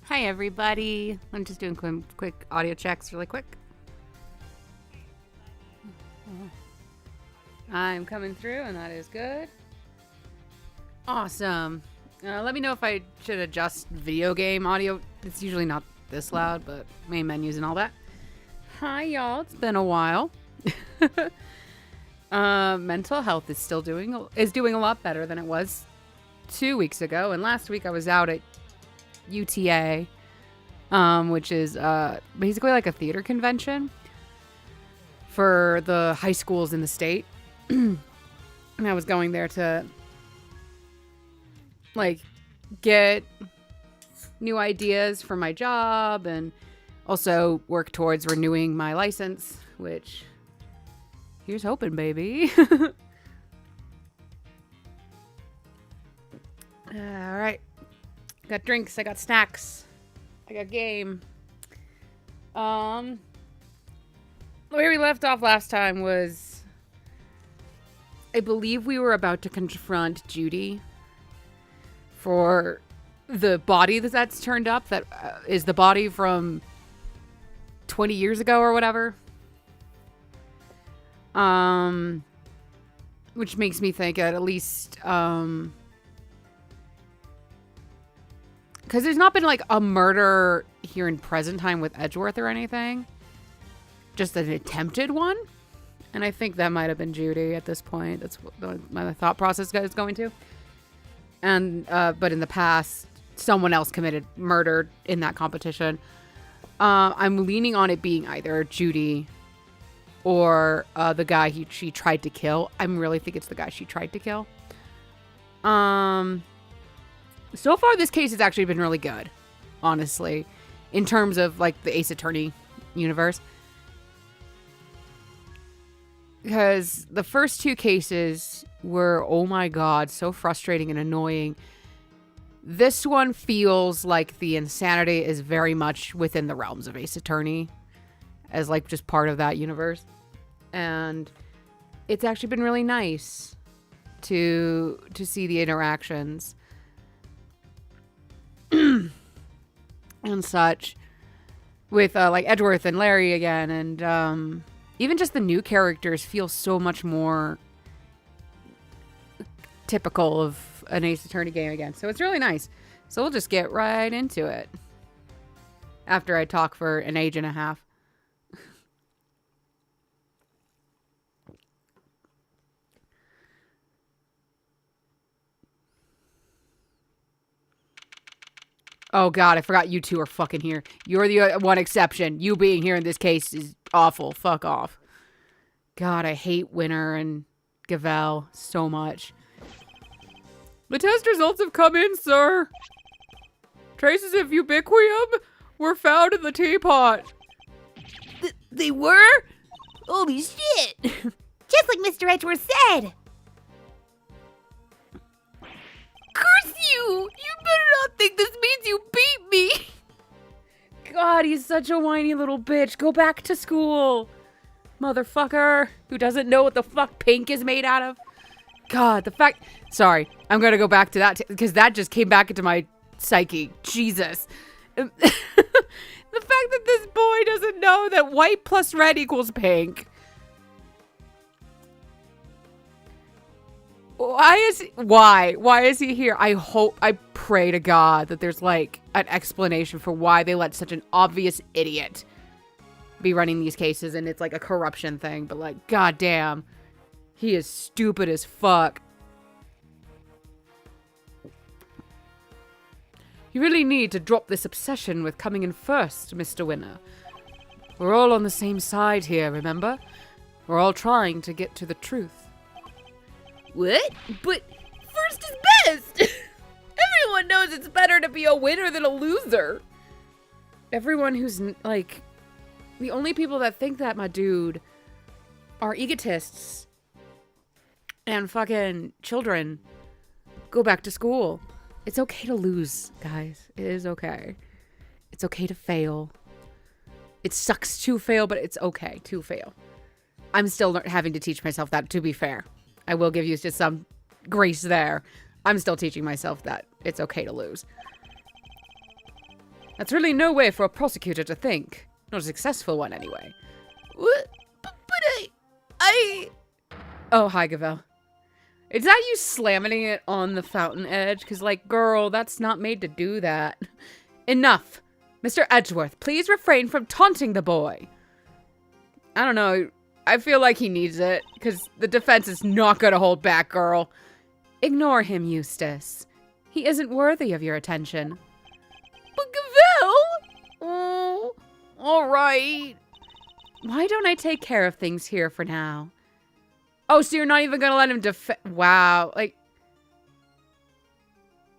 Hi, everybody. I'm just doing quick audio checks really quick. I'm coming through, and that is good. Awesome. Let me know if I should adjust video game audio. It's usually not this loud, but main menus and all that. Hi, y'all. It's been a while. Mental health is still doing a lot better than it was 2 weeks ago. And last week I was out at UTA, which is basically like a theater convention for the high schools in the state. And I was going there to like get new ideas for my job and also work towards renewing my license, which here's hoping, baby. All right. Got drinks, I got snacks, I got game. The way we left off last time was, I believe we were about to confront Judy for the body that's turned up, that is the body from 20 years ago or whatever. Which makes me think at least, because there's not been like a murder here in present time with Edgeworth or anything. Just an attempted one. And I think that might have been Judy at this point. That's what my thought process is going to. And, but in the past, someone else committed murder in that competition. I'm leaning on it being either Judy or the guy she tried to kill. I really think it's the guy she tried to kill. So far, this case has actually been really good, honestly, in terms of like the Ace Attorney universe. Because the first two cases were, oh my god, so frustrating and annoying. This one feels like the insanity is very much within the realms of Ace Attorney, as like just part of that universe. And it's actually been really nice to see the interactions and such with like Edgeworth and Larry again, and even just the new characters feel so much more typical of an Ace Attorney game again. So it's really nice. So we'll just get right into it after I talk for an age and a half. Oh god, I forgot you two are fucking here. You're the one exception. You being here in this case is awful. Fuck off. God, I hate Winter and Gavel so much. The test results have come in, sir. Traces of ubiquium were found in the teapot. They were? Holy shit! Just like Mr. Edgeworth said! Curse you! You better not think this means you beat me! God, he's such a whiny little bitch. Go back to school. Motherfucker who doesn't know what the fuck pink is made out of. God, the fact... Sorry, I'm gonna go back to that because that just came back into my psyche. Jesus. The fact that this boy doesn't know that white plus red equals pink. Why is he here? I pray to God that there's like an explanation for why they let such an obvious idiot be running these cases, and it's like a corruption thing, but like, goddamn, he is stupid as fuck. You really need to drop this obsession with coming in first, Mr. Winner. We're all on the same side here, remember? We're all trying to get to the truth. What? But first is best! Everyone knows it's better to be a winner than a loser. Everyone who's, like... The only people that think that, my dude, are egotists. And fucking children. Go back to school. It's okay to lose, guys. It is okay. It's okay to fail. It sucks to fail, but it's okay to fail. I'm still having to teach myself that, to be fair. I will give you just some grace there. I'm still teaching myself that it's okay to lose. That's really no way for a prosecutor to think. Not a successful one, anyway. What? But I... Oh, hi, Gavel. Is that you slamming it on the fountain edge? Because, like, girl, that's not made to do that. Enough. Mr. Edgeworth, please refrain from taunting the boy. I don't know. I feel like he needs it, because the defense is not going to hold back, girl. Ignore him, Eustace. He isn't worthy of your attention. But Gavel? Oh, all right. Why don't I take care of things here for now? Oh, so you're not even going to let him Wow. Like.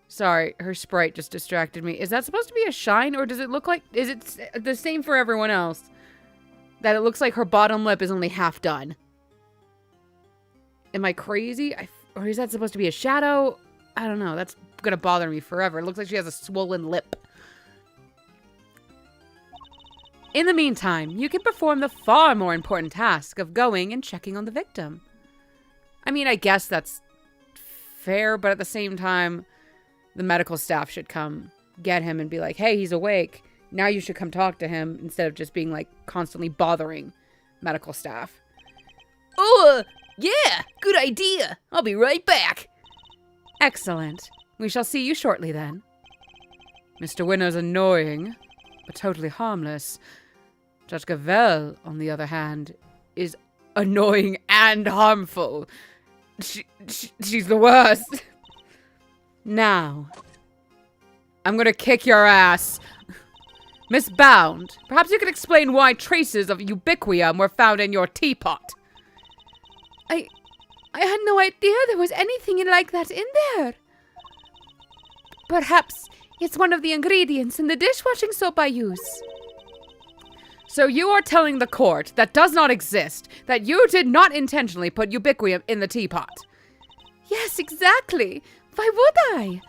Sorry, her sprite just distracted me. Is that supposed to be a shine, or does it look like... Is it the same for everyone else? That it looks like her bottom lip is only half done. Am I crazy? Or is that supposed to be a shadow? I don't know. That's going to bother me forever. It looks like she has a swollen lip. In the meantime, you can perform the far more important task of going and checking on the victim. I mean, I guess that's fair, but at the same time, the medical staff should come get him and be like, hey, he's awake. Now you should come talk to him instead of just being, like, constantly bothering medical staff. Oh, yeah, good idea. I'll be right back. Excellent. We shall see you shortly then. Mr. Winner's annoying, but totally harmless. Judge Gavel, on the other hand, is annoying and harmful. She's the worst. Now, I'm gonna kick your ass. Miss Bound, perhaps you could explain why traces of ubiquium were found in your teapot. I had no idea there was anything like that in there. Perhaps it's one of the ingredients in the dishwashing soap I use. So you are telling the court that does not exist, that you did not intentionally put ubiquium in the teapot? Yes, exactly. Why would I?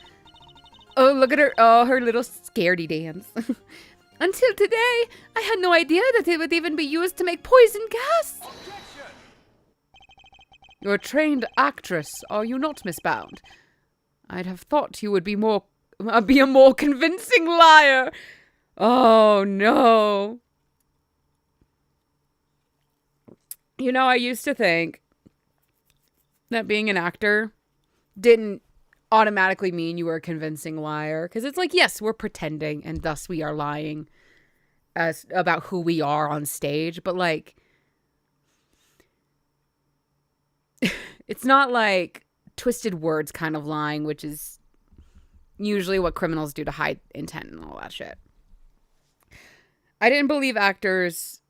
Oh, look at her. Oh, her little scaredy dance. Until today, I had no idea that it would even be used to make poison gas. Objection! You're a trained actress, are you not, Miss Bound? I'd have thought you would be a more convincing liar. Oh, no. You know, I used to think that being an actor didn't automatically mean you were a convincing liar. Because it's like, yes, we're pretending, and thus we are lying about who we are on stage. But, like, it's not like twisted words kind of lying, which is usually what criminals do to hide intent and all that shit. I didn't believe actors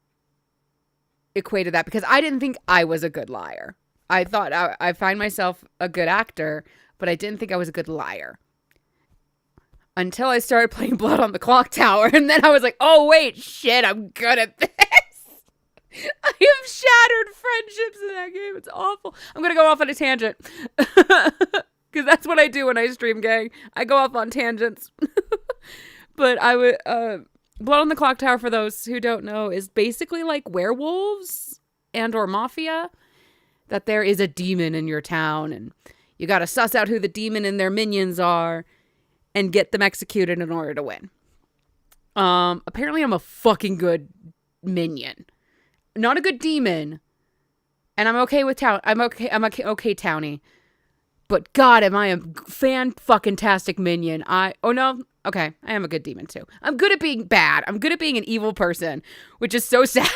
equated that because I didn't think I was a good liar. I thought I find myself a good actor, but I didn't think I was a good liar. Until I started playing Blood on the Clock Tower, and then I was like, oh, wait, shit, I'm good at this. I have shattered friendships in that game. It's awful. I'm going to go off on a tangent. Because that's what I do when I stream, gang. I go off on tangents. But I would... Blood on the Clock Tower, for those who don't know, is basically like werewolves and or mafia. That there is a demon in your town, and you gotta suss out who the demon and their minions are and get them executed in order to win. Apparently I'm a fucking good minion. Not a good demon. And I'm okay with I'm okay townie. But God, am I a fan-fucking-tastic minion. Oh no, okay, I am a good demon too. I'm good at being bad. I'm good at being an evil person, which is so sad.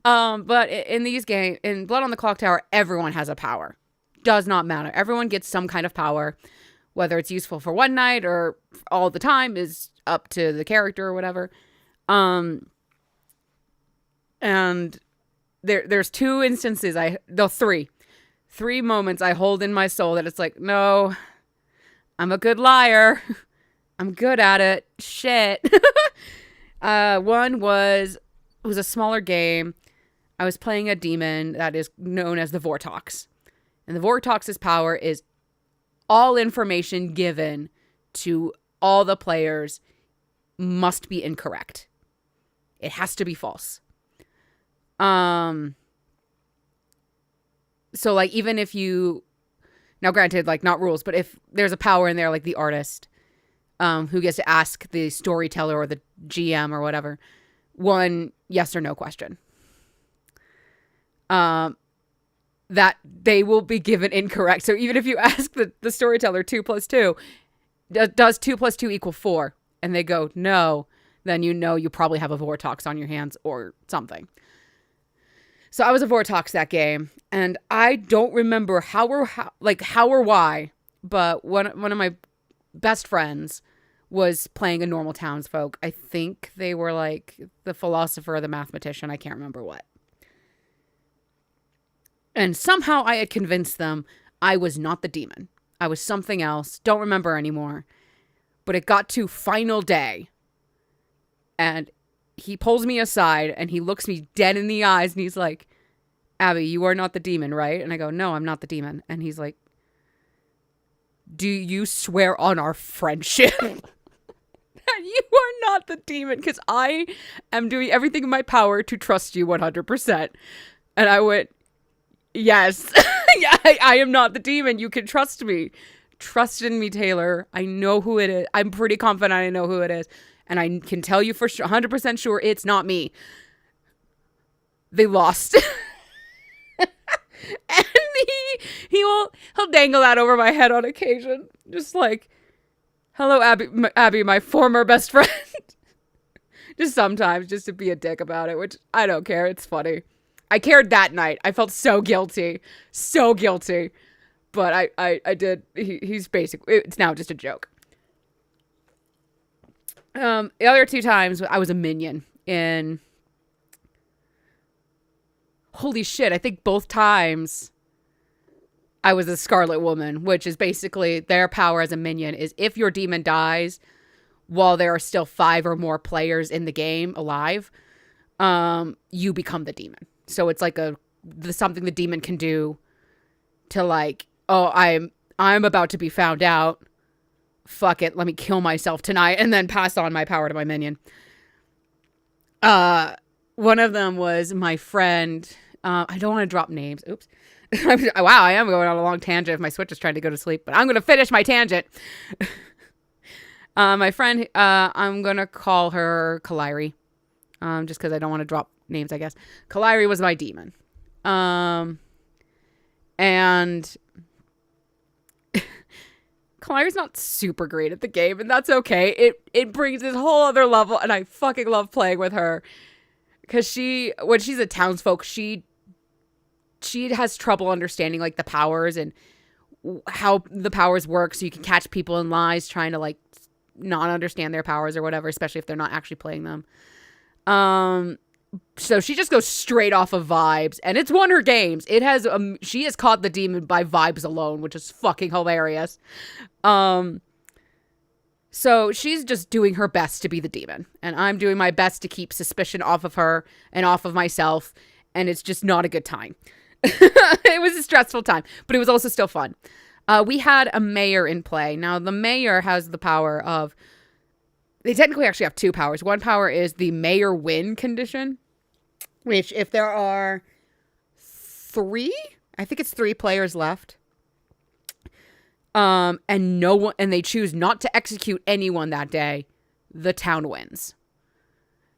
But in these games, in Blood on the Clock Tower, everyone has a power. Does not matter. Everyone gets some kind of power. Whether it's useful for one night or all the time is up to the character or whatever. And there's two instances, three moments I hold in my soul that it's like, no, I'm a good liar. I'm good at it. Shit. One was a smaller game. I was playing a demon that is known as the Vortox. And the Vortox's power is all information given to all the players must be incorrect. It has to be false. So like even if you, now granted, like not rules, but if there's a power in there like the artist, who gets to ask the storyteller or the GM or whatever one yes or no question. That they will be given incorrect. So even if you ask the storyteller 2 + 2, does 2 + 2 equal 4? And they go, no, then you know you probably have a Vortox on your hands or something. So I was a Vortox that game, and I don't remember how or why, but one of my best friends was playing a normal townsfolk. I think they were like the philosopher or the mathematician. I can't remember what. And somehow I had convinced them I was not the demon. I was something else. Don't remember anymore. But it got to final day. And he pulls me aside and he looks me dead in the eyes and he's like, Abby, you are not the demon, right? And I go, no, I'm not the demon. And he's like, do you swear on our friendship that you are not the demon? Because I am doing everything in my power to trust you 100%. And I went, yes, yeah, I am not the demon. You can trust me. Trust in me, Taylor. I know who it is. I'm pretty confident I know who it is. And I can tell you for sure, 100% sure it's not me. They lost. And he'll dangle that over my head on occasion. Just like, hello, Abby, my former best friend. Just sometimes, just to be a dick about it, which I don't care. It's funny. I cared that night. I felt so guilty. So guilty. But I did. He's basically, it's now just a joke. The other 2 times, I was a minion in... Holy shit, I think both times I was a Scarlet Woman, which is basically their power as a minion is if your demon dies while there are still 5 or more players in the game alive, you become the demon. So it's like something the demon can do to like, oh, I'm about to be found out. Fuck it, let me kill myself tonight and then pass on my power to my minion. One of them was my friend. I don't want to drop names. Oops. Wow, I am going on a long tangent if my Switch is trying to go to sleep, but I'm going to finish my tangent. My friend, I'm going to call her Kaliri. Just because I don't want to drop names, I guess. Kaliri was my demon. And Kaliri's not super great at the game, and that's okay. It brings this whole other level, and I fucking love playing with her. Because when she's a townsfolk, she has trouble understanding, like, the powers and how the powers work, so you can catch people in lies trying to, like, not understand their powers or whatever, especially if they're not actually playing them. So she just goes straight off of vibes, and it's won her games. She has caught the demon by vibes alone, which is fucking hilarious. So she's just doing her best to be the demon, and I'm doing my best to keep suspicion off of her and off of myself, and it's just not a good time. It was a stressful time, but it was also still fun. We had a mayor in play. Now, the mayor has the power of... They technically actually have 2 powers. One power is the mayor win condition, which if there are 3, I think it's 3 players left, and they choose not to execute anyone that day, the town wins,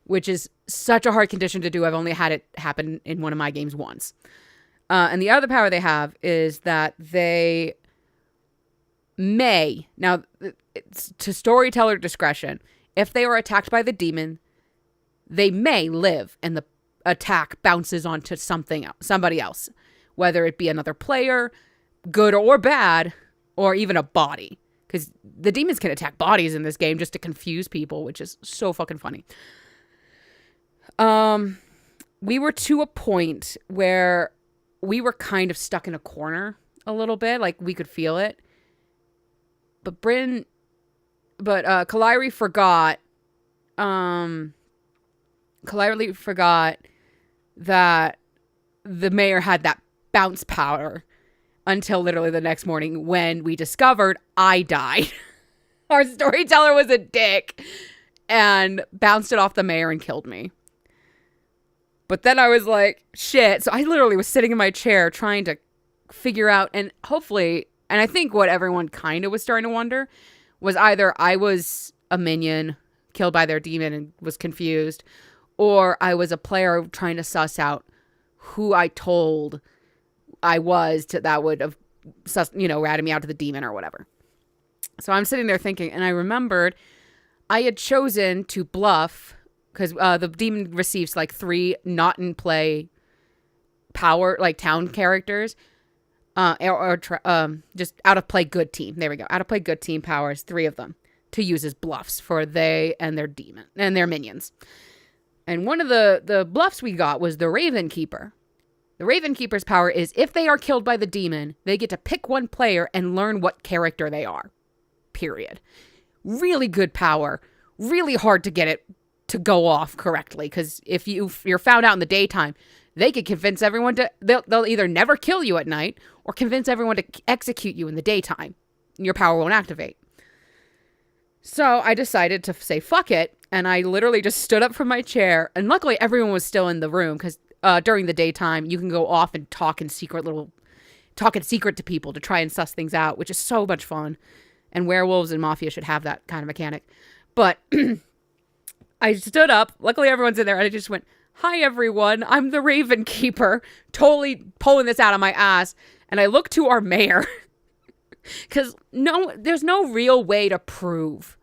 which is such a hard condition to do. I've only had it happen in one of my games once. And the other power they have is that they may, now it's to storyteller discretion, if they are attacked by the demon, they may live and the attack bounces onto somebody else, whether it be another player, good or bad, or even a body. Because the demons can attack bodies in this game just to confuse people, which is so fucking funny. We were to a point where we were kind of stuck in a corner a little bit. Like, we could feel it. But Kaliri forgot. Kaliri forgot that the mayor had that bounce power until literally the next morning when we discovered I died. Our storyteller was a dick and bounced it off the mayor and killed me. But then I was like, shit. So I literally was sitting in my chair trying to figure out, and hopefully, and I think what everyone kind of was starting to wonder was either I was a minion killed by their demon and was confused, or I was a player trying to suss out who I told I was to that would have, ratted me out to the demon or whatever. So I'm sitting there thinking, and I remembered I had chosen to bluff because the demon receives like 3 not in play power, like town characters, just out of play good team. There we go. Out of play good team powers, 3 of them to use as bluffs for they and their demon and their minions. And one of the bluffs we got was the Raven Keeper. The Raven Keeper's power is if they are killed by the demon, they get to pick one player and learn what character they are. Period. Really good power. Really hard to get it to go off correctly, because if you're found out in the daytime, they could convince everyone they'll either never kill you at night or convince everyone to execute you in the daytime. Your power won't activate. So I decided to say fuck it, and I literally just stood up from my chair, and luckily everyone was still in the room, because during the daytime you can go off and talk in secret to people to try and suss things out, which is so much fun. And werewolves and mafia should have that kind of mechanic. But I stood up. Luckily, everyone's in there. And I just went, "Hi, everyone. I'm the Raven Keeper." Totally pulling this out of my ass. And I looked to our mayor. Because there's no real way to prove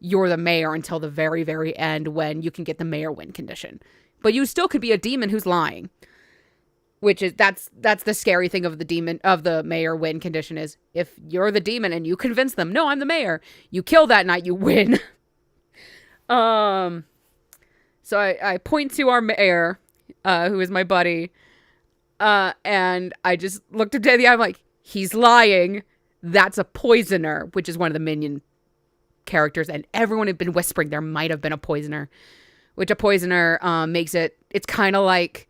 you're the mayor until the very, very end when you can get the mayor win condition. But you still could be a demon who's lying. Which is, that's the scary thing of the mayor win condition is if you're the demon and you convince them, no, I'm the mayor, you kill that night, you win. So I point to our mayor, who is my buddy, and I just looked him dead in the eye. I'm like, he's lying. That's a poisoner, which is one of the minion characters. And everyone had been whispering there might have been a poisoner, which a poisoner makes it, it's kind of like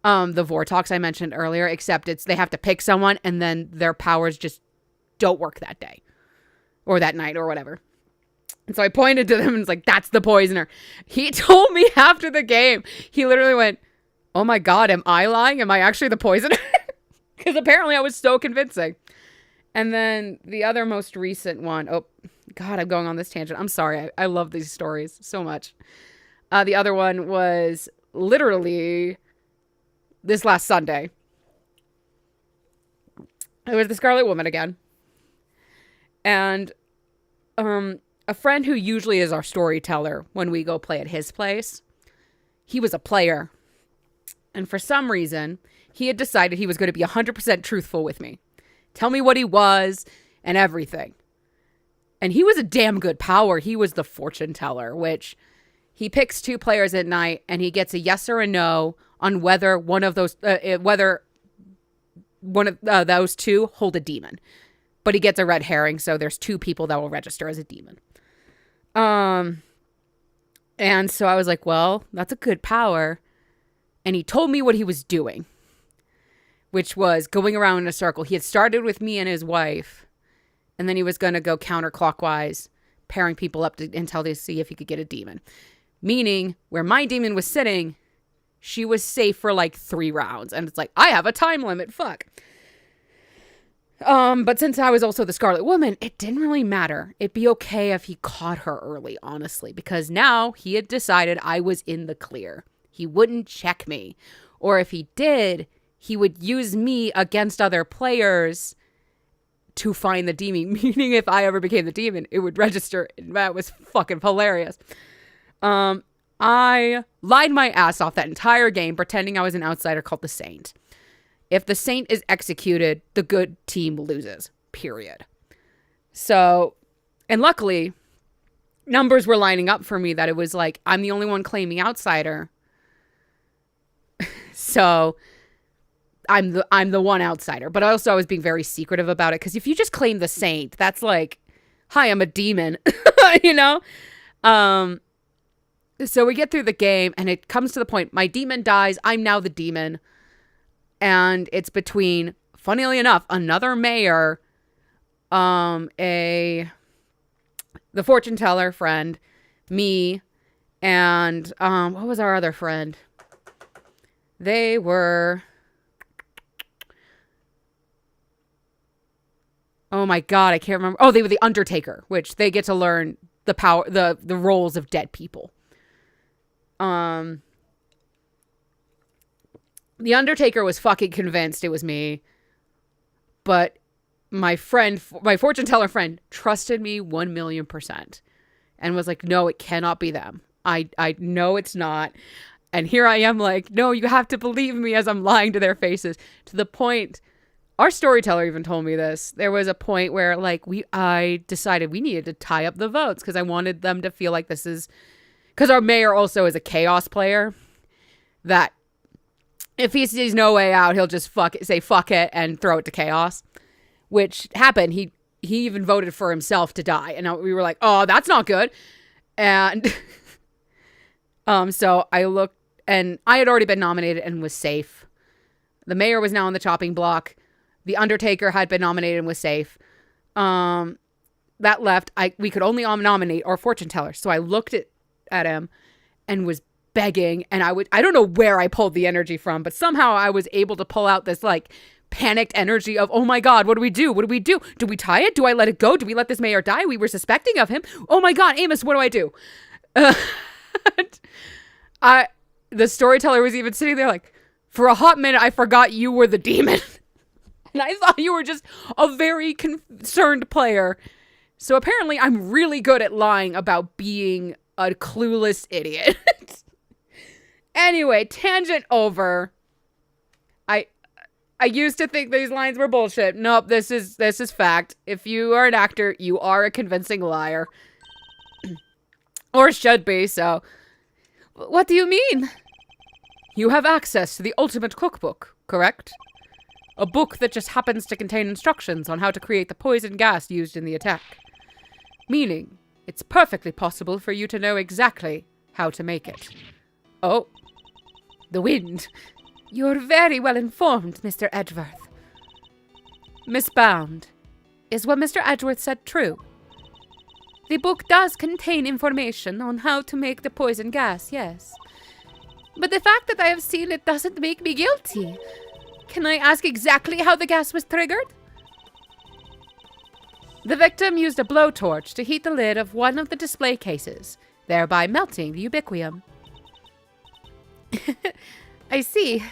the Vortox I mentioned earlier, except they have to pick someone and then their powers just don't work that day or that night or whatever. And so I pointed to them and was like, that's the poisoner. He told me after the game, he literally went, "Oh my God, am I lying? Am I actually the poisoner?" Because apparently I was so convincing. And then the other most recent one, oh God, I'm going on this tangent. I'm sorry. I love these stories so much. The other one was literally this last Sunday. It was the Scarlet Woman again. And a friend who usually is our storyteller when we go play at his place, he was a player. And for some reason, he had decided he was going to be 100% truthful with me. Tell me what he was and everything. And he was a damn good power. He was the fortune teller, which he picks 2 players at night and he gets a yes or a no on whether one of those, those 2 hold a demon. But he gets a red herring, so there's 2 people that will register as a demon. And so I was like, well, that's a good power. And he told me what he was doing, which was going around in a circle. He had started with me and his wife, and then he was going to go counterclockwise, pairing people up until they see if he could get a demon. Meaning, where my demon was sitting, she was safe for like 3 rounds. And it's like, I have a time limit. Fuck. But since I was also the Scarlet Woman, it didn't really matter. It'd be okay if he caught her early, honestly, because now he had decided I was in the clear. He wouldn't check me. Or if he did, he would use me against other players to find the demon. Meaning if I ever became the demon, it would register. That was fucking hilarious. I lied my ass off that entire game pretending I was an outsider called the Saint. If the Saint is executed, the good team loses. Period. So, and luckily, numbers were lining up for me that it was like, I'm the only one claiming outsider. So, I'm the one outsider. But also I was being very secretive about it. Because if you just claim the Saint, that's like, hi, I'm a demon. You know? So we get through the game and it comes to the point, my demon dies, I'm now the demon. And it's between, funnily enough, another mayor, the fortune teller friend, me, and what was our other friend? They were Oh my God, I can't remember. Oh, they were the Undertaker, which they get to learn the power, the roles of dead people. The Undertaker was fucking convinced it was me, but my fortune teller friend, trusted me 1,000,000% and was like, no, it cannot be them. I know it's not. And here I am like, no, you have to believe me, as I'm lying to their faces, to the point, our storyteller even told me this. There was a point where like I decided we needed to tie up the votes because I wanted them to feel like this is, because our mayor also is a chaos player, that if he sees no way out, he'll just say fuck it and throw it to chaos, which happened. He even voted for himself to die. And we were like, oh, that's not good. And so I looked, and I had already been nominated and was safe. The mayor was now on the chopping block. The Undertaker had been nominated and was safe. That left, we could only nominate our fortune teller. So I looked at him and was begging, and I don't know where I pulled the energy from, but somehow I was able to pull out this like panicked energy of, oh my God, what do we do? What do we do? Do we tie it? Do I let it go? Do we let this mayor die? We were suspecting of him. Oh my God, Amos, what do I do? The storyteller was even sitting there like, for a hot minute, I forgot you were the demon. And I thought you were just a very concerned player. So apparently I'm really good at lying about being a clueless idiot. Anyway, tangent over. I used to think these lines were bullshit. Nope, this is fact. If you are an actor, you are a convincing liar. Or should be, so. What do you mean? You have access to the ultimate cookbook, correct? A book that just happens to contain instructions on how to create the poison gas used in the attack. Meaning, it's perfectly possible for you to know exactly how to make it. Oh, the wind. You're very well informed, Mr. Edgeworth. Miss Bound, is what Mr. Edgeworth said true? The book does contain information on how to make the poison gas, yes. But the fact that I have seen it doesn't make me guilty. Can I ask exactly how the gas was triggered? The victim used a blowtorch to heat the lid of one of the display cases, thereby melting the ubiquium. I see.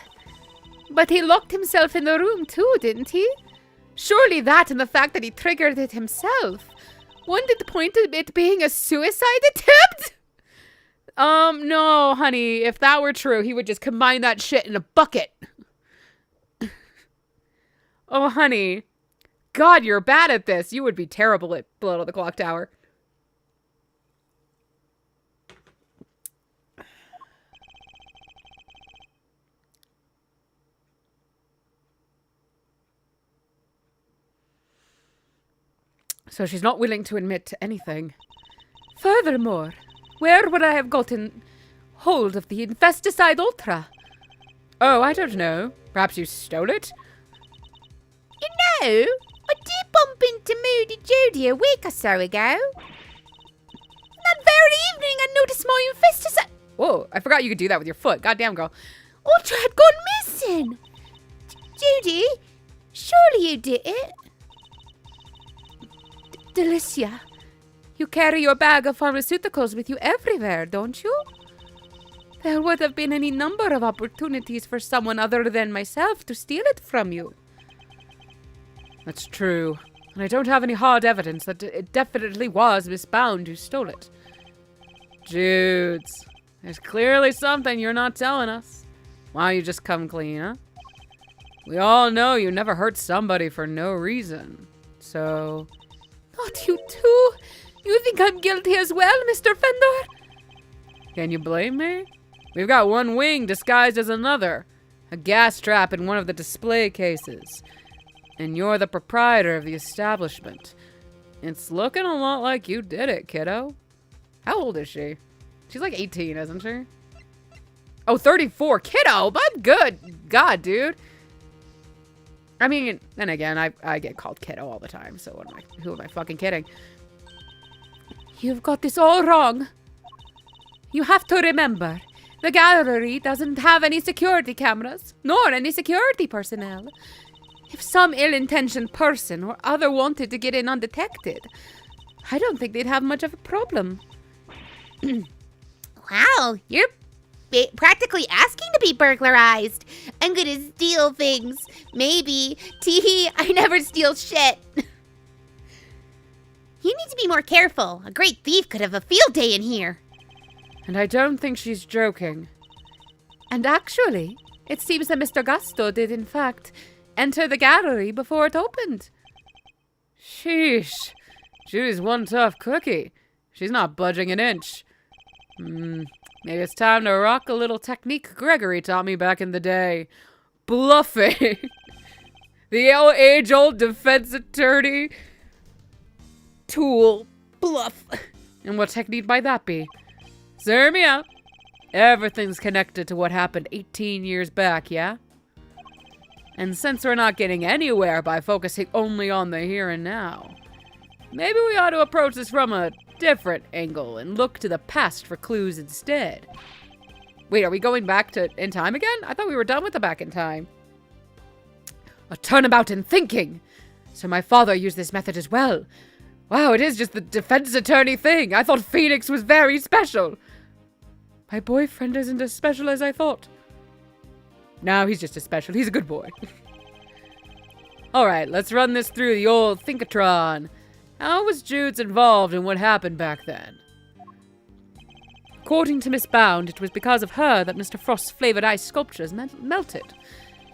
But he locked himself in the room too, didn't he? Surely that and the fact that he triggered it himself. Wouldn't it point to it being a suicide attempt? No, honey. If that were true, he would just combine that shit in a bucket. Oh, honey. God, you're bad at this. You would be terrible at Below the Clock Tower. So she's not willing to admit to anything. Furthermore, where would I have gotten hold of the Infesticide Ultra? Oh, I don't know. Perhaps you stole it? You know, I did bump into Moody Judy a week or so ago. That very evening I noticed my Infesticide... Whoa, I forgot you could do that with your foot. Goddamn, girl. Ultra had gone missing. Judy, surely you did it. Delicia, you carry your bag of pharmaceuticals with you everywhere, don't you? There would have been any number of opportunities for someone other than myself to steal it from you. That's true, and I don't have any hard evidence that it definitely was Miss Bound who stole it. Judes, there's clearly something you're not telling us. Why don't you just come clean, huh? We all know you never hurt somebody for no reason, so... Not you too? You think I'm guilty as well, Mr. Fendor? Can you blame me? We've got one wing disguised as another. A gas trap in one of the display cases. And you're the proprietor of the establishment. It's looking a lot like you did it, kiddo. How old is she? She's like 18, isn't she? Oh, 34. Kiddo! That's good. God, dude. I mean, then again, I get called kiddo all the time, so who am I fucking kidding? You've got this all wrong. You have to remember, the gallery doesn't have any security cameras, nor any security personnel. If some ill-intentioned person or other wanted to get in undetected, I don't think they'd have much of a problem. Wow, you're practically asking to be burglarized. I'm gonna steal things. Maybe. Teehee, I never steal shit. You need to be more careful. A great thief could have a field day in here. And I don't think she's joking. And actually, it seems that Mr. Gusto did, in fact, enter the gallery before it opened. Sheesh. Judy's one tough cookie. She's not budging an inch. Maybe it's time to rock a little technique Gregory taught me back in the day. Bluffing. The age-old defense attorney tool. Bluff. And what technique might that be? So hear me out. Everything's connected to what happened 18 years back, yeah? And since we're not getting anywhere by focusing only on the here and now, maybe we ought to approach this from a different angle and look to the past for clues instead. Wait, are we going back in time again? I thought we were done with the back in time. A turnabout in thinking! So my father used this method as well. Wow, it is just the defense attorney thing. I thought Phoenix was very special. My boyfriend isn't as special as I thought. No, he's just as special. He's a good boy. Alright, let's run this through the old Thinkatron. How was Jude's involved in what happened back then? According to Miss Bound, it was because of her that Mr. Frost's flavored ice sculptures melted.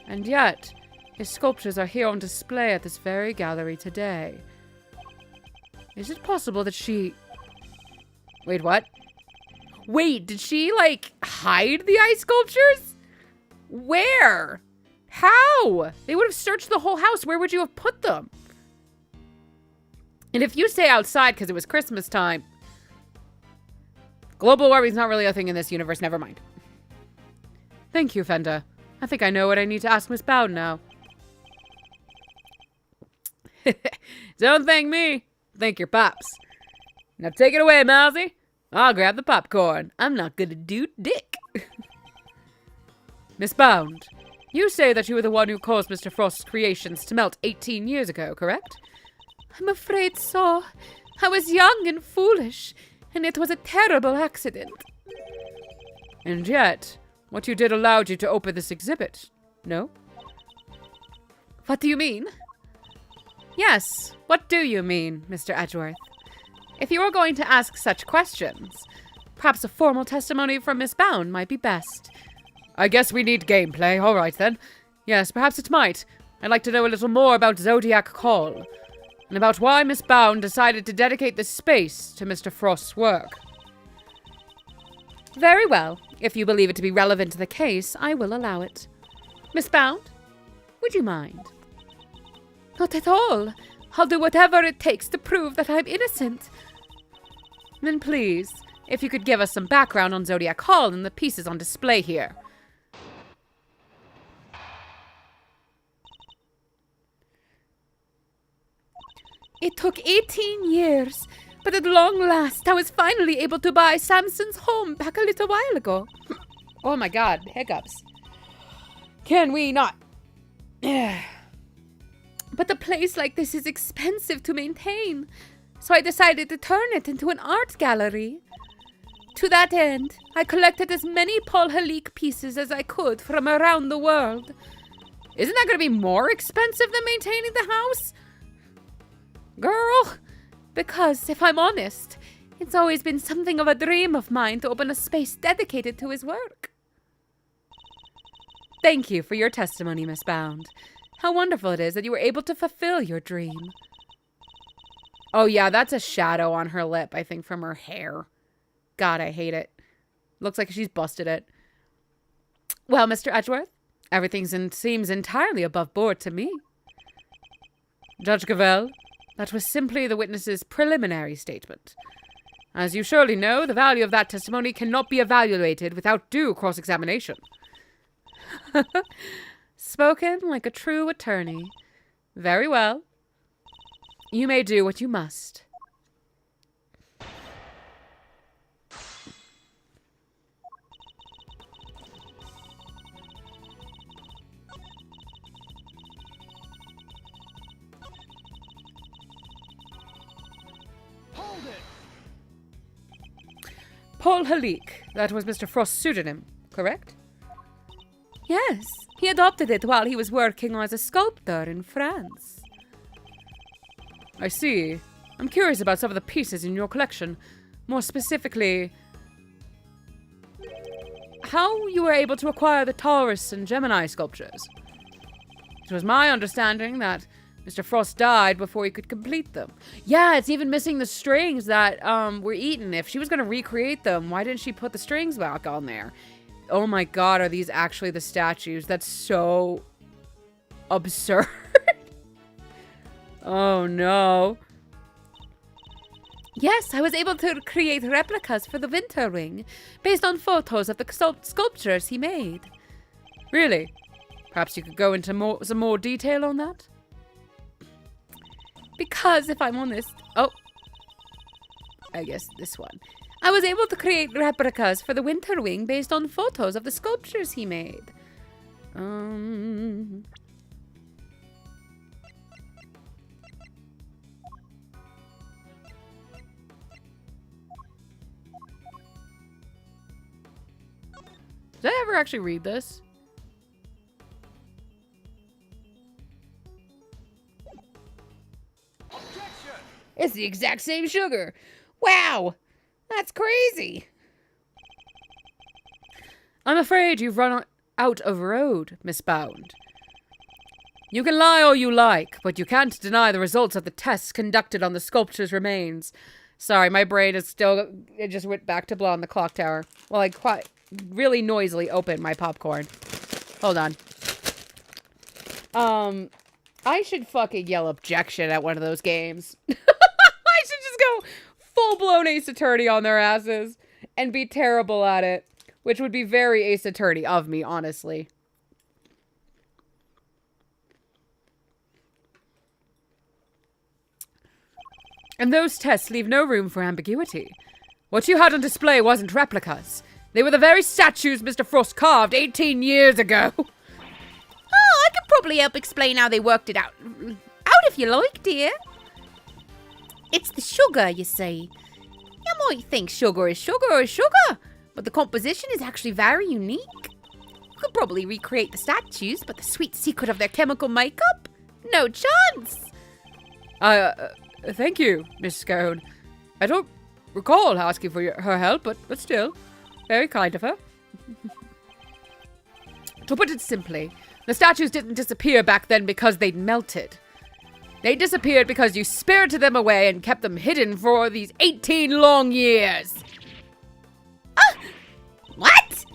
And yet, his sculptures are here on display at this very gallery today. Is it possible that she... Wait, what? Wait, did she, like, hide the ice sculptures? Where? How? They would have searched the whole house. Where would you have put them? And if you say outside because it was Christmas time, global warming's not really a thing in this universe. Never mind. Thank you, Fenda. I think I know what I need to ask Miss Bowden now. Don't thank me. Thank your pops. Now take it away, Mousy. I'll grab the popcorn. I'm not gonna do dick. Miss Bound, you say that you were the one who caused Mr. Frost's creations to melt 18 years ago, correct? I'm afraid so. I was young and foolish, and it was a terrible accident. And yet, what you did allowed you to open this exhibit, no? What do you mean? Yes, what do you mean, Mr. Edgeworth? If you are going to ask such questions, perhaps a formal testimony from Miss Bound might be best. I guess we need gameplay. All right, then. Yes, perhaps it might. I'd like to know a little more about Zodiac Call, and about why Miss Bound decided to dedicate this space to Mr. Frost's work. Very well. If you believe it to be relevant to the case, I will allow it. Miss Bound, would you mind? Not at all. I'll do whatever it takes to prove that I'm innocent. Then please, if you could give us some background on Zodiac Hall and the pieces on display here. It took 18 years, but at long last I was finally able to buy Samson's home back a little while ago. Oh my god, hiccups. Can we not? But a place like this is expensive to maintain, so I decided to turn it into an art gallery. To that end, I collected as many Paul Halik pieces as I could from around the world. Isn't that going to be more expensive than maintaining the house? Girl, because if I'm honest, it's always been something of a dream of mine to open a space dedicated to his work. Thank you for your testimony, Miss Bound. How wonderful it is that you were able to fulfill your dream. Oh yeah, that's a shadow on her lip, I think, from her hair. God, I hate it. Looks like she's busted it. Well, Mr. Edgeworth, everything seems entirely above board to me. Judge Cavell, that was simply the witness's preliminary statement. As you surely know, the value of that testimony cannot be evaluated without due cross-examination. Spoken like a true attorney. Very well. You may do what you must. Paul Halik, that was Mr. Frost's pseudonym, correct? Yes, he adopted it while he was working as a sculptor in France. I see. I'm curious about some of the pieces in your collection. More specifically, how you were able to acquire the Taurus and Gemini sculptures. It was my understanding that Mr. Frost died before he could complete them. Yeah, it's even missing the strings that were eaten. If she was going to recreate them, why didn't she put the strings back on there? Oh my god, are these actually the statues? That's so absurd. Oh no. Yes, I was able to create replicas for the Winter Wing based on photos of the sculptures he made. Really? Perhaps you could go into some more detail on that? Because, if I'm honest... Oh. I guess this one. I was able to create replicas for the Winter Wing based on photos of the sculptures he made. Did I ever actually read this? It's the exact same sugar. Wow, that's crazy. I'm afraid you've run out of road, Miss Bound. You can lie all you like, but you can't deny the results of the tests conducted on the sculpture's remains. Sorry, my brain is still... It just went back to blow on the clock tower. Well, I quite really noisily opened my popcorn. Hold on. I should fucking yell objection at one of those games. I should just go full-blown Ace Attorney on their asses and be terrible at it, which would be very Ace Attorney of me, honestly. And those tests leave no room for ambiguity. What you had on display wasn't replicas. They were the very statues Mr. Frost carved 18 years ago. Oh, I could probably help explain how they worked it out. Out if you like, dear. It's the sugar, you see. You might think sugar is sugar, but the composition is actually very unique. You could probably recreate the statues, but the sweet secret of their chemical makeup? No chance. Thank you, Miss Scone. I don't recall asking for her help, but still, very kind of her. To put it simply, the statues didn't disappear back then because they'd melted. They disappeared because you spirited them away and kept them hidden for these 18 long years. What?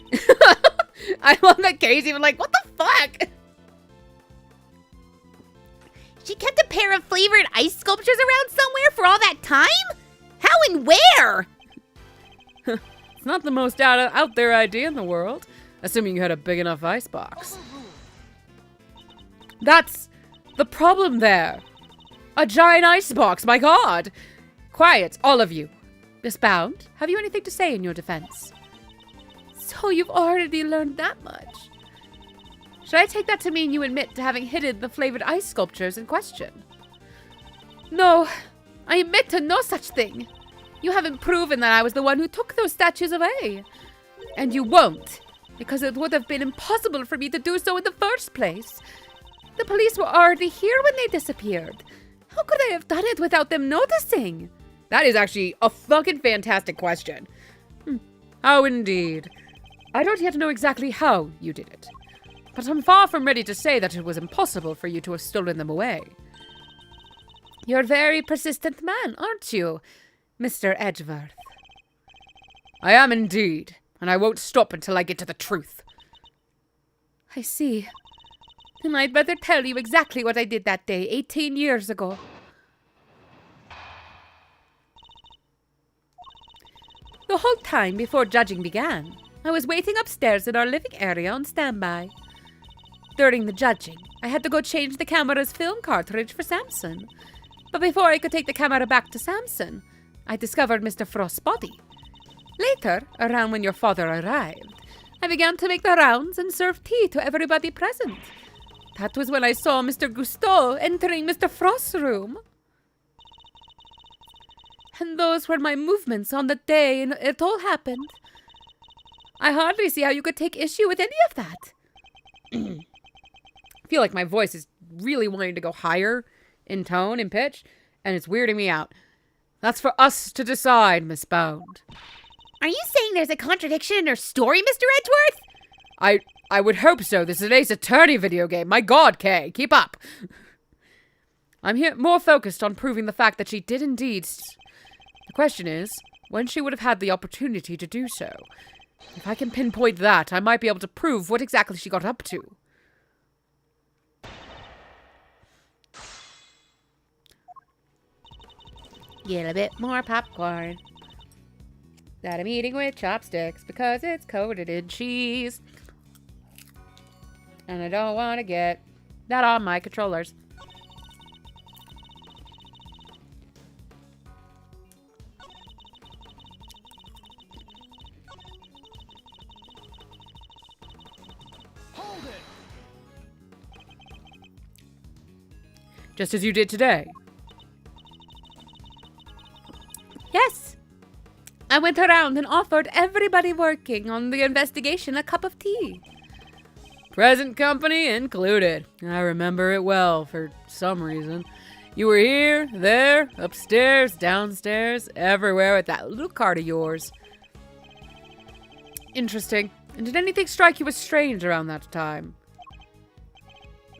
I love that Casey was like, what the fuck? She kept a pair of flavored ice sculptures around somewhere for all that time? How and where? It's not the most out there idea in the world, assuming you had a big enough ice box. That's the problem there. A giant icebox, my god! Quiet, all of you. Miss Bound, have you anything to say in your defense? So you've already learned that much? Should I take that to mean you admit to having hidden the flavored ice sculptures in question? No, I admit to no such thing. You haven't proven that I was the one who took those statues away. And you won't, because it would have been impossible for me to do so in the first place. The police were already here when they disappeared. How could I have done it without them noticing? That is actually a fucking fantastic question. How indeed. I don't yet know exactly how you did it, but I'm far from ready to say that it was impossible for you to have stolen them away. You're a very persistent man, aren't you, Mr. Edgeworth? I am indeed, and I won't stop until I get to the truth. I see. Then I'd better tell you exactly what I did that day, 18 years ago. The whole time before judging began, I was waiting upstairs in our living area on standby. During the judging, I had to go change the camera's film cartridge for Samson. But before I could take the camera back to Samson, I discovered Mr. Frost's body. Later, around when your father arrived, I began to make the rounds and serve tea to everybody present. That was when I saw Mr. Gusteau entering Mr. Frost's room. And those were my movements on the day it all happened. I hardly see how you could take issue with any of that. I feel like my voice is really wanting to go higher in tone and pitch, and it's weirding me out. That's for us to decide, Miss Bound. Are you saying there's a contradiction in her story, Mr. Edgeworth? I would hope so. This is an Ace Attorney video game. My God, Kay, keep up. I'm here more focused on proving the fact that she did indeed. The question is, when she would have had the opportunity to do so. If I can pinpoint that, I might be able to prove what exactly she got up to. Get a bit more popcorn. That I'm eating with chopsticks because it's coated in cheese. And I don't want to get that on my controllers. Just as you did today. Yes. I went around and offered everybody working on the investigation a cup of tea. Present company included. I remember it well for some reason. You were here, there, upstairs, downstairs, everywhere with that little cart of yours. Interesting. And did anything strike you as strange around that time?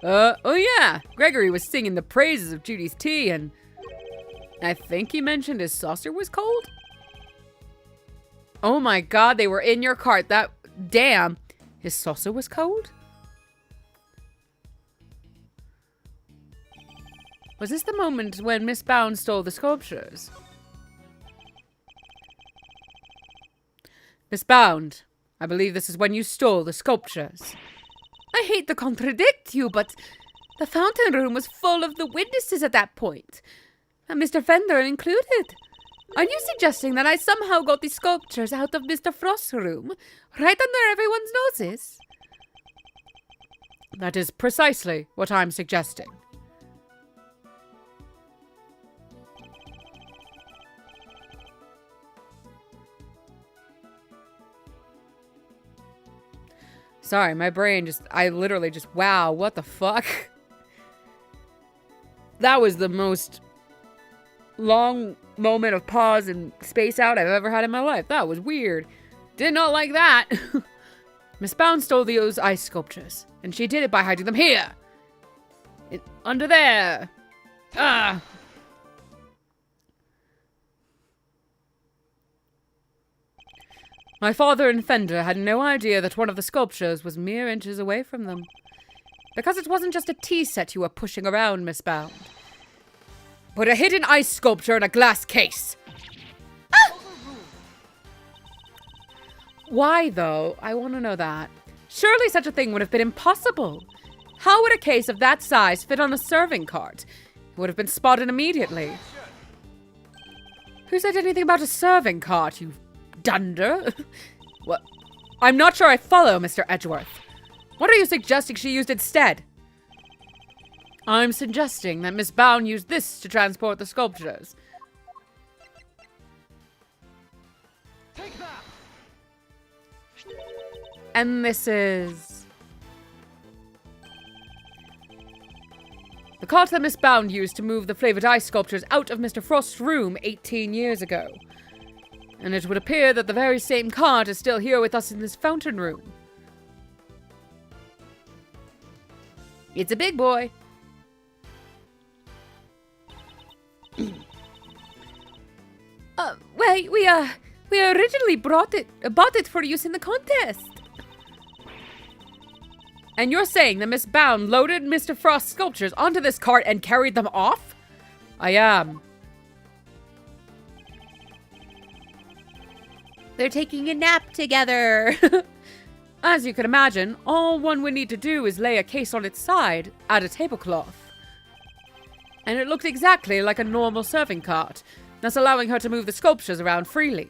Oh yeah, Gregory was singing the praises of Judy's tea, and I think he mentioned his saucer was cold? Oh my God, they were in your cart. Damn, his saucer was cold? Was this the moment when Miss Bound stole the sculptures? Miss Bound, I believe this is when you stole the sculptures. I hate to contradict you, but the fountain room was full of the witnesses at that point, and Mr. Fender included. Are you suggesting that I somehow got the sculptures out of Mr. Frost's room, right under everyone's noses? That is precisely what I'm suggesting. Sorry, my brain I literally just, wow, what the fuck? That was the most long moment of pause and space out I've ever had in my life. That was weird. Did not like that. Miss Bound stole those ice sculptures, and she did it by hiding them here. Under there. Ah. My father and Fender had no idea that one of the sculptures was mere inches away from them. Because it wasn't just a tea set you were pushing around, Miss Bound. But a hidden ice sculpture in a glass case. Ah! Why, though? I want to know that. Surely such a thing would have been impossible. How would a case of that size fit on a serving cart? It would have been spotted immediately. Who said anything about a serving cart, you dunder? What? I'm not sure I follow, Mr. Edgeworth. What are you suggesting she used instead? I'm suggesting that Miss Bound used this to transport the sculptures. Take that. And this is the cart that Miss Bound used to move the flavored ice sculptures out of Mr. Frost's room 18 years ago. And it would appear that the very same cart is still here with us in this fountain room. It's a big boy. Well, we originally bought it for use in the contest. And you're saying that Miss Bound loaded Mr. Frost's sculptures onto this cart and carried them off? I am. They're taking a nap together. As you can imagine, all one would need to do is lay a case on its side, add a tablecloth. And it looked exactly like a normal serving cart, thus allowing her to move the sculptures around freely.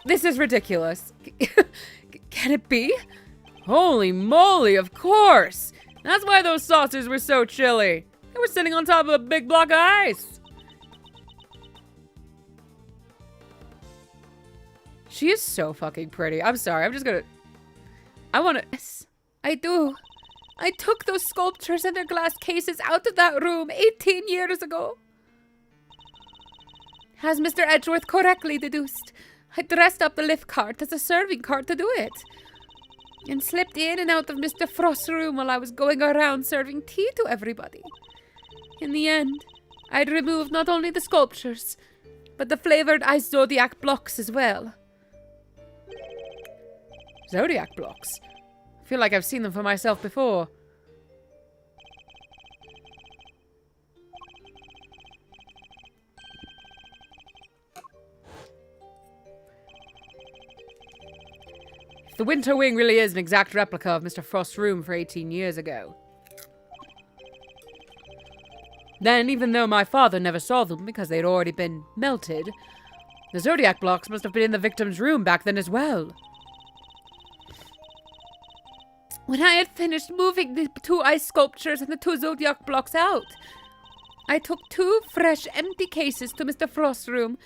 This is ridiculous. Can it be? Holy moly, of course! That's why those saucers were so chilly. They were sitting on top of a big block of ice. She is so fucking pretty. I'm sorry. I'm just gonna... I want to... Yes, I do. I took those sculptures and their glass cases out of that room 18 years ago. As Mr. Edgeworth correctly deduced, I dressed up the lift cart as a serving cart to do it, and slipped in and out of Mr. Frost's room while I was going around serving tea to everybody. In the end, I'd removed not only the sculptures, but the flavored ice zodiac blocks as well. Zodiac blocks? I feel like I've seen them for myself before. If the Winter Wing really is an exact replica of Mr. Frost's room for 18 years ago, then, even though my father never saw them because they'd already been melted, the Zodiac blocks must have been in the victim's room back then as well. When I had finished moving the 2 ice sculptures and the 2 zodiac blocks out, I took 2 fresh, empty cases to Mr. Frost's room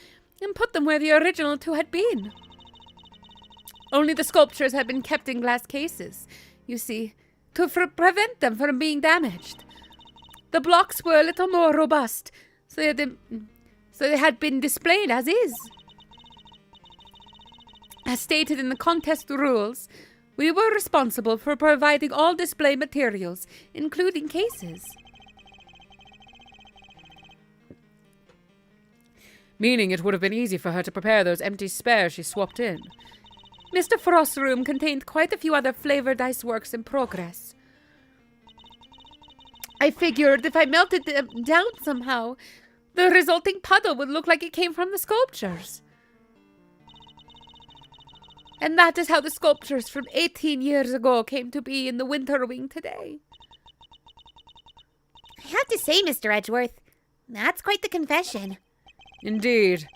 and put them where the original 2 had been. Only the sculptures had been kept in glass cases, you see, to prevent them from being damaged. The blocks were a little more robust, so they had been displayed as is. As stated in the contest rules, we were responsible for providing all display materials, including cases. Meaning it would have been easy for her to prepare those empty spares she swapped in. Mr. Frost's room contained quite a few other flavored ice works in progress. I figured if I melted them down somehow, the resulting puddle would look like it came from the sculptures. And that is how the sculptures from 18 years ago came to be in the Winter Wing today. I have to say, Mr. Edgeworth, that's quite the confession. Indeed.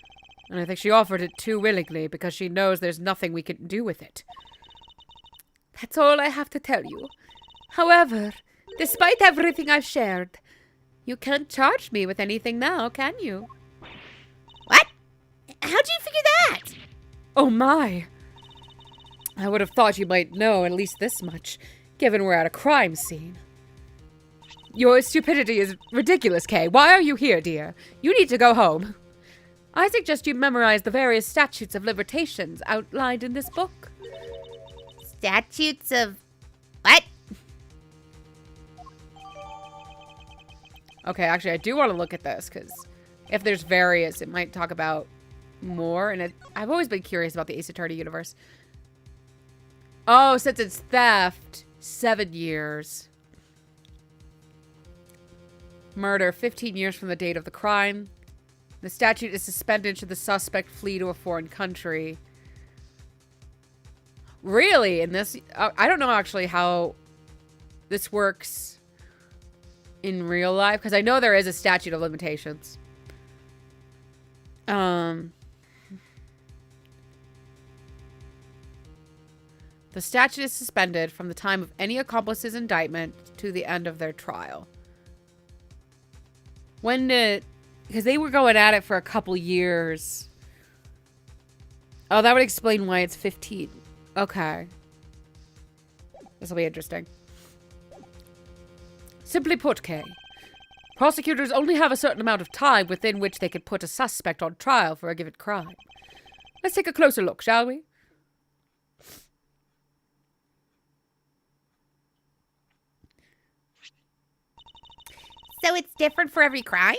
And I think she offered it too willingly because she knows there's nothing we can do with it. That's all I have to tell you. However, despite everything I've shared, you can't charge me with anything now, can you? What? How'd you figure that? Oh my! I would have thought you might know at least this much, given we're at a crime scene. Your stupidity is ridiculous, Kay. Why are you here, dear? You need to go home. I suggest you memorize the various statutes of limitations outlined in this book. Statutes of... what? Okay, actually, I do want to look at this, because if there's various, it might talk about more, and I've always been curious about the Ace Attorney universe. Oh, since it's theft, 7 years. Murder, 15 years from the date of the crime. The statute is suspended should the suspect flee to a foreign country. Really? In this... I don't know actually how this works in real life, because I know there is a statute of limitations. The statute is suspended from the time of any accomplice's indictment to the end of their trial. When did... because they were going at it for a couple years. Oh, that would explain why it's 15. Okay. This will be interesting. Simply put, Kay, prosecutors only have a certain amount of time within which they can put a suspect on trial for a given crime. Let's take a closer look, shall we? So it's different for every crime?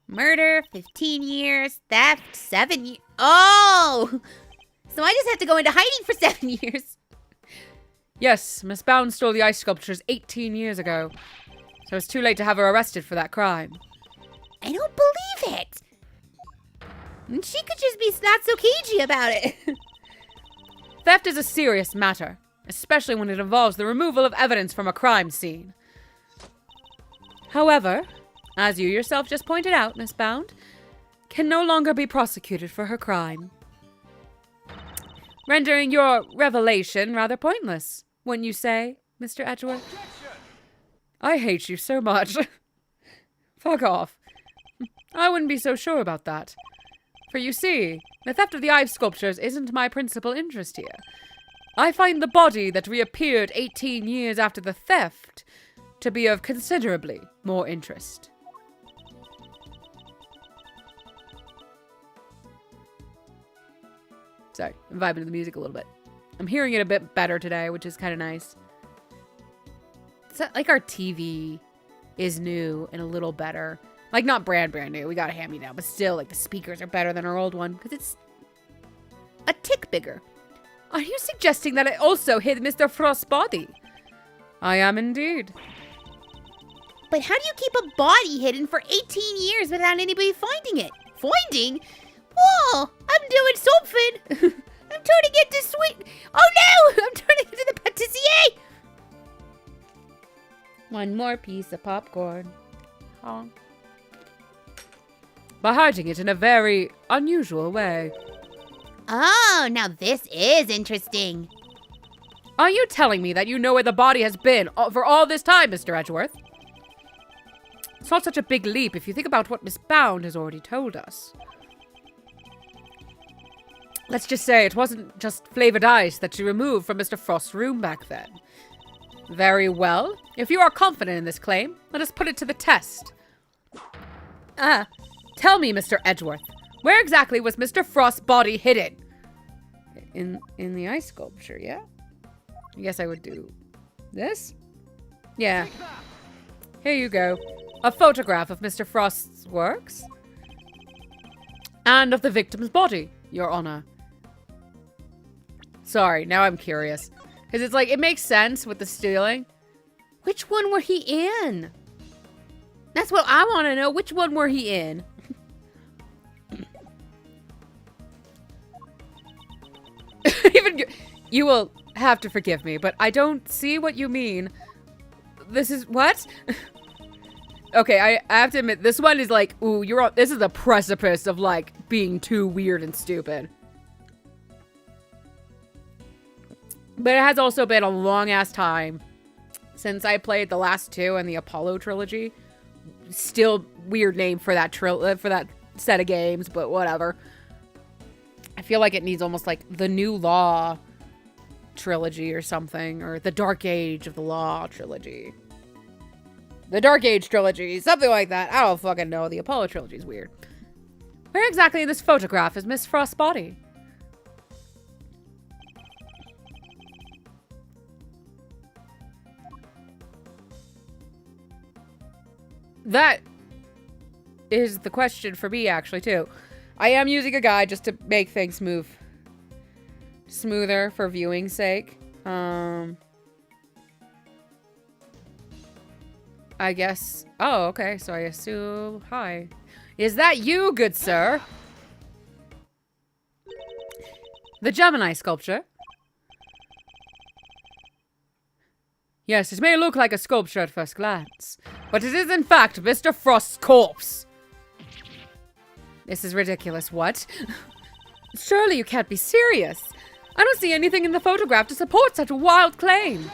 Murder, 15 years, theft, 7 years. Oh! So I just have to go into hiding for 7 years. Yes, Miss Bound stole the ice sculptures 18 years ago. So it's too late to have her arrested for that crime. I don't believe it. And she could just be not so cagey about it. Theft is a serious matter, especially when it involves the removal of evidence from a crime scene. However, as you yourself just pointed out, Miss Bound can no longer be prosecuted for her crime, rendering your revelation rather pointless, wouldn't you say, Mr. Edgeworth? I hate you so much. Fuck off. I wouldn't be so sure about that. For you see, The theft of the ice sculptures isn't my principal interest here. I find the body that reappeared 18 years after the theft to be of considerably more interest. Sorry, I'm vibing to the music a little bit. I'm hearing it a bit better today, which is kind of nice. It's not like our TV is new and a little better. Like, not brand new. We got a hand-me-down, but still, like, the speakers are better than our old one because it's a tick bigger. Are you suggesting that I also hid Mr. Frost's body? I am indeed. But how do you keep a body hidden for 18 years without anybody finding it? Finding? Whoa! I'm doing something! I'm turning into sweet... Oh no! I'm turning into the patissier! One more piece of popcorn. Honk. By hiding it in a very unusual way. Oh, now this is interesting. Are you telling me that you know where the body has been for all this time, Mr. Edgeworth? It's not such a big leap if you think about what Miss Bound has already told us. Let's just say it wasn't just flavored ice that she removed from Mr. Frost's room back then. Very well. If you are confident in this claim, let us put it to the test. Tell me, Mr. Edgeworth, where exactly was Mr. Frost's body hidden? In the ice sculpture, yeah? I guess I would do this? Yeah. Here you go. A photograph of Mr. Frost's works. And of the victim's body, Your Honor. Sorry, now I'm curious. Because it's like, it makes sense with the stealing. Which one were he in? That's what I want to know. Which one were he in? Even you will have to forgive me, but I don't see what you mean. This is what? Okay, I have to admit, this one is like, ooh, you're on. This is the precipice of like being too weird and stupid. But it has also been a long ass time since I played the last two in the Apollo trilogy. Still weird name for that for that set of games, but whatever. I feel like it needs almost like the New Law trilogy or something, or the Dark Age of the Law trilogy. The Dark Age trilogy, something like that. I don't fucking know. The Apollo trilogy is weird. Where exactly in this photograph is Miss Frost's body? That is the question for me, actually, too. I am using a guide just to make things move smoother for viewing's sake. I guess... Oh, okay. So I assume... Hi. Is that you, good sir? The Gemini sculpture? Yes, it may look like a sculpture at first glance, but it is in fact Mr. Frost's corpse. This is ridiculous, what? Surely you can't be serious. I don't see anything in the photograph to support such a wild claim.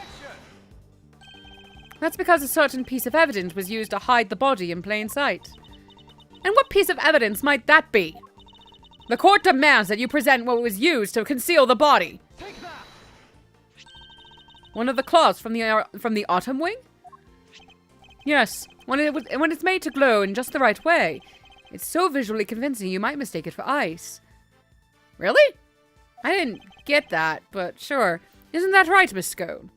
That's because a certain piece of evidence was used to hide the body in plain sight. And what piece of evidence might that be? The court demands that you present what was used to conceal the body. Take that! One of the cloths from the autumn wing? Yes, when it's made to glow in just the right way. It's so visually convincing you might mistake it for ice. Really? I didn't get that, but sure. Isn't that right, Miss Scone?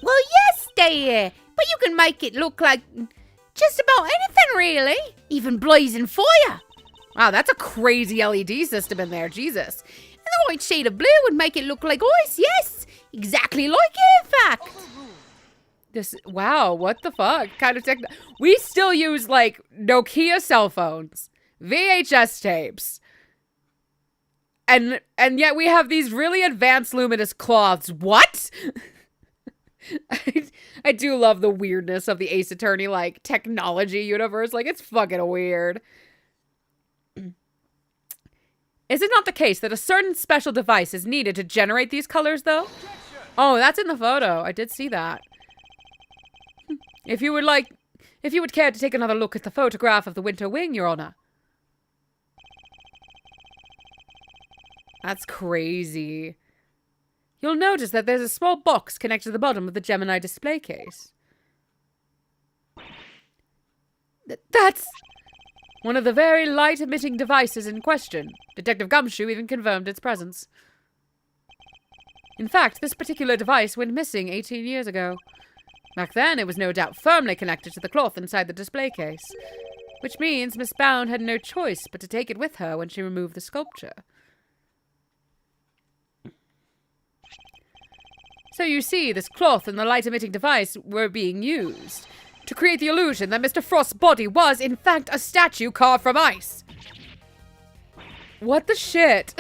Well, yes, dear. But you can make it look like just about anything, really. Even blazing fire. Wow, that's a crazy LED system in there, Jesus. And the right shade of blue would make it look like ice, yes. Exactly like it, in fact. Wow, what the fuck? Kind of we still use, like, Nokia cell phones, VHS tapes, and yet we have these really advanced luminous cloths. What? I do love the weirdness of the Ace Attorney, like, technology universe. Like, it's fucking weird. Is it not the case that a certain special device is needed to generate these colors, though? Oh, that's in the photo. I did see that. If you would care to take another look at the photograph of the Winter Wing, Your Honor. That's crazy. You'll notice that there's a small box connected to the bottom of the Gemini display case. That's one of the very light-emitting devices in question. Detective Gumshoe even confirmed its presence. In fact, this particular device went missing 18 years ago. Back then, it was no doubt firmly connected to the cloth inside the display case, which means Miss Bound had no choice but to take it with her when she removed the sculpture. So you see, this cloth and the light-emitting device were being used to create the illusion that Mr. Frost's body was, in fact, a statue carved from ice. What the shit?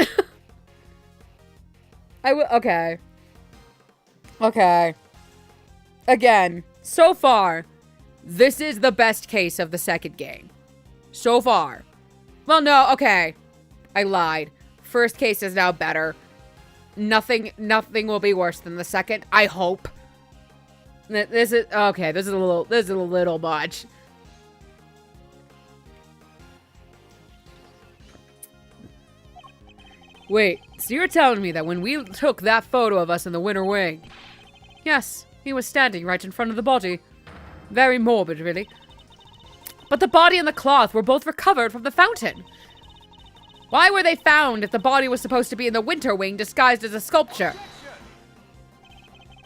Okay. Okay. Again, so far, this is the best case of the second game. So far. Well, no, okay. I lied. First case is now better. Nothing will be worse than the second. I hope. This is okay. This is a little much. Wait, so you're telling me that when we took that photo of us in the winter wing, yes, he was standing right in front of the body. Very morbid, really. But the body and the cloth were both recovered from the fountain. Why were they found if the body was supposed to be in the winter wing disguised as a sculpture?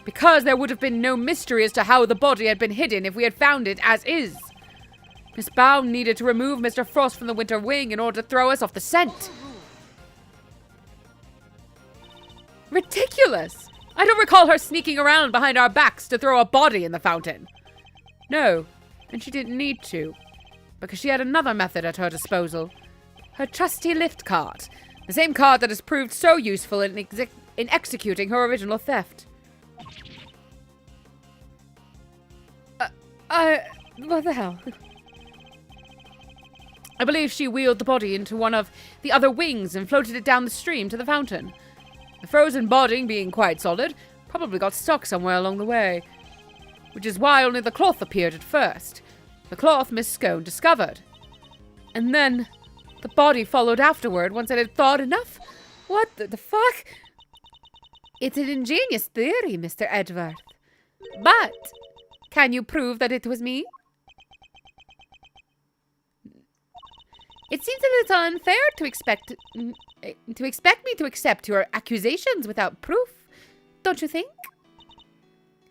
Because there would have been no mystery as to how the body had been hidden if we had found it as is. Miss Bound needed to remove Mr. Frost from the winter wing in order to throw us off the scent. Ridiculous! I don't recall her sneaking around behind our backs to throw a body in the fountain. No, and she didn't need to, because she had another method at her disposal. Her trusty lift cart. The same cart that has proved so useful in executing her original theft. What the hell? I believe she wheeled the body into one of the other wings and floated it down the stream to the fountain. The frozen body, being quite solid, probably got stuck somewhere along the way. Which is why only the cloth appeared at first. The cloth Miss Scone discovered. And then the body followed afterward once it had thawed enough. What the fuck? It's an ingenious theory, Mr. Edgeworth. But can you prove that it was me? It seems a little unfair to expect me to accept your accusations without proof, don't you think?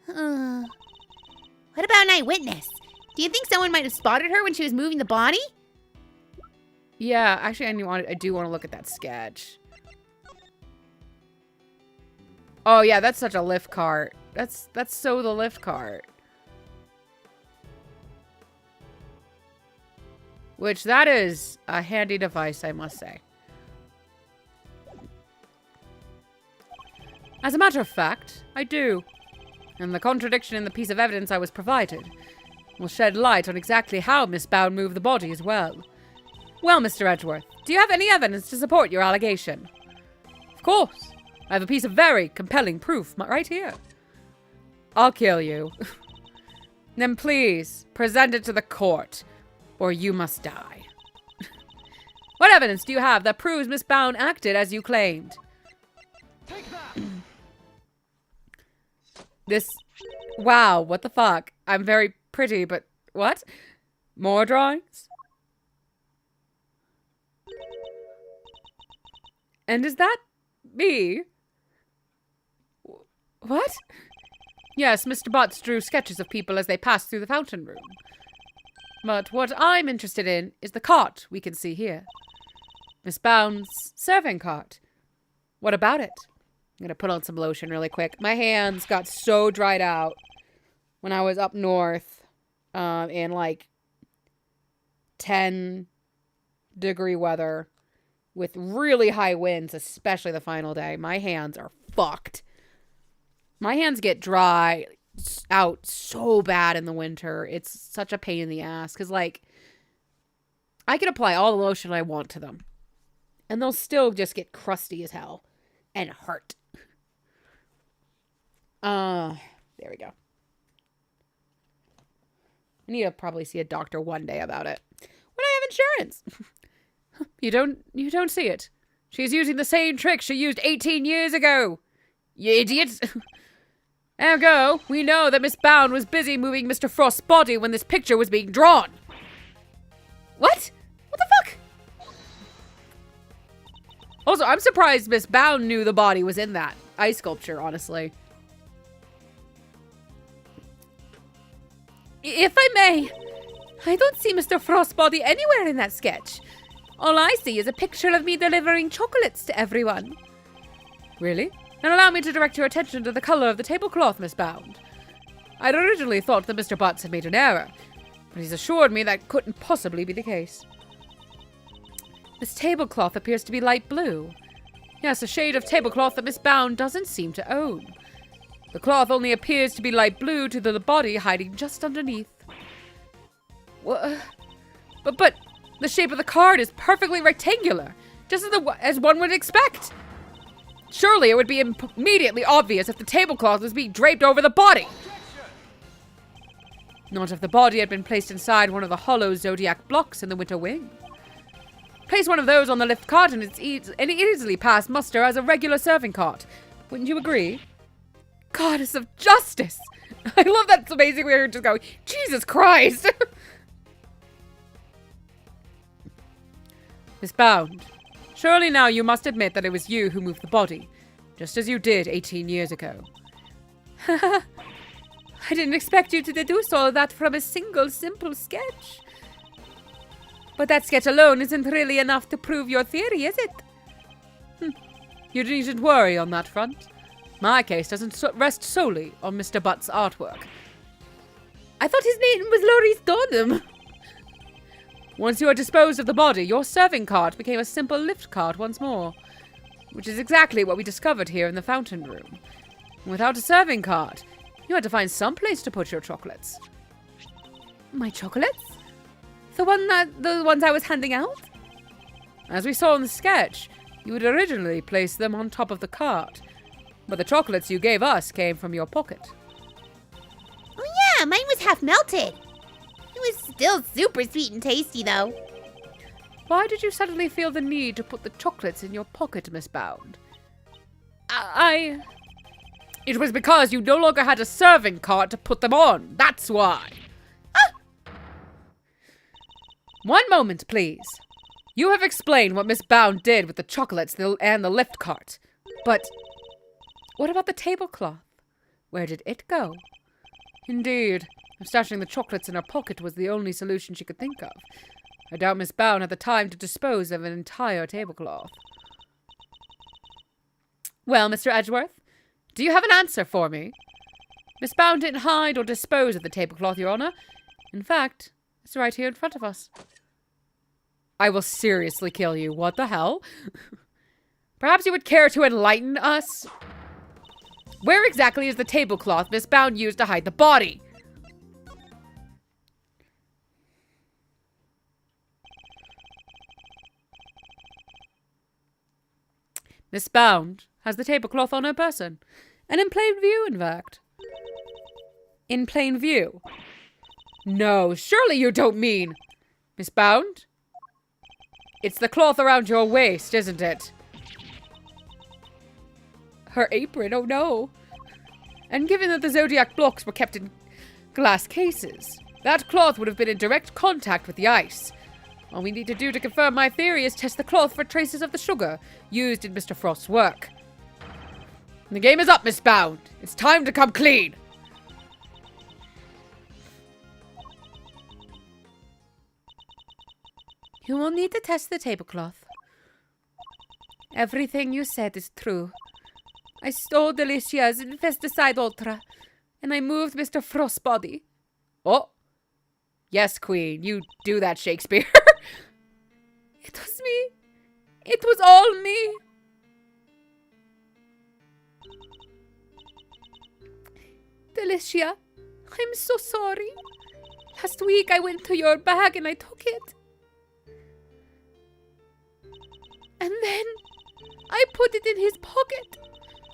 What about an eyewitness? Do you think someone might have spotted her when she was moving the body? Yeah, actually, I do want to look at that sketch. Oh yeah, that's such a lift cart. That's so the lift cart. Which, that is a handy device, I must say. As a matter of fact, I do. And the contradiction in the piece of evidence I was provided will shed light on exactly how Miss Bound moved the body as well. Well, Mr. Edgeworth, do you have any evidence to support your allegation? Of course. I have a piece of very compelling proof right here. I'll kill you. Then please, present it to the court, or you must die. What evidence do you have that proves Miss Bound acted as you claimed? Take that! Wow, what the fuck? I'm very pretty, but what? More drawings? And is that me? What? Yes, Mr. Butts drew sketches of people as they passed through the fountain room. But what I'm interested in is the cart we can see here. Miss Bound's serving cart. What about it? I'm gonna put on some lotion really quick. My hands got so dried out when I was up north in like 10-degree weather with really high winds, especially the final day. My hands are fucked. My hands get dry out so bad in the winter. It's such a pain in the ass because, like, I can apply all the lotion I want to them and they'll still just get crusty as hell and hurt. There we go. I need to probably see a doctor one day about it when I have insurance. You don't see it. She's using the same trick she used 18 years ago. You idiot. Ergo, we know that Miss Bound was busy moving Mr. Frost's body when this picture was being drawn. What? What the fuck? Also, I'm surprised Miss Bound knew the body was in that ice sculpture, honestly. If I may, I don't see Mr. Frost's body anywhere in that sketch. All I see is a picture of me delivering chocolates to everyone. Really? Then allow me to direct your attention to the color of the tablecloth, Miss Bound. I'd originally thought that Mr. Butts had made an error, but he's assured me that couldn't possibly be the case. This tablecloth appears to be light blue. Yes, a shade of tablecloth that Miss Bound doesn't seem to own. The cloth only appears to be light blue to the body hiding just underneath. What? But the shape of the card is perfectly rectangular, just as one would expect. Surely it would be immediately obvious if the tablecloth was being draped over the body. Not if the body had been placed inside one of the hollow zodiac blocks in the winter wing. Place one of those on the lift cart and it easily pass muster as a regular serving cart. Wouldn't you agree? Goddess of justice! I love that. It's amazing we were just going, Jesus Christ! Miss Bound, surely now you must admit that it was you who moved the body, just as you did 18 years ago. I didn't expect you to deduce all of that from a single simple sketch. But that sketch alone isn't really enough to prove your theory, is it? You needn't worry on that front. My case doesn't rest solely on Mr. Butt's artwork. I thought his name was Laurice Donham. Once you had disposed of the body, your serving cart became a simple lift cart once more, which is exactly what we discovered here in the fountain room. Without a serving cart, you had to find some place to put your chocolates. My chocolates? The ones I was handing out? As we saw in the sketch, you had originally placed them on top of the cart, but the chocolates you gave us came from your pocket. Oh yeah, mine was half melted. It was still super sweet and tasty though. Why did you suddenly feel the need to put the chocolates in your pocket, Miss Bound? It was because you no longer had a serving cart to put them on. That's why. One moment, please. You have explained what Miss Bound did with the chocolates and the lift cart. But what about the tablecloth? Where did it go? Indeed, if stashing the chocolates in her pocket was the only solution she could think of, I doubt Miss Bound had the time to dispose of an entire tablecloth. Well, Mr. Edgeworth, do you have an answer for me? Miss Bound didn't hide or dispose of the tablecloth, Your Honor. In fact, it's right here in front of us. I will seriously kill you. What the hell? Perhaps you would care to enlighten us? Where exactly is the tablecloth Miss Bound used to hide the body? Miss Bound has the tablecloth on her person. And in plain view, in fact. In plain view. No, surely you don't mean... Miss Bound? It's the cloth around your waist, isn't it? Her apron, oh no. And given that the zodiac blocks were kept in glass cases, that cloth would have been in direct contact with the ice. All we need to do to confirm my theory is test the cloth for traces of the sugar used in Mr. Frost's work. The game is up, Miss Bound. It's time to come clean. You won't need to test the tablecloth. Everything you said is true. I stole Delicia's Infesticide Ultra, and I moved Mr. Frost's body. Oh. Yes, Queen, you do that, Shakespeare. It was me. It was all me. Delicia, I'm so sorry. Last week I went to your bag and I took it. And then I put it in his pocket,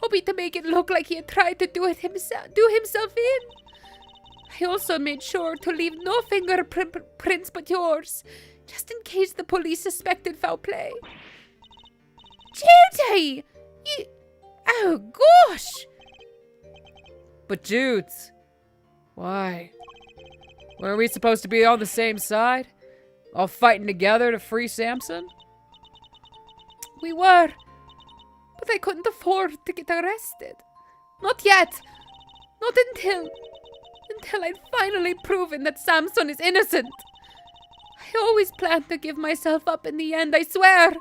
hoping to make it look like he had tried to do himself in. I also made sure to leave no fingerprints but yours, just in case the police suspected foul play. Judy! You... Oh, gosh! But Judes, why? Weren't we supposed to be on the same side? All fighting together to free Samson? We were, but I couldn't afford to get arrested. Not yet. Not until I'd finally proven that Samson is innocent. I always planned to give myself up in the end, I swear.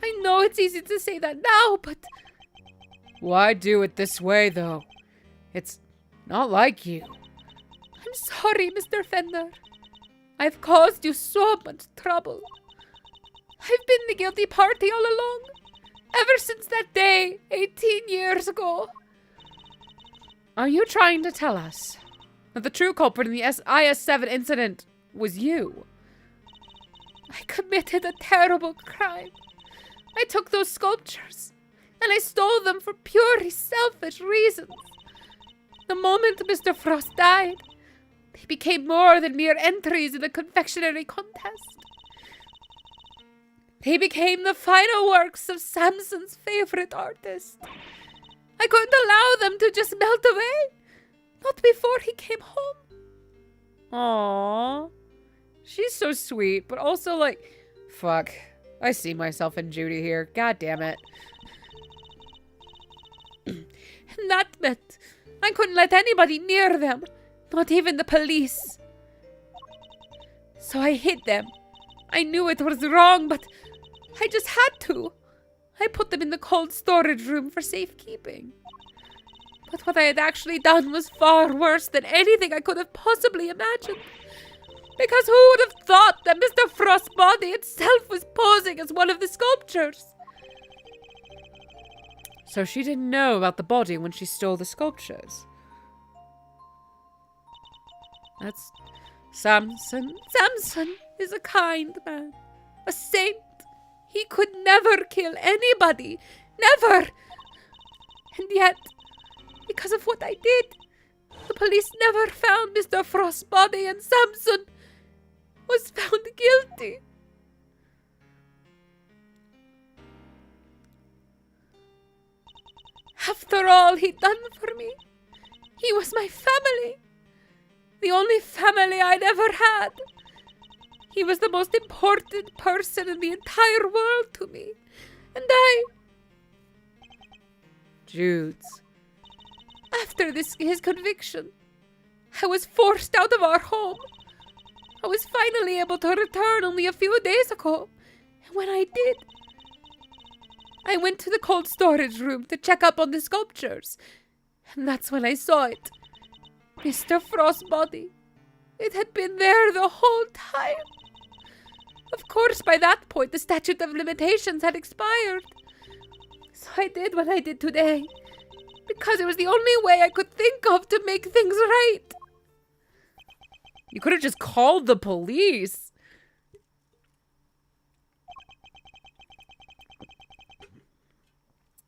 I know it's easy to say that now, but... Why do it this way, though? It's not like you. I'm sorry, Mr. Fender. I've caused you so much trouble. I've been the guilty party all along, ever since that day 18 years ago. Are you trying to tell us that the true culprit in the IS-7 incident was you? I committed a terrible crime. I took those sculptures, and I stole them for purely selfish reasons. The moment Mr. Frost died, they became more than mere entries in a confectionery contest. They became the final works of Samson's favorite artist. I couldn't allow them to just melt away. Not before he came home. Aww. She's so sweet, but also like, fuck. I see myself in Judy here. God damn it. And that meant I couldn't let anybody near them. Not even the police. So I hid them. I knew it was wrong, but I just had to. I put them in the cold storage room for safekeeping. But what I had actually done was far worse than anything I could have possibly imagined. Because who would have thought that Mr. Frost's body itself was posing as one of the sculptures? So she didn't know about the body when she stole the sculptures. That's Samson. Samson is a kind man. A saint. He could never kill anybody. Never. And yet, because of what I did, the police never found Mr. Frost's body and Samson was found guilty. After all he'd done for me, he was my family. The only family I'd ever had. He was the most important person in the entire world to me. And Judes. After his conviction, I was forced out of our home. I was finally able to return only a few days ago. And when I did, I went to the cold storage room to check up on the sculptures. And that's when I saw it. Mr. Frost's body. It had been there the whole time. Of course, by that point, the statute of limitations had expired. So I did what I did today. Because it was the only way I could think of to make things right. You could have just called the police.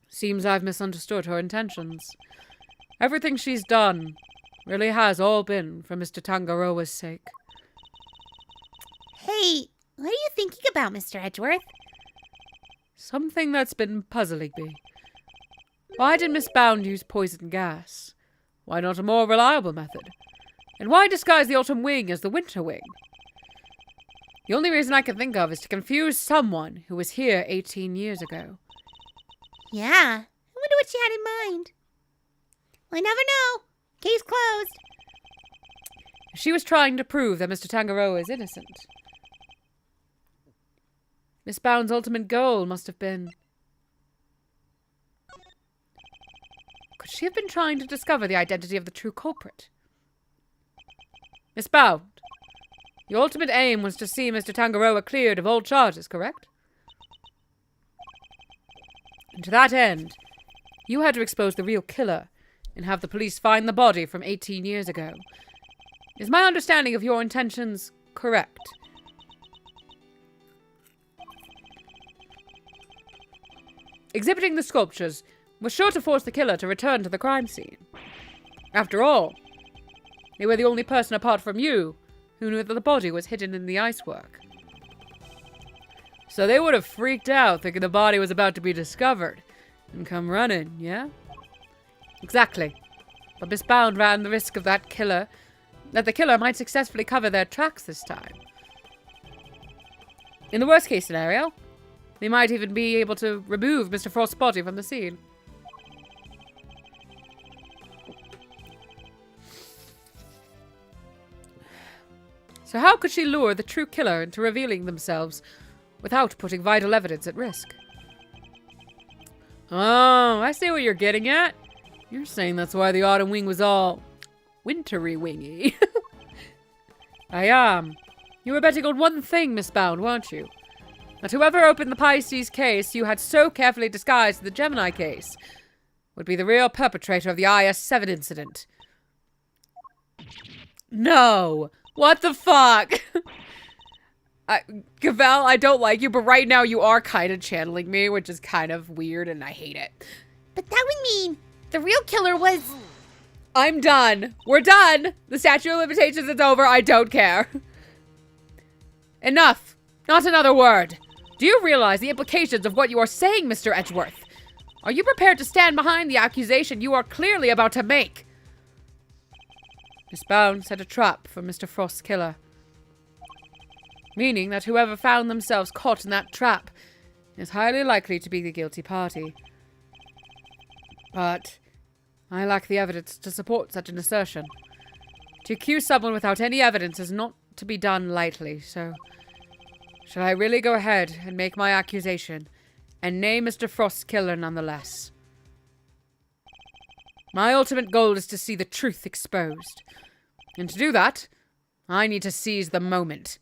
Seems I've misunderstood her intentions. Everything she's done really has all been for Mr. Tangaroa's sake. Hey, what are you thinking about, Mr. Edgeworth? Something that's been puzzling me. Why did Miss Bound use poison gas? Why not a more reliable method? And why disguise the autumn wing as the winter wing? The only reason I can think of is to confuse someone who was here 18 years ago. Yeah, I wonder what she had in mind. I never know. Case closed. She was trying to prove that Mr. Tangaroa is innocent. Miss Bound's ultimate goal must have been... Could she have been trying to discover the identity of the true culprit? Miss Bound, your ultimate aim was to see Mr. Tangaroa cleared of all charges, correct? And to that end, you had to expose the real killer and have the police find the body from 18 years ago. Is my understanding of your intentions correct? Exhibiting the sculptures was sure to force the killer to return to the crime scene. After all, they were the only person apart from you who knew that the body was hidden in the icework. So they would have freaked out thinking the body was about to be discovered and come running, yeah? Exactly. But Miss Bound ran the risk of that the killer might successfully cover their tracks this time. In the worst case scenario, they might even be able to remove Mr. Frost's body from the scene. So how could she lure the true killer into revealing themselves without putting vital evidence at risk? Oh, I see what you're getting at. You're saying that's why the autumn wing was all wintry wingy. I am. You were betting on one thing, Miss Bound, weren't you? That whoever opened the Pisces case you had so carefully disguised the Gemini case would be the real perpetrator of the IS-7 incident. No! What the fuck? Gavel, I don't like you, but right now you are kind of channeling me, which is kind of weird, and I hate it. But that would mean the real killer was... I'm done. We're done. The statute of limitations is over. I don't care. Enough. Not another word. Do you realize the implications of what you are saying, Mr. Edgeworth? Are you prepared to stand behind the accusation you are clearly about to make? Miss Bound set a trap for Mr. Frost's killer. Meaning that whoever found themselves caught in that trap is highly likely to be the guilty party. But I lack the evidence to support such an assertion. To accuse someone without any evidence is not to be done lightly, so... Shall I really go ahead and make my accusation and name Mr. Frost's killer nonetheless? My ultimate goal is to see the truth exposed. And to do that, I need to seize the moment.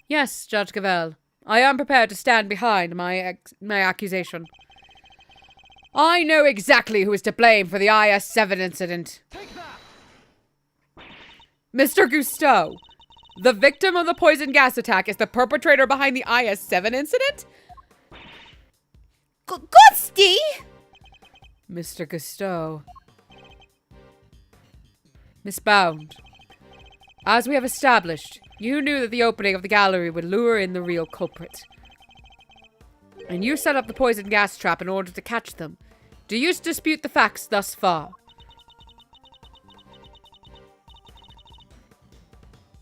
Yes, Judge Gavel, I am prepared to stand behind my accusation. I know exactly who is to blame for the IS-7 incident. Take that! Mr. Gusteau, the victim of the poison gas attack is the perpetrator behind the IS-7 incident? Gusty! Mr. Gusteau. Miss Bound, as we have established, you knew that the opening of the gallery would lure in the real culprit. And you set up the poison gas trap in order to catch them. Do you dispute the facts thus far?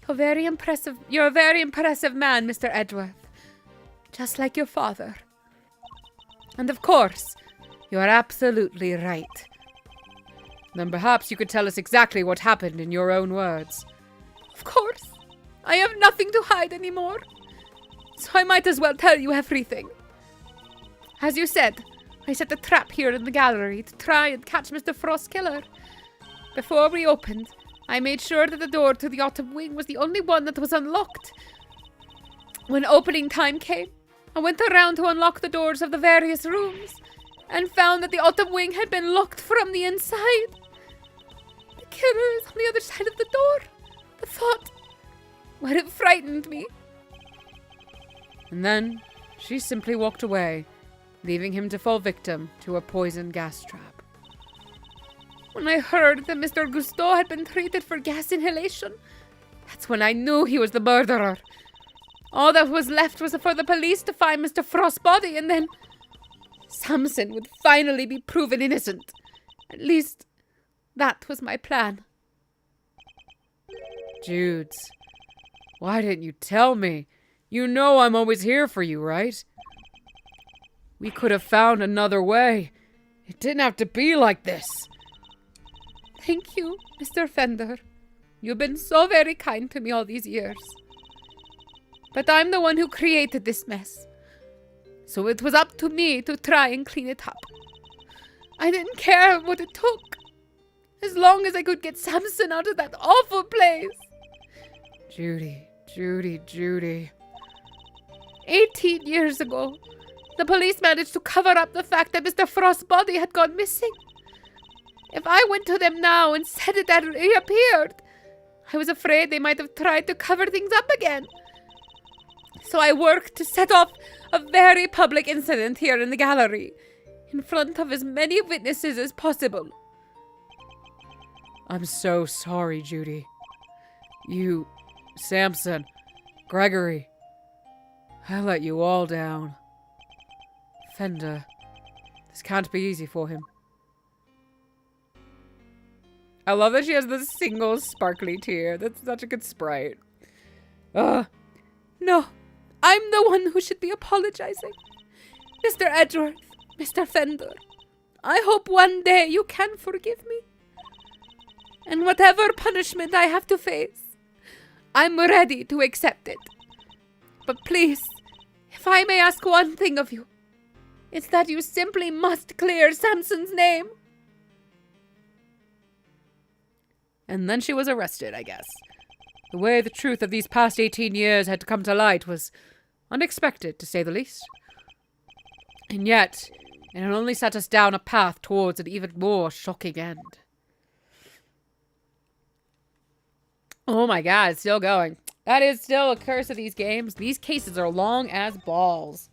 You're a very impressive man, Mr. Edgeworth. Just like your father. And of course, you are absolutely right. Then perhaps you could tell us exactly what happened in your own words. Of course. I have nothing to hide anymore. So I might as well tell you everything. As you said, I set a trap here in the gallery to try and catch Mr. Frost's killer. Before we opened, I made sure that the door to the autumn wing was the only one that was unlocked. When opening time came, I went around to unlock the doors of the various rooms and found that the autumn wing had been locked from the inside. The killer is on the other side of the door. The thought, well, it frightened me. And then she simply walked away, leaving him to fall victim to a poison gas trap. When I heard that Mr. Gusteau had been treated for gas inhalation, that's when I knew he was the murderer. All that was left was for the police to find Mr. Frost's body, and then Samson would finally be proven innocent. At least, that was my plan. Judes, why didn't you tell me? You know I'm always here for you, right? We could have found another way. It didn't have to be like this. Thank you, Mr. Fender. You've been so very kind to me all these years. But I'm the one who created this mess. So it was up to me to try and clean it up. I didn't care what it took. As long as I could get Samson out of that awful place. Judy. 18 years ago, the police managed to cover up the fact that Mr. Frost's body had gone missing. If I went to them now and said it had reappeared, I was afraid they might have tried to cover things up again. So I worked to set off a very public incident here in the gallery, in front of as many witnesses as possible. I'm so sorry, Judy. You Samson, Gregory, I let you all down. Fender, this can't be easy for him. I love that she has this single sparkly tear. That's such a good sprite. No, I'm the one who should be apologizing. Mr. Edgeworth, Mr. Fender, I hope one day you can forgive me. And whatever punishment I have to face, I'm ready to accept it. But please, if I may ask one thing of you, it's that you simply must clear Samson's name. And then she was arrested, I guess. The way the truth of these past 18 years had come to light was unexpected, to say the least. And yet, it had only set us down a path towards an even more shocking end. Oh my god, it's still going. That is still a curse of these games. These cases are long as balls.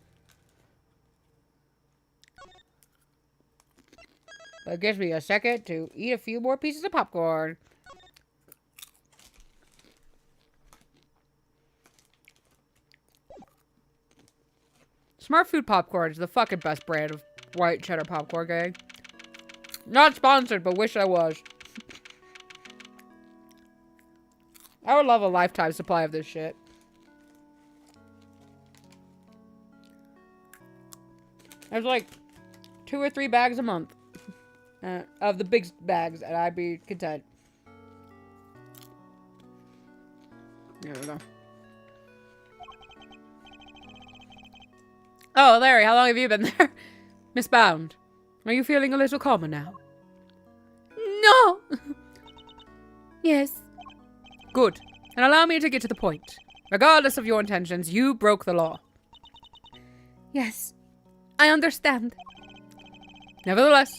But it gives me a second to eat a few more pieces of popcorn. Smart Food popcorn is the fucking best brand of white cheddar popcorn, gang. Not sponsored, but wish I was. I would love a lifetime supply of this shit. There's like 2 or 3 bags a month. Of the big bags, and I'd be content. There we go. Oh, Larry, how long have you been there? Miss Bound, are you feeling a little calmer now? No! Yes. Good. And allow me to get to the point. Regardless of your intentions, you broke the law. Yes. I understand. Nevertheless,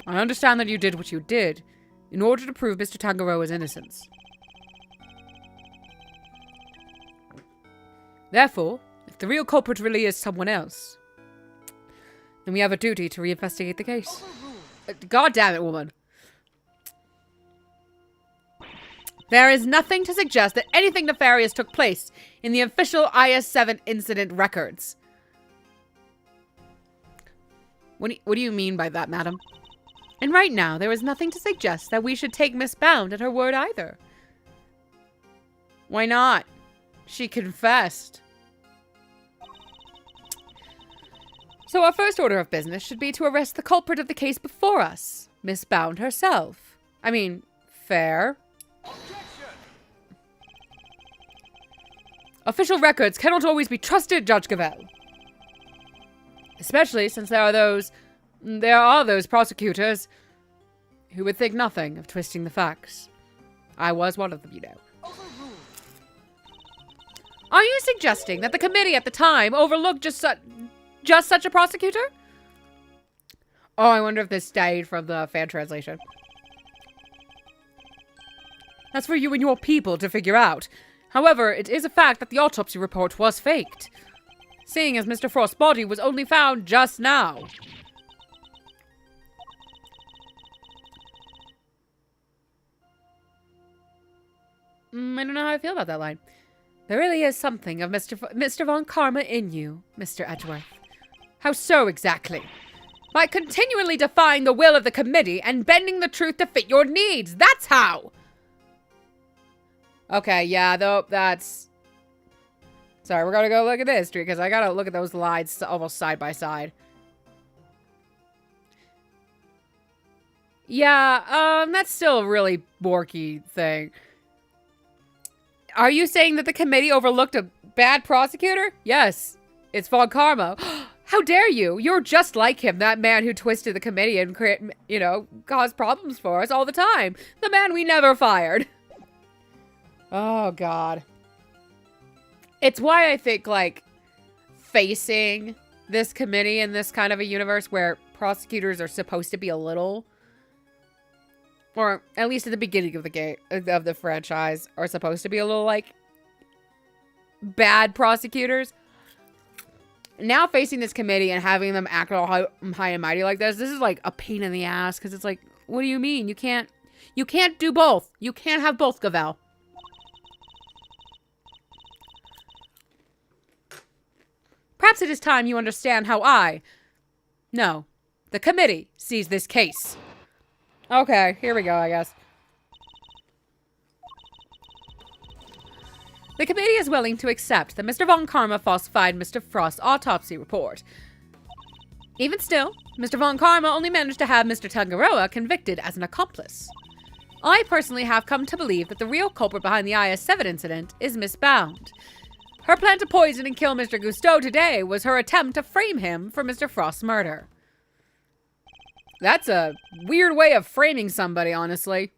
I understand that you did what you did in order to prove Mr. Tangaroa's innocence. Therefore, if the real culprit really is someone else, then we have a duty to reinvestigate the case. God damn it, woman. There is nothing to suggest that anything nefarious took place in the official IS-7 incident records. What do you mean by that, madam? And right now, there is nothing to suggest that we should take Miss Bound at her word either. Why not? She confessed. So our first order of business should be to arrest the culprit of the case before us, Miss Bound herself. I mean, fair. Official records cannot always be trusted, Judge Cavell. Especially since there are those prosecutors who would think nothing of twisting the facts. I was one of them, you know. Are you suggesting that the committee at the time overlooked just such a prosecutor? Oh, I wonder if this stayed from the fan translation. That's for you and your people to figure out. However, it is a fact that the autopsy report was faked, seeing as Mr. Frost's body was only found just now. I don't know how I feel about that line. There really is something of Mr. Von Karma in you, Mr. Edgeworth. How so exactly? By continually defying the will of the committee and bending the truth to fit your needs. That's how! Okay, yeah, though, that's... Sorry, we're gonna go look at the history, because I gotta look at those lines almost side by side. Yeah, that's still a really borky thing. Are you saying that the committee overlooked a bad prosecutor? Yes, it's Von Karma. How dare you? You're just like him, that man who twisted the committee and, caused problems for us all the time. The man we never fired. Oh, God. It's why I think, facing this committee in this kind of a universe where prosecutors are supposed to be a little, or at least at the beginning of the game, of the franchise, are supposed to be a little, bad prosecutors. Now facing this committee and having them act all high and mighty like this is, a pain in the ass, because it's what do you mean? You can't do both. You can't have both, Gavel. Perhaps it is time you understand how no, the committee sees this case. Okay, here we go, I guess. The committee is willing to accept that Mr. Von Karma falsified Mr. Frost's autopsy report. Even still, Mr. Von Karma only managed to have Mr. Tangaroa convicted as an accomplice. I personally have come to believe that the real culprit behind the IS-7 incident is Miss Bound. Her plan to poison and kill Mr. Gusteau today was her attempt to frame him for Mr. Frost's murder. That's a weird way of framing somebody, honestly.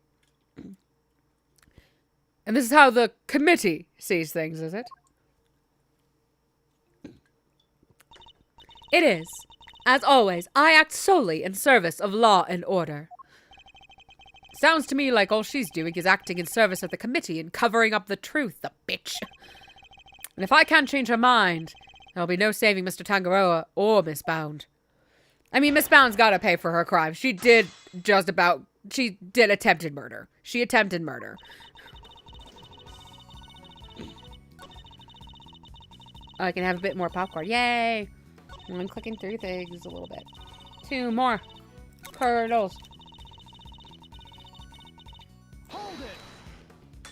And this is how the committee sees things, is it? It is. As always, I act solely in service of law and order. Sounds to me like all she's doing is acting in service of the committee and covering up the truth, the bitch. And if I can't change her mind, there'll be no saving Mr. Tangaroa or Miss Bound. I mean, Miss Bound's gotta pay for her crime. She did attempted murder. She attempted murder. I can have a bit more popcorn. Yay! I'm clicking through things a little bit. 2 more hurdles. Hold it!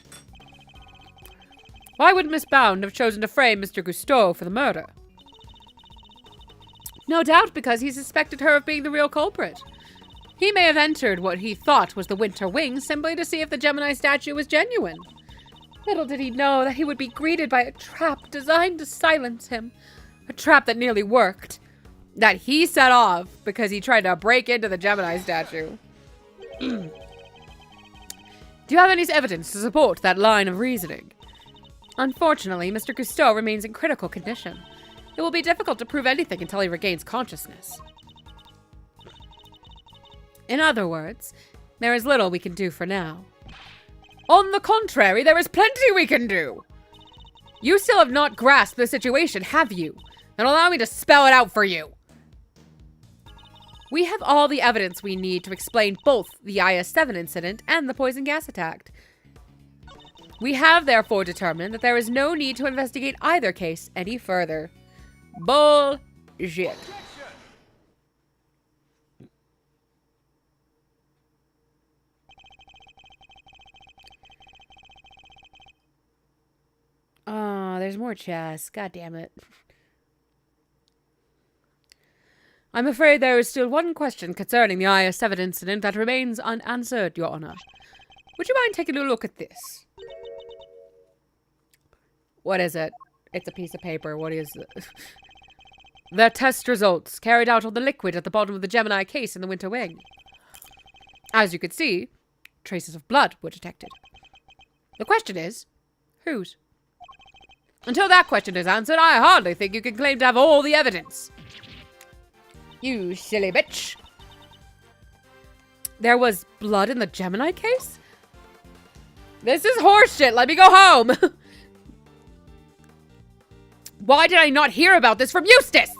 Why would Miss Bound have chosen to frame Mr. Gusteau for the murder? No doubt because he suspected her of being the real culprit. He may have entered what he thought was the Winter Wing simply to see if the Gemini statue was genuine. Little did he know that he would be greeted by a trap designed to silence him. A trap that nearly worked. That he set off because he tried to break into the Gemini statue. Do you have any evidence to support that line of reasoning? Unfortunately, Mr. Gusteau remains in critical condition. It will be difficult to prove anything until he regains consciousness. In other words, there is little we can do for now. On the contrary, there is plenty we can do! You still have not grasped the situation, have you? Then allow me to spell it out for you. We have all the evidence we need to explain both the IS-7 incident and the poison gas attack. We have therefore determined that there is no need to investigate either case any further. Bullshit. Oh, there's more chess. God damn it. I'm afraid there is still one question concerning the IS-7 incident that remains unanswered, Your Honor. Would you mind taking a look at this? What is it? It's a piece of paper. What is it? The test results carried out on the liquid at the bottom of the Gemini case in the Winter Wing. As you could see, traces of blood were detected. The question is, whose? Until that question is answered, I hardly think you can claim to have all the evidence. You silly bitch. There was blood in the Gemini case? This is horseshit. Let me go home. Why did I not hear about this from Eustace?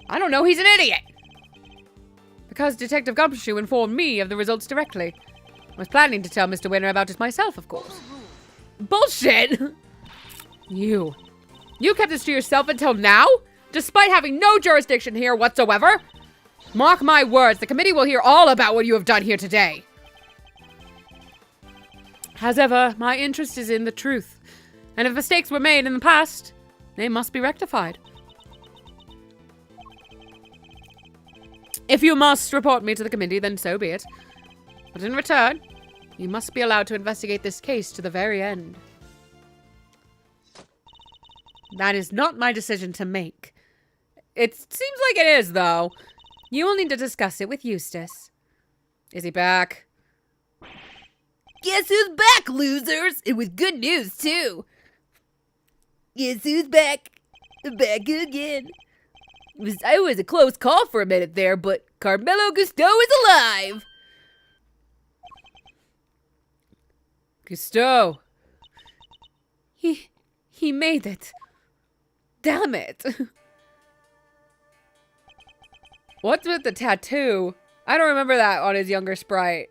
I don't know, he's an idiot. Because Detective Gumshoe informed me of the results directly. I was planning to tell Mr. Winter about it myself, of course. Bullshit! You kept this to yourself until now? Despite having no jurisdiction here whatsoever? Mark my words, the committee will hear all about what you have done here today. As ever, my interest is in the truth. And if mistakes were made in the past, they must be rectified. If you must report me to the committee, then so be it. But in return, you must be allowed to investigate this case to the very end. That is not my decision to make. It seems like it is, though. You will need to discuss it with Eustace. Is he back? Guess who's back, losers? And with good news, too. Guess who's back? Back again. It was a close call for a minute there, but Carmelo Gusteau is alive. Gusteau. He made it. Damn it. What's with the tattoo? I don't remember that on his younger sprite.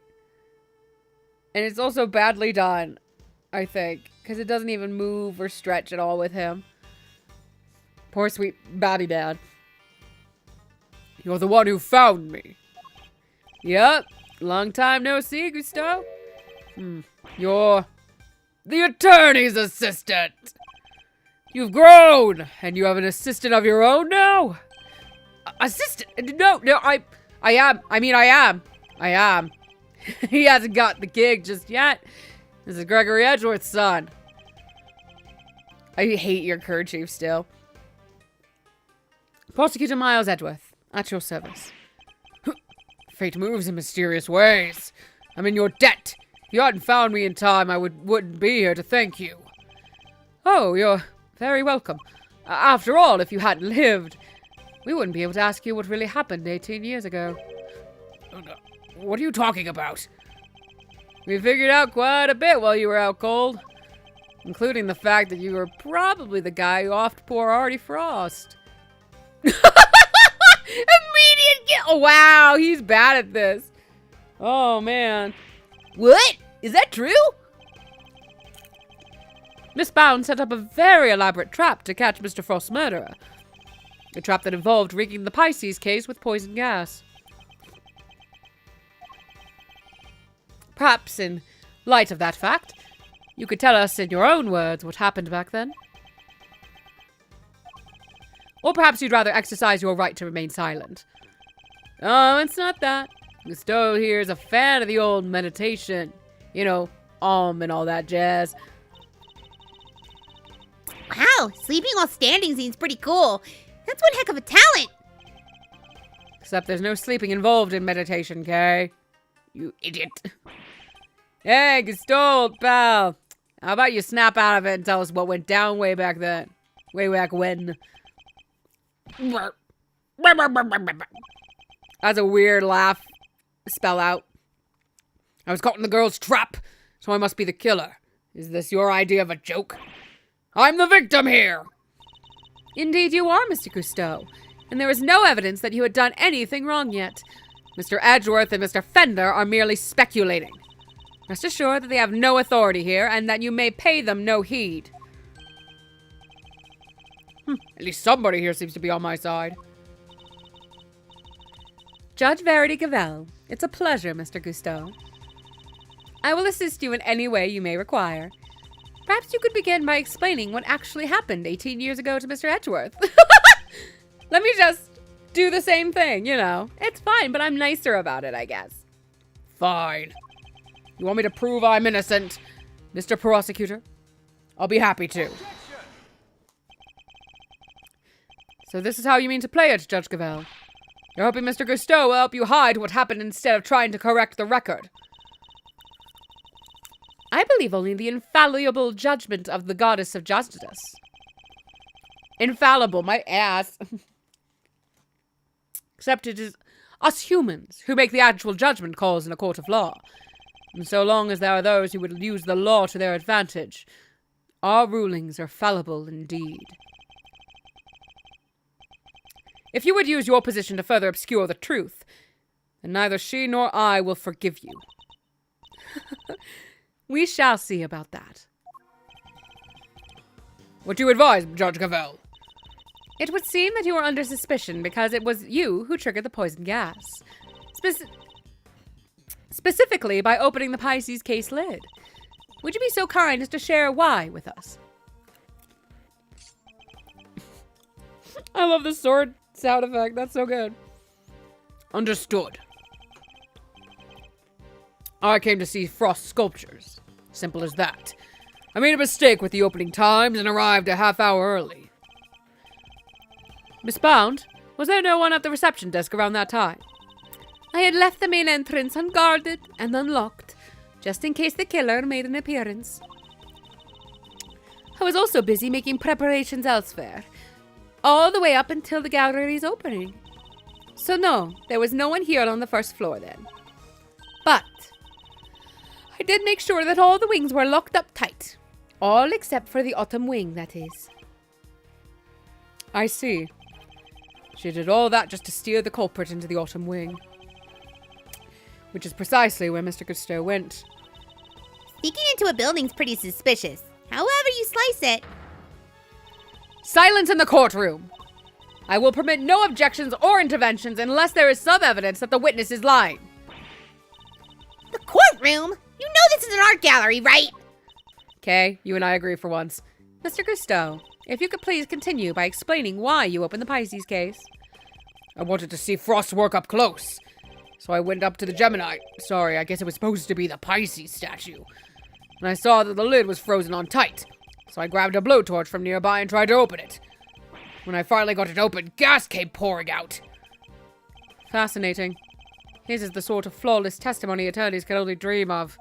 And it's also badly done, I think. Because it doesn't even move or stretch at all with him. Poor sweet Babby Dad. You're the one who found me. Yep. Long time no see, Gusto. You're the attorney's assistant. You've grown, and you have an assistant of your own now? Assistant? No, I am. I am. He hasn't got the gig just yet. This is Gregory Edgeworth's son. I hate your kerchief still. Prosecutor Miles Edgeworth, at your service. Fate moves in mysterious ways. I'm in your debt. If you hadn't found me in time, I wouldn't be here to thank you. Oh, you're very welcome. After all, if you hadn't lived, we wouldn't be able to ask you what really happened 18 years ago. What are you talking about? We figured out quite a bit while you were out cold. Including the fact that you were probably the guy who offed poor Artie Frost. Immediate guilt. Oh, wow, he's bad at this. Oh, man. What? Is that true? Miss Bound set up a very elaborate trap to catch Mr. Frost's murderer. A trap that involved rigging the Pisces case with poison gas. Perhaps in light of that fact, you could tell us in your own words what happened back then. Or perhaps you'd rather exercise your right to remain silent. Oh, it's not that. Gusto here is a fan of the old meditation. You know, and all that jazz. Wow, sleeping while standing seems pretty cool. That's one heck of a talent. Except there's no sleeping involved in meditation, Kay. You idiot. Hey, Gusto, old pal. How about you snap out of it and tell us what went down way back then? Way back when. That's a weird laugh. Spell out. I was caught in the girl's trap, so I must be the killer. Is this your idea of a joke? I'm the victim here! Indeed you are, Mr. Cousteau. And there is no evidence that you had done anything wrong yet. Mr. Edgeworth and Mr. Fender are merely speculating. Rest assured that they have no authority here, and that you may pay them no heed. At least somebody here seems to be on my side. Judge Verity Gavel, it's a pleasure, Mr. Cousteau. I will assist you in any way you may require. Perhaps you could begin by explaining what actually happened 18 years ago to Mr. Edgeworth. Let me just do the same thing, you know. It's fine, but I'm nicer about it, I guess. Fine. You want me to prove I'm innocent, Mr. Prosecutor? I'll be happy to. So this is how you mean to play it, Judge Gavel. You're hoping Mr. Cousteau will help you hide what happened instead of trying to correct the record. I believe only the infallible judgment of the goddess of justice. Infallible, my ass. Except it is us humans who make the actual judgment calls in a court of law. And so long as there are those who would use the law to their advantage, our rulings are fallible indeed. If you would use your position to further obscure the truth, then neither she nor I will forgive you. We shall see about that. What do you advise, Judge Gavel? It would seem that you are under suspicion because it was you who triggered the poison gas. Specifically by opening the Pisces case lid. Would you be so kind as to share why with us? I love the sword sound effect. That's so good. Understood. I came to see Frost sculptures. Simple as that. I made a mistake with the opening times and arrived a half hour early. Miss Bound, was there no one at the reception desk around that time? I had left the main entrance unguarded and unlocked, just in case the killer made an appearance. I was also busy making preparations elsewhere, all the way up until the gallery's opening. So no, there was no one here on the first floor then. But I did make sure that all the wings were locked up tight. All except for the autumn wing, that is. I see. She did all that just to steer the culprit into the autumn wing. Which is precisely where Mr. Cousteau went. Sneaking into a building's pretty suspicious. However you slice it. Silence in the courtroom! I will permit no objections or interventions unless there is some evidence that the witness is lying. The courtroom? You know this is an art gallery, right? Okay, you and I agree for once. Mr. Cousteau, if you could please continue by explaining why you opened the Pisces case. I wanted to see Frost's work up close. So I went up to the Gemini. Sorry, I guess it was supposed to be the Pisces statue. And I saw that the lid was frozen on tight. So I grabbed a blowtorch from nearby and tried to open it. When I finally got it open, gas came pouring out. Fascinating. His is the sort of flawless testimony attorneys can only dream of.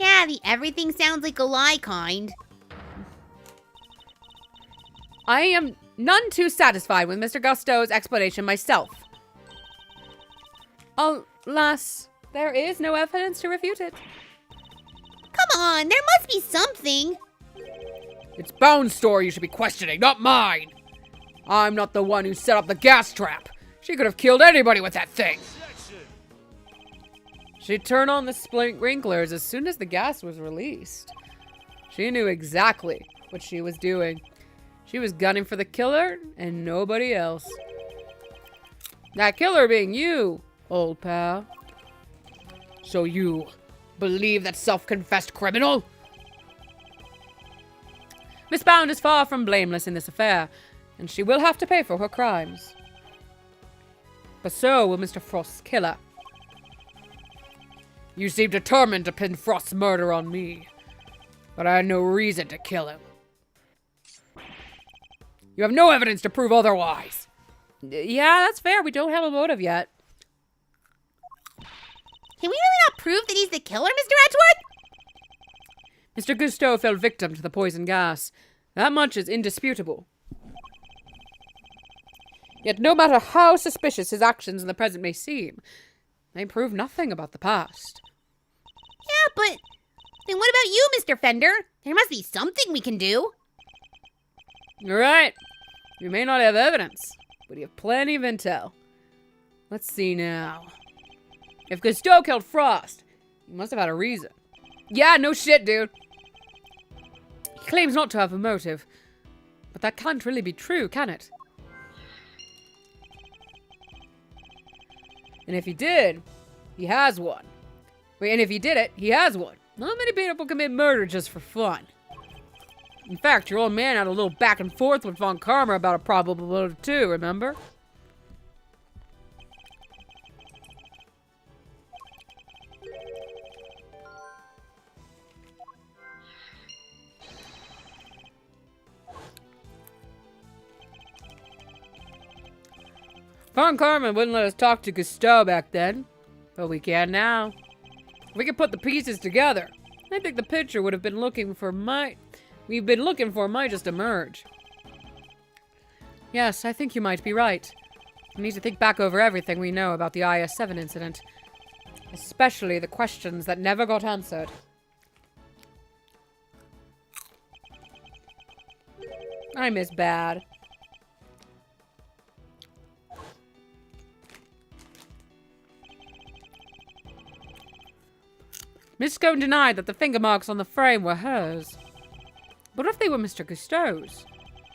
Yeah, the everything sounds like a lie kind. I am none too satisfied with Mr. Cousteau's explanation myself. Alas, there is no evidence to refute it. Come on, there must be something. It's Bound's story you should be questioning, not mine. I'm not the one who set up the gas trap. She could have killed anybody with that thing. She'd turn on the sprinklers as soon as the gas was released. She knew exactly what she was doing. She was gunning for the killer and nobody else. That killer being you, old pal. So you believe that self-confessed criminal? Miss Bound is far from blameless in this affair, and she will have to pay for her crimes. But so will Mr. Frost's killer. You seem determined to pin Frost's murder on me, but I had no reason to kill him. You have no evidence to prove otherwise. Yeah, that's fair. We don't have a motive yet. Can we really not prove that he's the killer, Mr. Edgeworth? Mr. Cousteau fell victim to the poison gas. That much is indisputable. Yet no matter how suspicious his actions in the present may seem, they prove nothing about the past. Yeah, but then what about you, Mr. Fender? There must be something we can do. You're right. We may not have evidence, but you have plenty of intel. Let's see now. If Cousteau killed Frost, he must have had a reason. Yeah, no shit, dude. He claims not to have a motive, but that can't really be true, can it? And if he did, he has one. Wait, and if he did it, he has one. Not many people commit murder just for fun. In fact, your old man had a little back and forth with Von Karma about a probable motive too, remember? Von Karma wouldn't let us talk to Cousteau back then, but we can now. We can put the pieces together. I think the picture we've been looking for might just emerge. Yes, I think you might be right. We need to think back over everything we know about the IS-7 incident, especially the questions that never got answered. I miss Bad. Miss Scone denied that the finger marks on the frame were hers. But what if they were Mr. Cousteau's?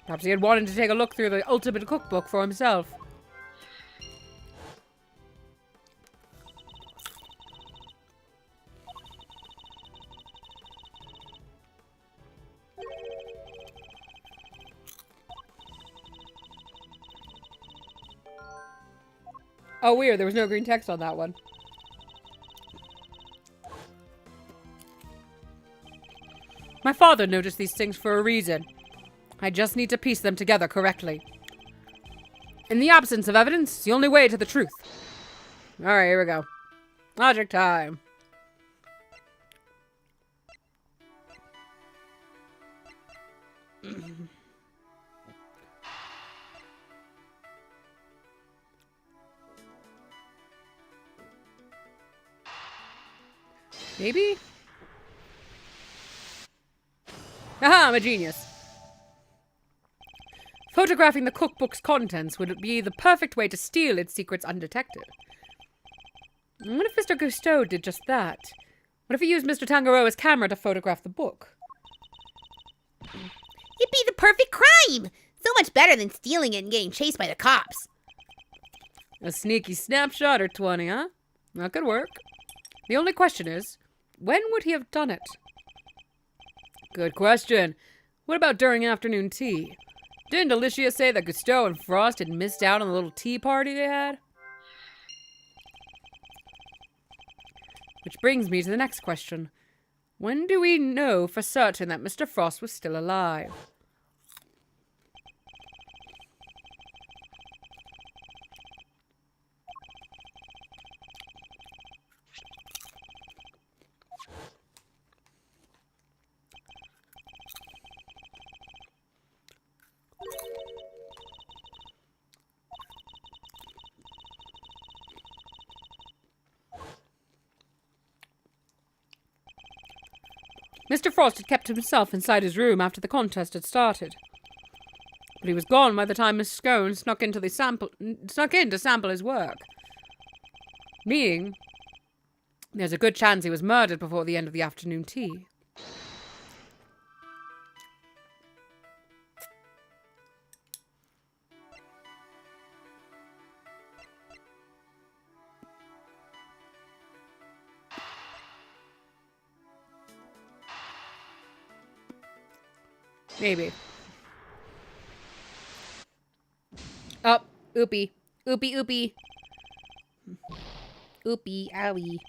Perhaps he had wanted to take a look through the ultimate cookbook for himself. Oh, weird. There was no green text on that one. My father noticed these things for a reason. I just need to piece them together correctly. In the absence of evidence, the only way to the truth. Alright, here we go. Logic time. Maybe? Aha, I'm a genius. Photographing the cookbook's contents would be the perfect way to steal its secrets undetected. What if Mr. Cousteau did just that? What if he used Mr. Tangaroa's camera to photograph the book? It'd be the perfect crime. So much better than stealing it and getting chased by the cops. A sneaky snapshot or 20, huh? That could work. The only question is, when would he have done it? Good question. What about during afternoon tea? Didn't Alicia say that Gusteau and Frost had missed out on the little tea party they had? Which brings me to the next question. When do we know for certain that Mr. Frost was still alive? Mr. Frost had kept himself inside his room after the contest had started. But he was gone by the time Miss Scone snuck in to sample his work. Meaning, there's a good chance he was murdered before the end of the afternoon tea. Maybe. Oh, oopie. Oopie, oopie. Oopie, owie.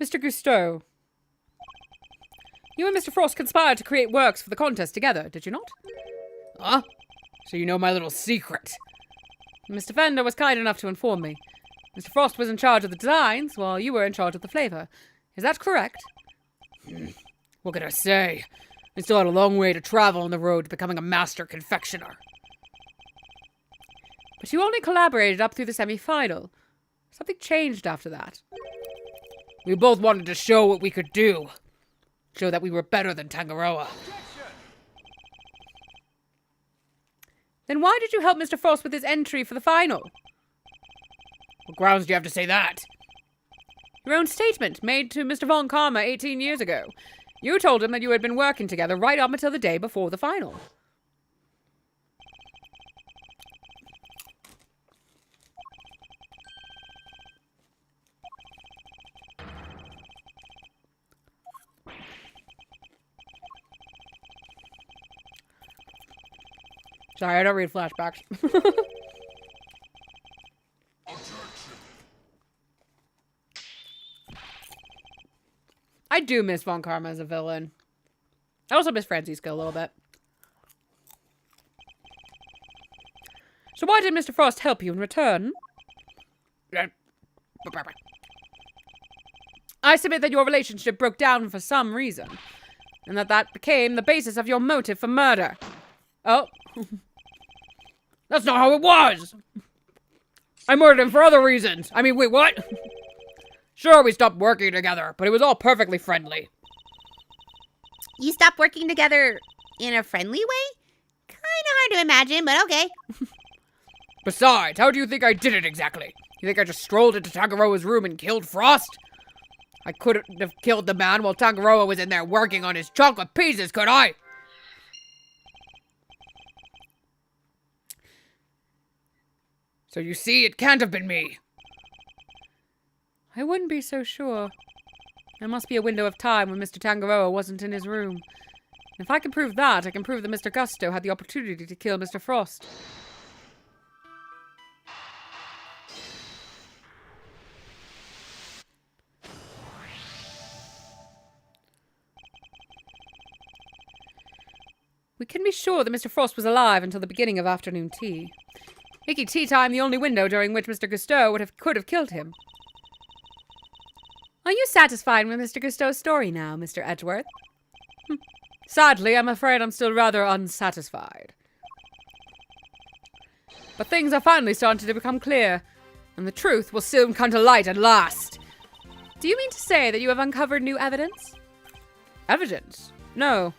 Mr. Gusteau. You and Mr. Frost conspired to create works for the contest together, did you not? Huh? So you know my little secret. Mr. Fender was kind enough to inform me. Mr. Frost was in charge of the designs, while you were in charge of the flavor. Is that correct? What can I say? I still had a long way to travel on the road to becoming a master confectioner. But you only collaborated up through the semi-final. Something changed after that. We both wanted to show what we could do. Show that we were better than Tangaroa. Then why did you help Mr. Frost with his entry for the final? What grounds do you have to say that? Your own statement made to Mr. Von Karma 18 years ago. You told him that you had been working together right up until the day before the final. Sorry, I don't read flashbacks. I do miss Von Karma as a villain. I also miss Franziska a little bit. So why did Mr. Frost help you in return? I submit that your relationship broke down for some reason, and that became the basis of your motive for murder. Oh. That's not how it was! I murdered him for other reasons. I mean, wait, what? Sure, we stopped working together, but it was all perfectly friendly. You stopped working together in a friendly way? Kinda hard to imagine, but okay. Besides, how do you think I did it exactly? You think I just strolled into Tangaroa's room and killed Frost? I couldn't have killed the man while Tangaroa was in there working on his chocolate pieces, could I? So you see, it can't have been me. I wouldn't be so sure. There must be a window of time when Mr. Tangaroa wasn't in his room. If I can prove that, I can prove that Mr. Gusteau had the opportunity to kill Mr. Frost. We can be sure that Mr. Frost was alive until the beginning of afternoon tea, making tea time the only window during which Mr. Gusteau could have killed him. Are you satisfied with Mr. Gusteau's story now, Mr. Edgeworth? Sadly, I'm afraid I'm still rather unsatisfied. But things are finally starting to become clear, and the truth will soon come to light at last. Do you mean to say that you have uncovered new evidence? Evidence? No.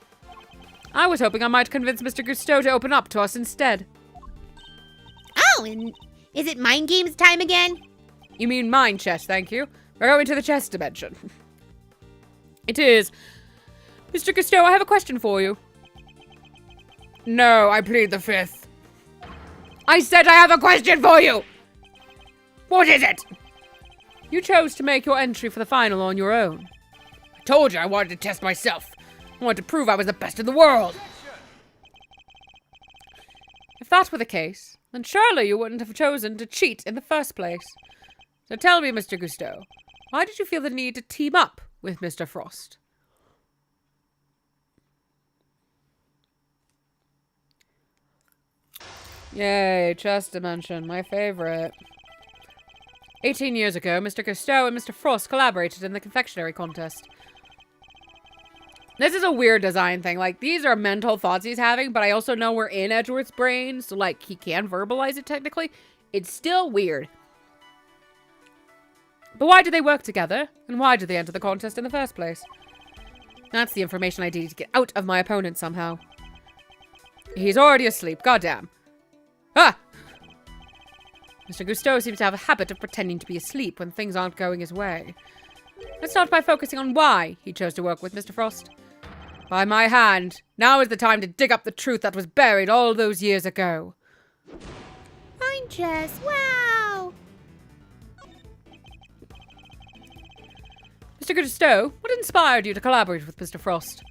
I was hoping I might convince Mr. Gusteau to open up to us instead. Oh, and is it mind games time again? You mean mind chess, thank you. We're going to the chess dimension. It is. Mr. Gusteau, I have a question for you. No, I plead the fifth. I said I have a question for you! What is it? You chose to make your entry for the final on your own. I told you I wanted to test myself. I wanted to prove I was the best in the world. If that were the case, then surely you wouldn't have chosen to cheat in the first place. So tell me, Mr. Gusteau, why did you feel the need to team up with Mr. Frost? Yay, chess dimension, my favorite. 18 years ago, Mr. Gusteau and Mr. Frost collaborated in the confectionery contest. This is a weird design thing. Like, these are mental thoughts he's having, but I also know we're in Edgeworth's brain, so, like, he can verbalize it technically. It's still weird. But why did they work together? And why did they enter the contest in the first place? That's the information I need to get out of my opponent somehow. He's already asleep, goddamn. Ah! Mr. Gusteau seems to have a habit of pretending to be asleep when things aren't going his way. Let's start by focusing on why he chose to work with Mr. Frost. By my hand, now is the time to dig up the truth that was buried all those years ago. Mind chess, wow! Mr. Gusteau, what inspired you to collaborate with Mr. Frost?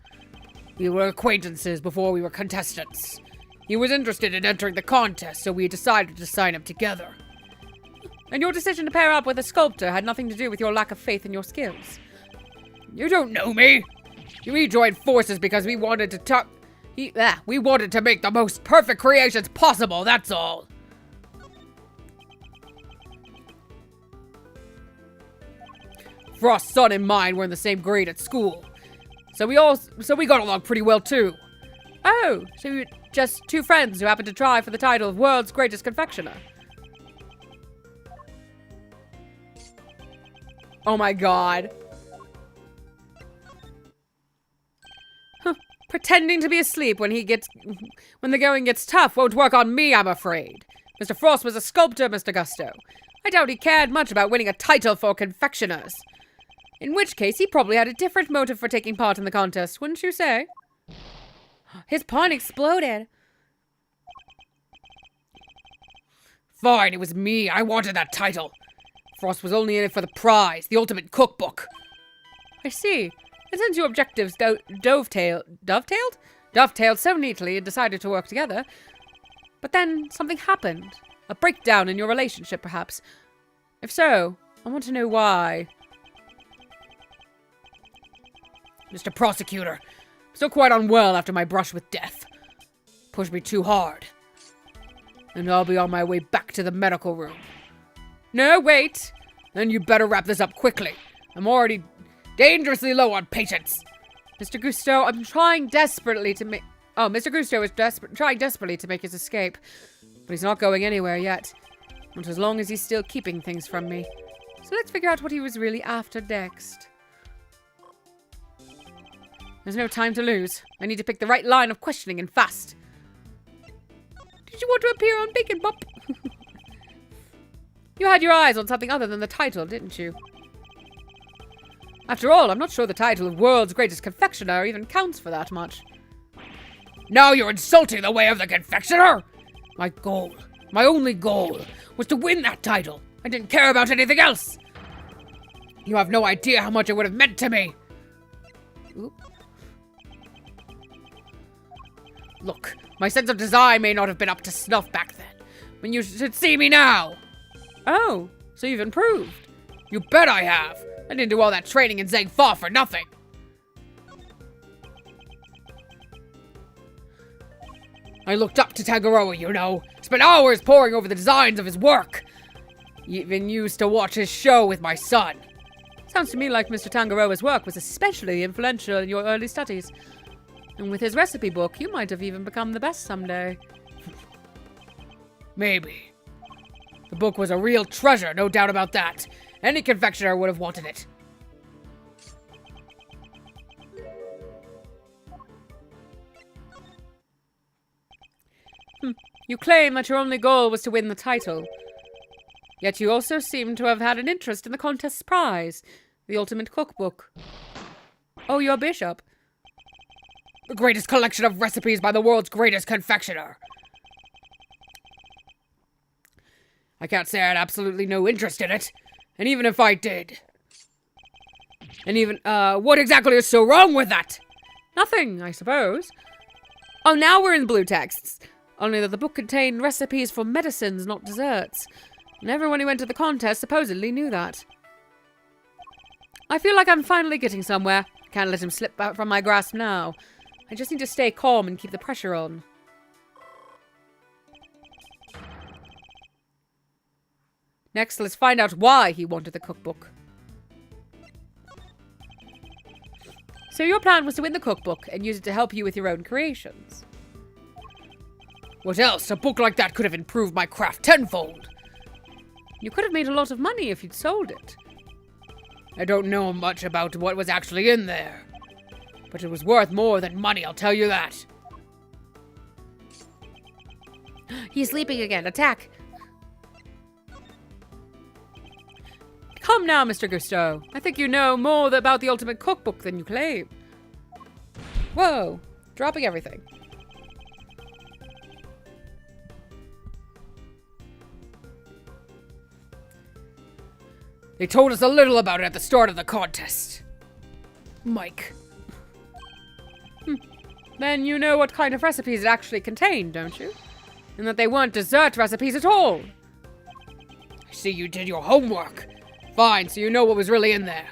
We were acquaintances before we were contestants. He was interested in entering the contest, so we decided to sign up together. And your decision to pair up with a sculptor had nothing to do with your lack of faith in your skills. You don't know me. We joined forces because we wanted to we wanted to make the most perfect creations possible, that's all. Frost's son and mine were in the same grade at school. So we got along pretty well too. Oh, so you're just two friends who happened to try for the title of world's greatest confectioner. Oh my god. Huh. Pretending to be asleep when the going gets tough won't work on me, I'm afraid. Mr. Frost was a sculptor, Mr. Gusteau. I doubt he cared much about winning a title for confectioners. In which case, he probably had a different motive for taking part in the contest, wouldn't you say? His pawn exploded. Fine, it was me. I wanted that title. Frost was only in it for the prize, the ultimate cookbook. I see. And since your objectives dovetailed so neatly and decided to work together. But then something happened. A breakdown in your relationship, perhaps. If so, I want to know why. Mr. Prosecutor, I'm still quite unwell after my brush with death. Pushed me too hard. And I'll be on my way back to the medical room. No, wait. Then you better wrap this up quickly. I'm already dangerously low on patience. Mr. Gusteau, I'm trying desperately to make... Oh, Mr. Gusteau is trying desperately to make his escape. But he's not going anywhere yet. Not as long as he's still keeping things from me. So let's figure out what he was really after next. There's no time to lose. I need to pick the right line of questioning and fast. Did you want to appear on Bacon Bop? You had your eyes on something other than the title, didn't you? After all, I'm not sure the title of World's Greatest Confectioner even counts for that much. Now you're insulting the way of the confectioner! My goal, my only goal, was to win that title. I didn't care about anything else. You have no idea how much it would have meant to me. Oop. Look, my sense of design may not have been up to snuff back then, but you should see me now. Oh, so you've improved. You bet I have. I didn't do all that training in Zhang Fa for nothing. I looked up to Tangaroa, you know. Spent hours poring over the designs of his work. Even used to watch his show with my son. Sounds to me like Mr. Tangaroa's work was especially influential in your early studies. And with his recipe book, you might have even become the best someday. Maybe. The book was a real treasure, no doubt about that. Any confectioner would have wanted it. You claim that your only goal was to win the title. Yet you also seem to have had an interest in the contest's prize, the ultimate cookbook. Oh, you're Bishop. The greatest collection of recipes by the world's greatest confectioner. I can't say I had absolutely no interest in it. And even if I did... what exactly is so wrong with that? Nothing, I suppose. Oh, now we're in blue texts. Only that the book contained recipes for medicines, not desserts. And everyone who entered the contest supposedly knew that. I feel like I'm finally getting somewhere. Can't let him slip out from my grasp now. I just need to stay calm and keep the pressure on. Next, let's find out why he wanted the cookbook. So your plan was to win the cookbook and use it to help you with your own creations. What else? A book like that could have improved my craft tenfold. You could have made a lot of money if you'd sold it. I don't know much about what was actually in there. But it was worth more than money, I'll tell you that. He's sleeping again. Attack! Come now, Mr. Gusteau. I think you know more about the ultimate cookbook than you claim. Whoa. Dropping everything. They told us a little about it at the start of the contest. Mike. Then you know what kind of recipes it actually contained, don't you? And that they weren't dessert recipes at all. I see you did your homework. Fine, so you know what was really in there.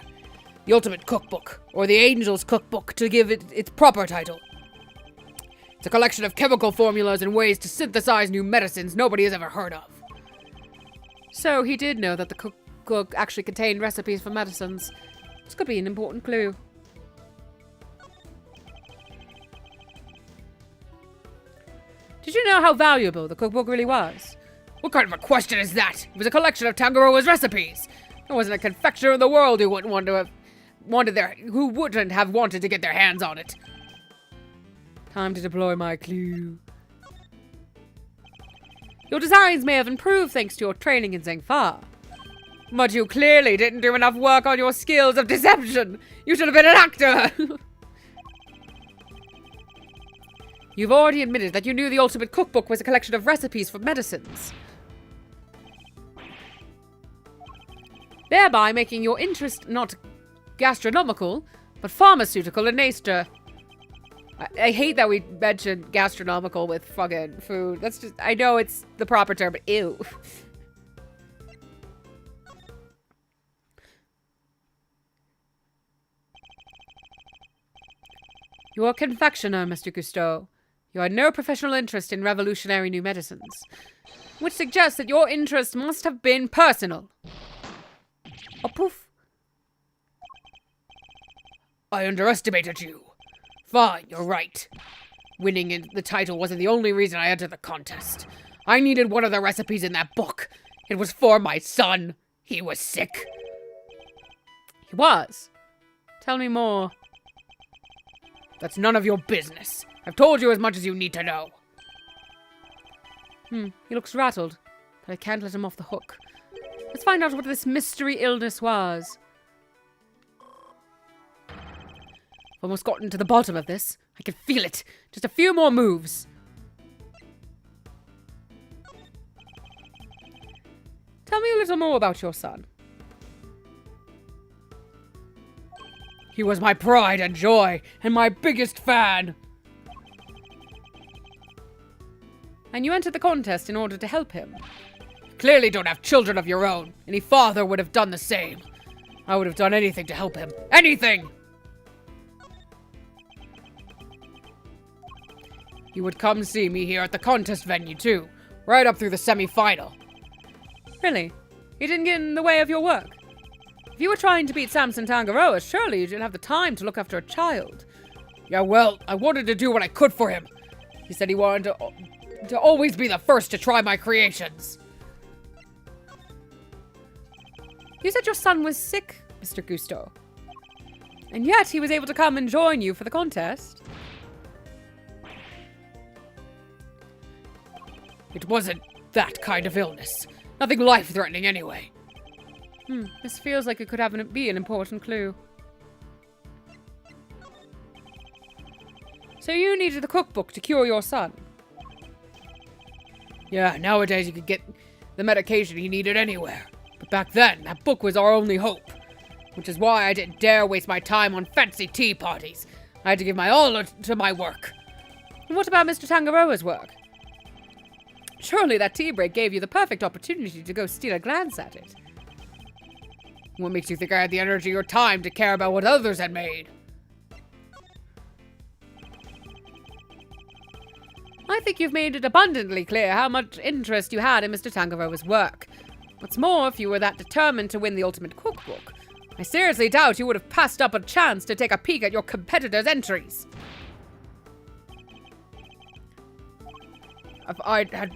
The Ultimate Cookbook, or the Angel's Cookbook to give it its proper title. It's a collection of chemical formulas and ways to synthesize new medicines nobody has ever heard of. So he did know that the cookbook actually contained recipes for medicines. This could be an important clue. Did you know how valuable the cookbook really was? What kind of a question is that? It was a collection of Tangaroa's recipes. There wasn't a confectioner in the world who wouldn't have wanted to get their hands on it. Time to deploy my clue. Your designs may have improved thanks to your training in Zhengfa. But you clearly didn't do enough work on your skills of deception. You should have been an actor. You've already admitted that you knew the Ultimate Cookbook was a collection of recipes for medicines. Thereby making your interest not gastronomical, but pharmaceutical in nature. I hate that we mentioned gastronomical with fucking food. That's just, I know it's the proper term, but ew. You're a confectioner, Mr. Gusteau. You had no professional interest in revolutionary new medicines, which suggests that your interest must have been personal. Oh, poof. I underestimated you. Fine, you're right. Winning the title wasn't the only reason I entered the contest. I needed one of the recipes in that book. It was for my son. He was sick. He was? Tell me more. That's none of your business. I've told you as much as you need to know. He looks rattled, but I can't let him off the hook. Let's find out what this mystery illness was. I've almost gotten to the bottom of this. I can feel it. Just a few more moves. Tell me a little more about your son. He was my pride and joy, and my biggest fan. And you entered the contest in order to help him. You clearly don't have children of your own. Any father would have done the same. I would have done anything to help him. Anything! You would come see me here at the contest venue, too. Right up through the semi-final. Really? He didn't get in the way of your work? If you were trying to beat Samson Tangaroa, surely you didn't have the time to look after a child. Yeah, well, I wanted to do what I could for him. He said he wanted to always be the first to try my creations. You said your son was sick, Mr. Gusteau. And yet he was able to come and join you for the contest. It wasn't that kind of illness. Nothing life-threatening anyway. This feels like it could be an important clue. So you needed the cookbook to cure your son? Yeah, nowadays you could get the medication he needed anywhere. But back then, that book was our only hope. Which is why I didn't dare waste my time on fancy tea parties. I had to give my all to my work. And what about Mr. Tangaroa's work? Surely that tea break gave you the perfect opportunity to go steal a glance at it. What makes you think I had the energy or time to care about what others had made? I think you've made it abundantly clear how much interest you had in Mr. Tangaroa's work. What's more, if you were that determined to win the ultimate cookbook, I seriously doubt you would have passed up a chance to take a peek at your competitors' entries. I'd had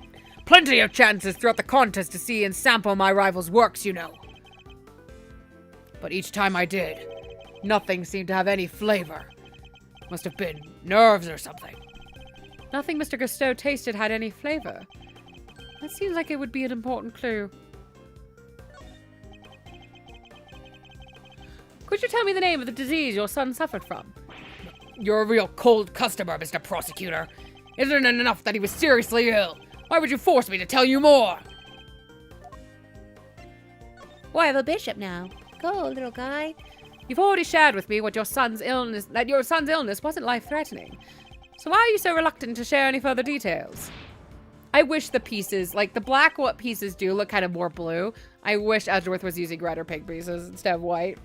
plenty of chances throughout the contest to see and sample my rivals' works, you know. But each time I did, nothing seemed to have any flavor. Must have been nerves or something. Nothing Mr. Gusteau tasted had any flavor. That seems like it would be an important clue. Could you tell me the name of the disease your son suffered from? You're a real cold customer, Mr. Prosecutor. Isn't it enough that he was seriously ill? Why would you force me to tell you more? Well, I have a bishop now. Go, little guy. You've already shared with me that your son's illness wasn't life-threatening. So why are you so reluctant to share any further details? I wish the pieces, like the black what pieces do look kind of more blue. I wish Edgeworth was using red or pink pieces instead of white.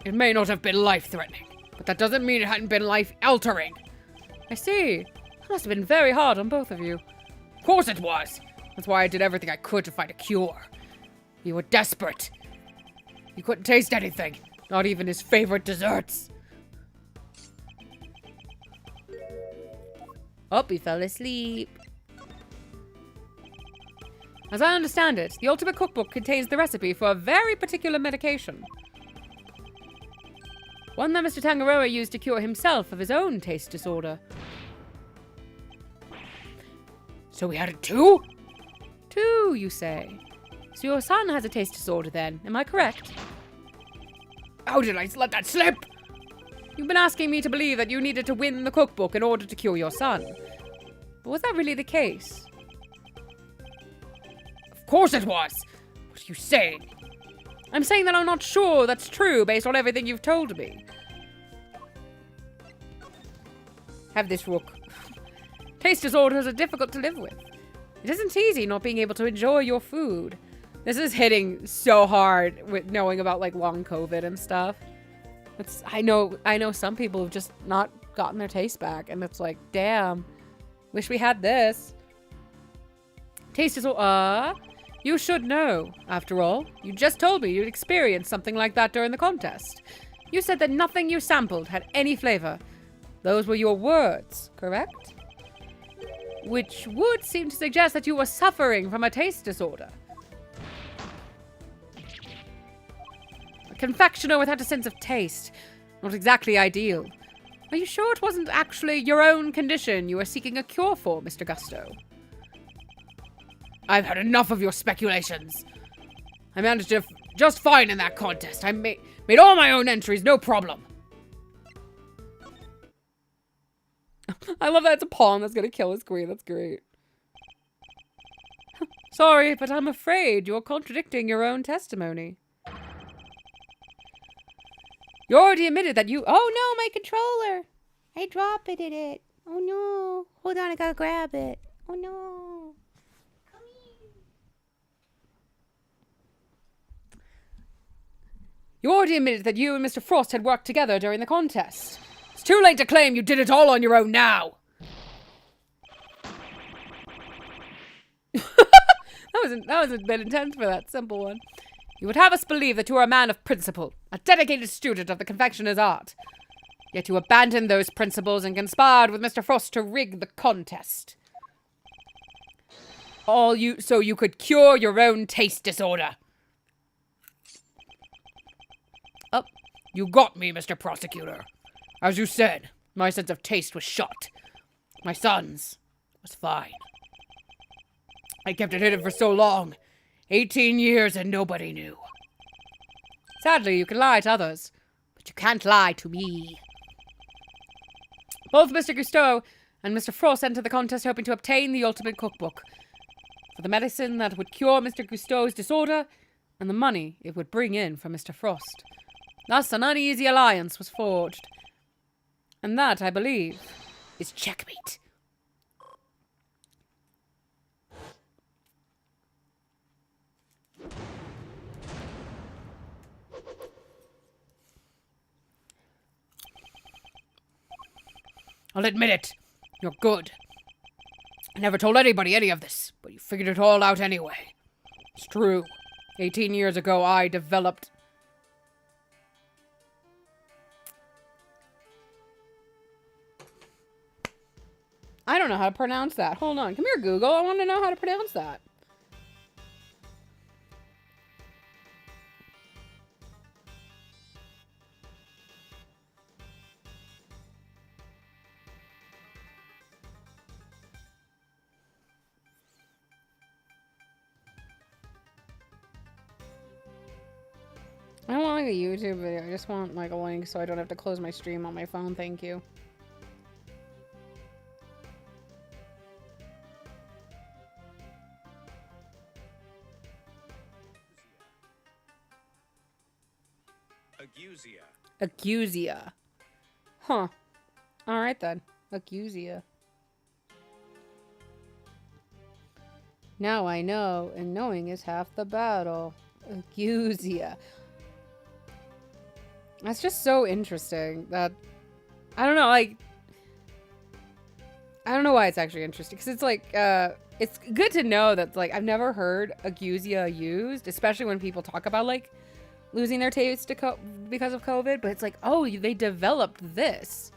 It may not have been life-threatening, but that doesn't mean it hadn't been life-altering. I see. That must have been very hard on both of you. Of course it was. That's why I did everything I could to find a cure. You were desperate. You couldn't taste anything, not even his favorite desserts. Oh, he fell asleep. As I understand it, the Ultimate Cookbook contains the recipe for a very particular medication. One that Mr. Tangaroa used to cure himself of his own taste disorder. So we had it too? Two, you say? So your son has a taste disorder then, am I correct? How did I let that slip? You've been asking me to believe that you needed to win the cookbook in order to cure your son. But was that really the case? Of course it was. What are you saying? I'm saying that I'm not sure that's true based on everything you've told me. Have this, Rook. Taste disorders are difficult to live with. It isn't easy not being able to enjoy your food. This is hitting so hard with knowing about like long COVID and stuff. I know some people have just not gotten their taste back, and it's like, damn, wish we had this. Taste disorder. You should know. After all, you just told me you'd experienced something like that during the contest. You said that nothing you sampled had any flavor. Those were your words, correct? Which would seem to suggest that you were suffering from a taste disorder. A confectioner without a sense of taste. Not exactly ideal. Are you sure it wasn't actually your own condition you were seeking a cure for, Mr. Gusteau? I've had enough of your speculations. I managed just fine in that contest. I made all my own entries, no problem. I love that it's a pawn that's gonna kill his queen. That's great. Sorry, but I'm afraid you're contradicting your own testimony. You already admitted that you— Oh no, my controller! I dropped it. Oh no. Hold on, I gotta grab it. Oh no. Come here. You already admitted that you and Mr. Frost had worked together during the contest. It's too late to claim you did it all on your own now. That was a bit intense for that simple one. You would have us believe that you are a man of principle, a dedicated student of the confectioner's art. Yet you abandoned those principles and conspired with Mr. Frost to rig the contest. So you could cure your own taste disorder. Oh, you got me, Mr. Prosecutor. As you said, my sense of taste was shot. My son's was fine. I kept it hidden for so long. 18 years and nobody knew. Sadly, you can lie to others, but you can't lie to me. Both Mr. Cousteau and Mr. Frost entered the contest hoping to obtain the ultimate cookbook for the medicine that would cure Mr. Cousteau's disorder and the money it would bring in for Mr. Frost. Thus, an uneasy alliance was forged. And that, I believe, is checkmate. I'll admit it. You're good. I never told anybody any of this, but you figured it all out anyway. It's true. 18 years ago, I developed... I don't know how to pronounce that. Hold on. Come here, Google. I want to know how to pronounce that. I don't want like a YouTube video. I just want like a link so I don't have to close my stream on my phone. Thank you. Accusia. Huh. Alright then. Accusia. Now I know, and knowing is half the battle. Accusia. That's just so interesting that... I don't know, like... I don't know why it's actually interesting, because it's like, it's good to know that, like, I've never heard Accusia used, especially when people talk about, like, losing their taste to because of COVID, but it's like, oh, they developed this.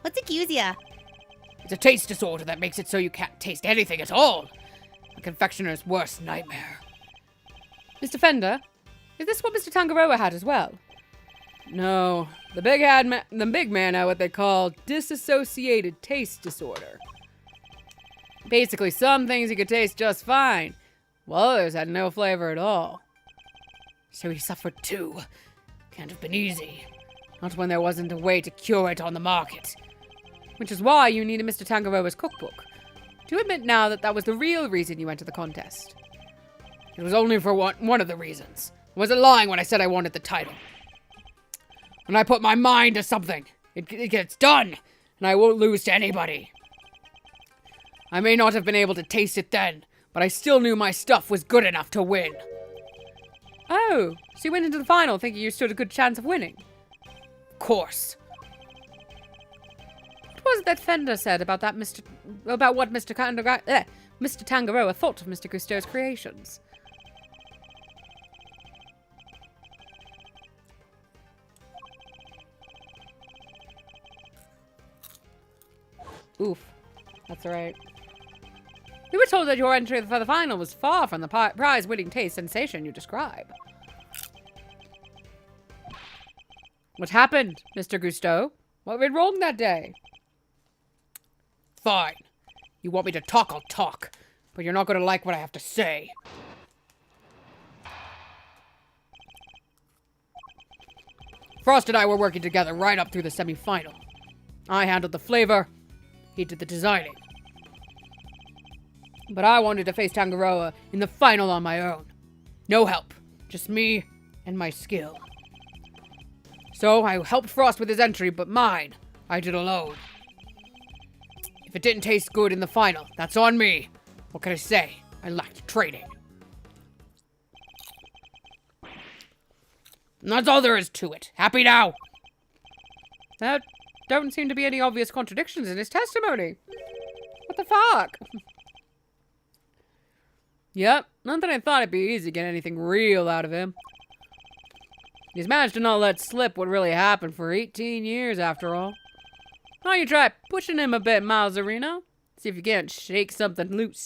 What's Accusia? It's a taste disorder that makes it so you can't taste anything at all. A confectioner's worst nightmare. Mr. Fender, is this what Mr. Tangaroa had as well? No, the big man had what they call disassociated taste disorder. Basically, some things he could taste just fine, while others had no flavor at all. So he suffered too. Can't have been easy. Not when there wasn't a way to cure it on the market. Which is why you needed Mr. Tangaroa's cookbook. Do you admit now that that was the real reason you went to the contest? It was only for one of the reasons. I wasn't lying when I said I wanted the title. When I put my mind to something, it gets done, and I won't lose to anybody. I may not have been able to taste it then, but I still knew my stuff was good enough to win. Oh, so you went into the final thinking you stood a good chance of winning? Of course. What was it that Fender said about that Mr. Tangaroa thought of Mr. Cousteau's creations? Oof. That's right. We were told that your entry for the final was far from the prize-winning taste sensation you describe. What happened, Mr. Cousteau? What went wrong that day? Fine. You want me to talk, I'll talk. But you're not going to like what I have to say. Frost and I were working together right up through the semi-final. I handled the flavor. He did the designing. But I wanted to face Tangaroa in the final on my own. No help. Just me and my skill. So I helped Frost with his entry, but mine, I did alone. If it didn't taste good in the final, that's on me. What can I say? I lacked training. And that's all there is to it. Happy now? There don't seem to be any obvious contradictions in his testimony. What the fuck? Yep, not that I thought it'd be easy to get anything real out of him. He's managed to not let slip what really happened for 18 years after all. Why don't you try pushing him a bit, Miles Arena? See if you can't shake something loose.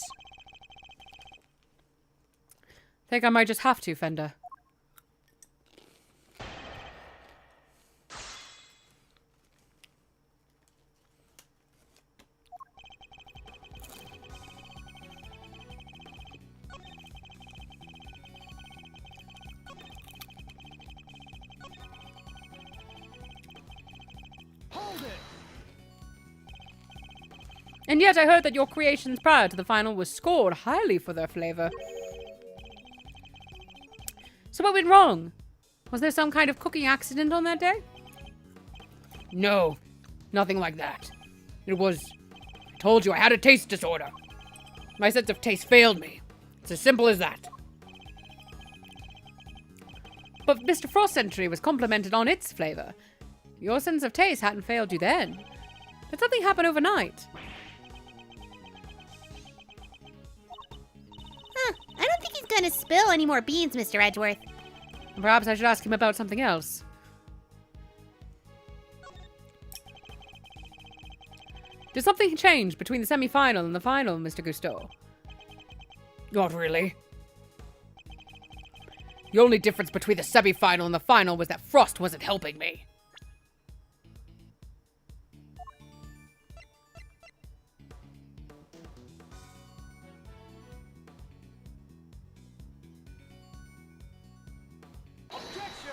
Think I might just have to, Fender. And yet I heard that your creations prior to the final were scored highly for their flavor. So what went wrong? Was there some kind of cooking accident on that day? No, nothing like that. It was... I told you I had a taste disorder. My sense of taste failed me. It's as simple as that. But Mr. Frost's entry was complimented on its flavor. Your sense of taste hadn't failed you then. Did something happen overnight? I don't think he's gonna spill any more beans, Mr. Edgeworth. Perhaps I should ask him about something else. Did something change between the semi-final and the final, Mr. Gusteau? Not really. The only difference between the semi-final and the final was that Frost wasn't helping me. Objection!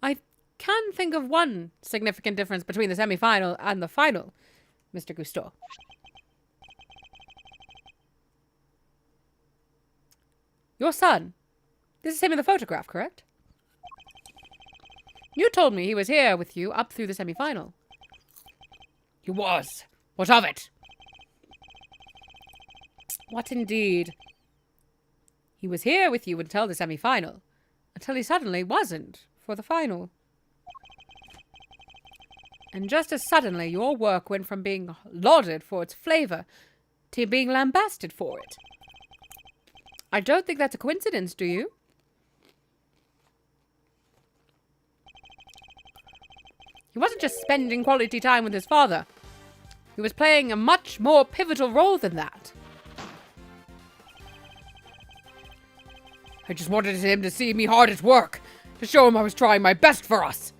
I can think of one significant difference between the semi-final and the final, Mr. Gusteau. Your son. This is him in the photograph, correct? You told me he was here with you up through the semi-final. He was. What of it? What indeed? He was here with you until the semi-final, until he suddenly wasn't for the final. And just as suddenly, your work went from being lauded for its flavor to being lambasted for it. I don't think that's a coincidence, do you? He wasn't just spending quality time with his father. He was playing a much more pivotal role than that. I just wanted him to see me hard at work, to show him I was trying my best for us.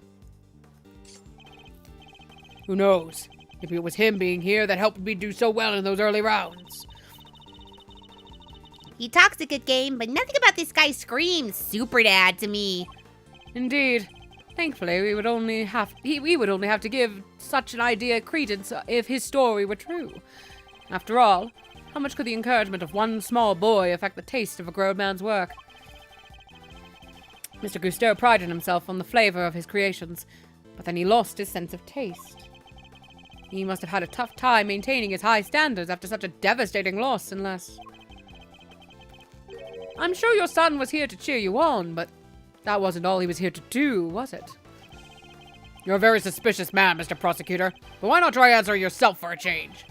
Who knows? Maybe it was him being here that helped me do so well in those early rounds. He talks a good game, but nothing about this guy screams super dad to me. Indeed. Thankfully, we would only have to give such an idea credence if his story were true. After all, how much could the encouragement of one small boy affect the taste of a grown man's work? Mr. Gusteau prided himself on the flavor of his creations, but then he lost his sense of taste. He must have had a tough time maintaining his high standards after such a devastating loss, unless... I'm sure your son was here to cheer you on, but that wasn't all he was here to do, was it? You're a very suspicious man, Mr. Prosecutor, but why not try answering yourself for a change?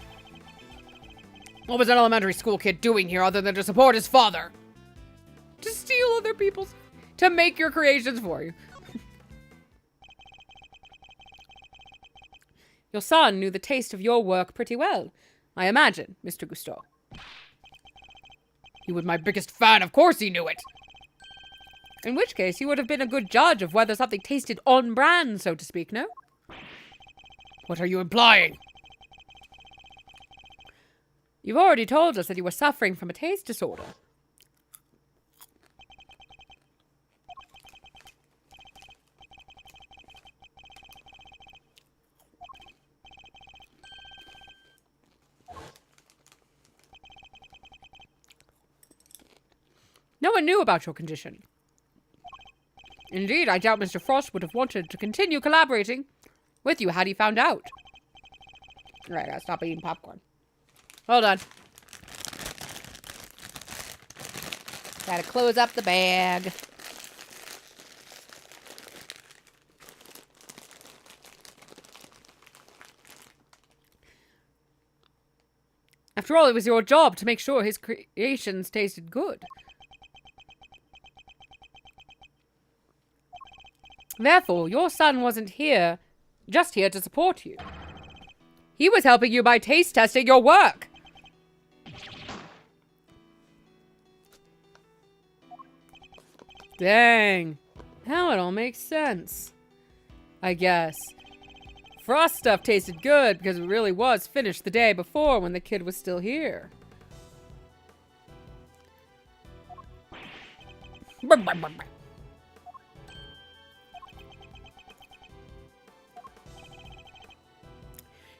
What was an elementary school kid doing here other than to support his father? To steal other people's... to make your creations for you. Your son knew the taste of your work pretty well, I imagine, Mr. Gusteau. He was my biggest fan, of course he knew it. In which case, he would have been a good judge of whether something tasted on brand, so to speak, no? What are you implying? You've already told us that you were suffering from a taste disorder. No one knew about your condition. Indeed, I doubt Mr. Frost would have wanted to continue collaborating with you had he found out. Alright, I gotta stop eating popcorn. Hold on. Gotta close up the bag. After all, it was your job to make sure his creations tasted good. Therefore, your son wasn't just here to support you. He was helping you by taste testing your work. Dang. Now it all makes sense. I guess. Frost stuff tasted good because it really was finished the day before when the kid was still here.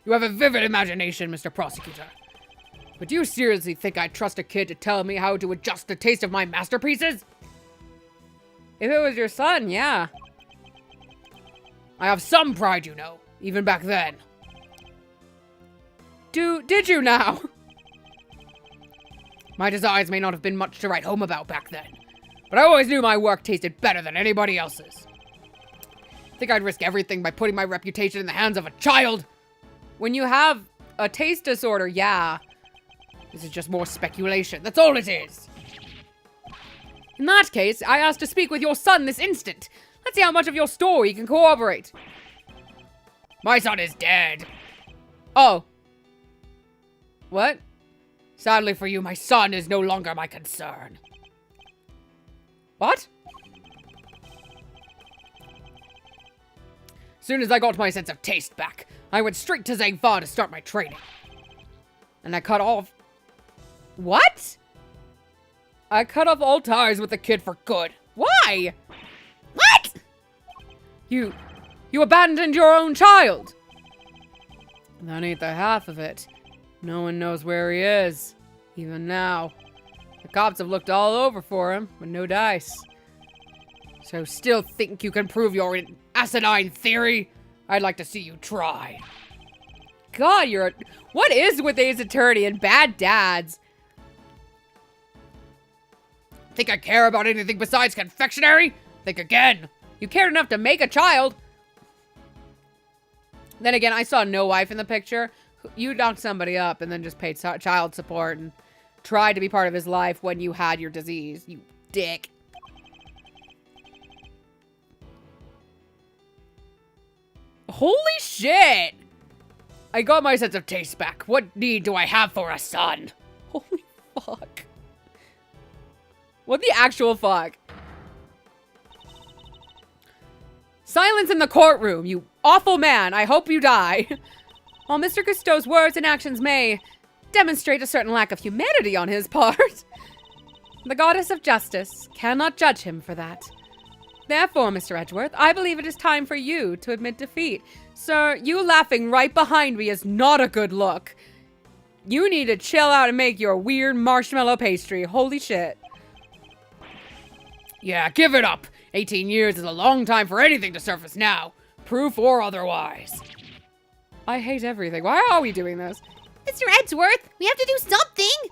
You have a vivid imagination, Mr. Prosecutor. But do you seriously think I'd trust a kid to tell me how to adjust the taste of my masterpieces? If it was your son, yeah. I have some pride, you know, even back then. Did you now? My designs may not have been much to write home about back then, but I always knew my work tasted better than anybody else's. Think I'd risk everything by putting my reputation in the hands of a child? When you have a taste disorder, yeah. This is just more speculation. That's all it is. In that case, I ask to speak with your son this instant. Let's see how much of your story can corroborate. My son is dead. Oh. What? Sadly for you, my son is no longer my concern. What? Soon as I got my sense of taste back, I went straight to Zangfa to start my training. And I cut off... What? I cut off all ties with the kid for good. Why? What? You abandoned your own child. That ain't the half of it. No one knows where he is, even now. The cops have looked all over for him, but no dice. So still think you can prove your asinine theory? I'd like to see you try. God, what is with Ace Attorney and bad dads? Think I care about anything besides confectionery? Think again. You cared enough to make a child. Then again, I saw no wife in the picture. You knocked somebody up and then just paid child support and tried to be part of his life when you had your disease. You dick. Holy shit! I got my sense of taste back. What need do I have for a son? Holy fuck. What the actual fuck? Silence in the courtroom, you awful man. I hope you die. While Mr. Cousteau's words and actions may demonstrate a certain lack of humanity on his part, the goddess of justice cannot judge him for that. Therefore, Mr. Edgeworth, I believe it is time for you to admit defeat. Sir, you laughing right behind me is not a good look. You need to chill out and make your weird marshmallow pastry. Holy shit. Yeah, give it up. 18 years is a long time for anything to surface now, proof or otherwise. I hate everything. Why are we doing this? Mr. Edgeworth, we have to do something.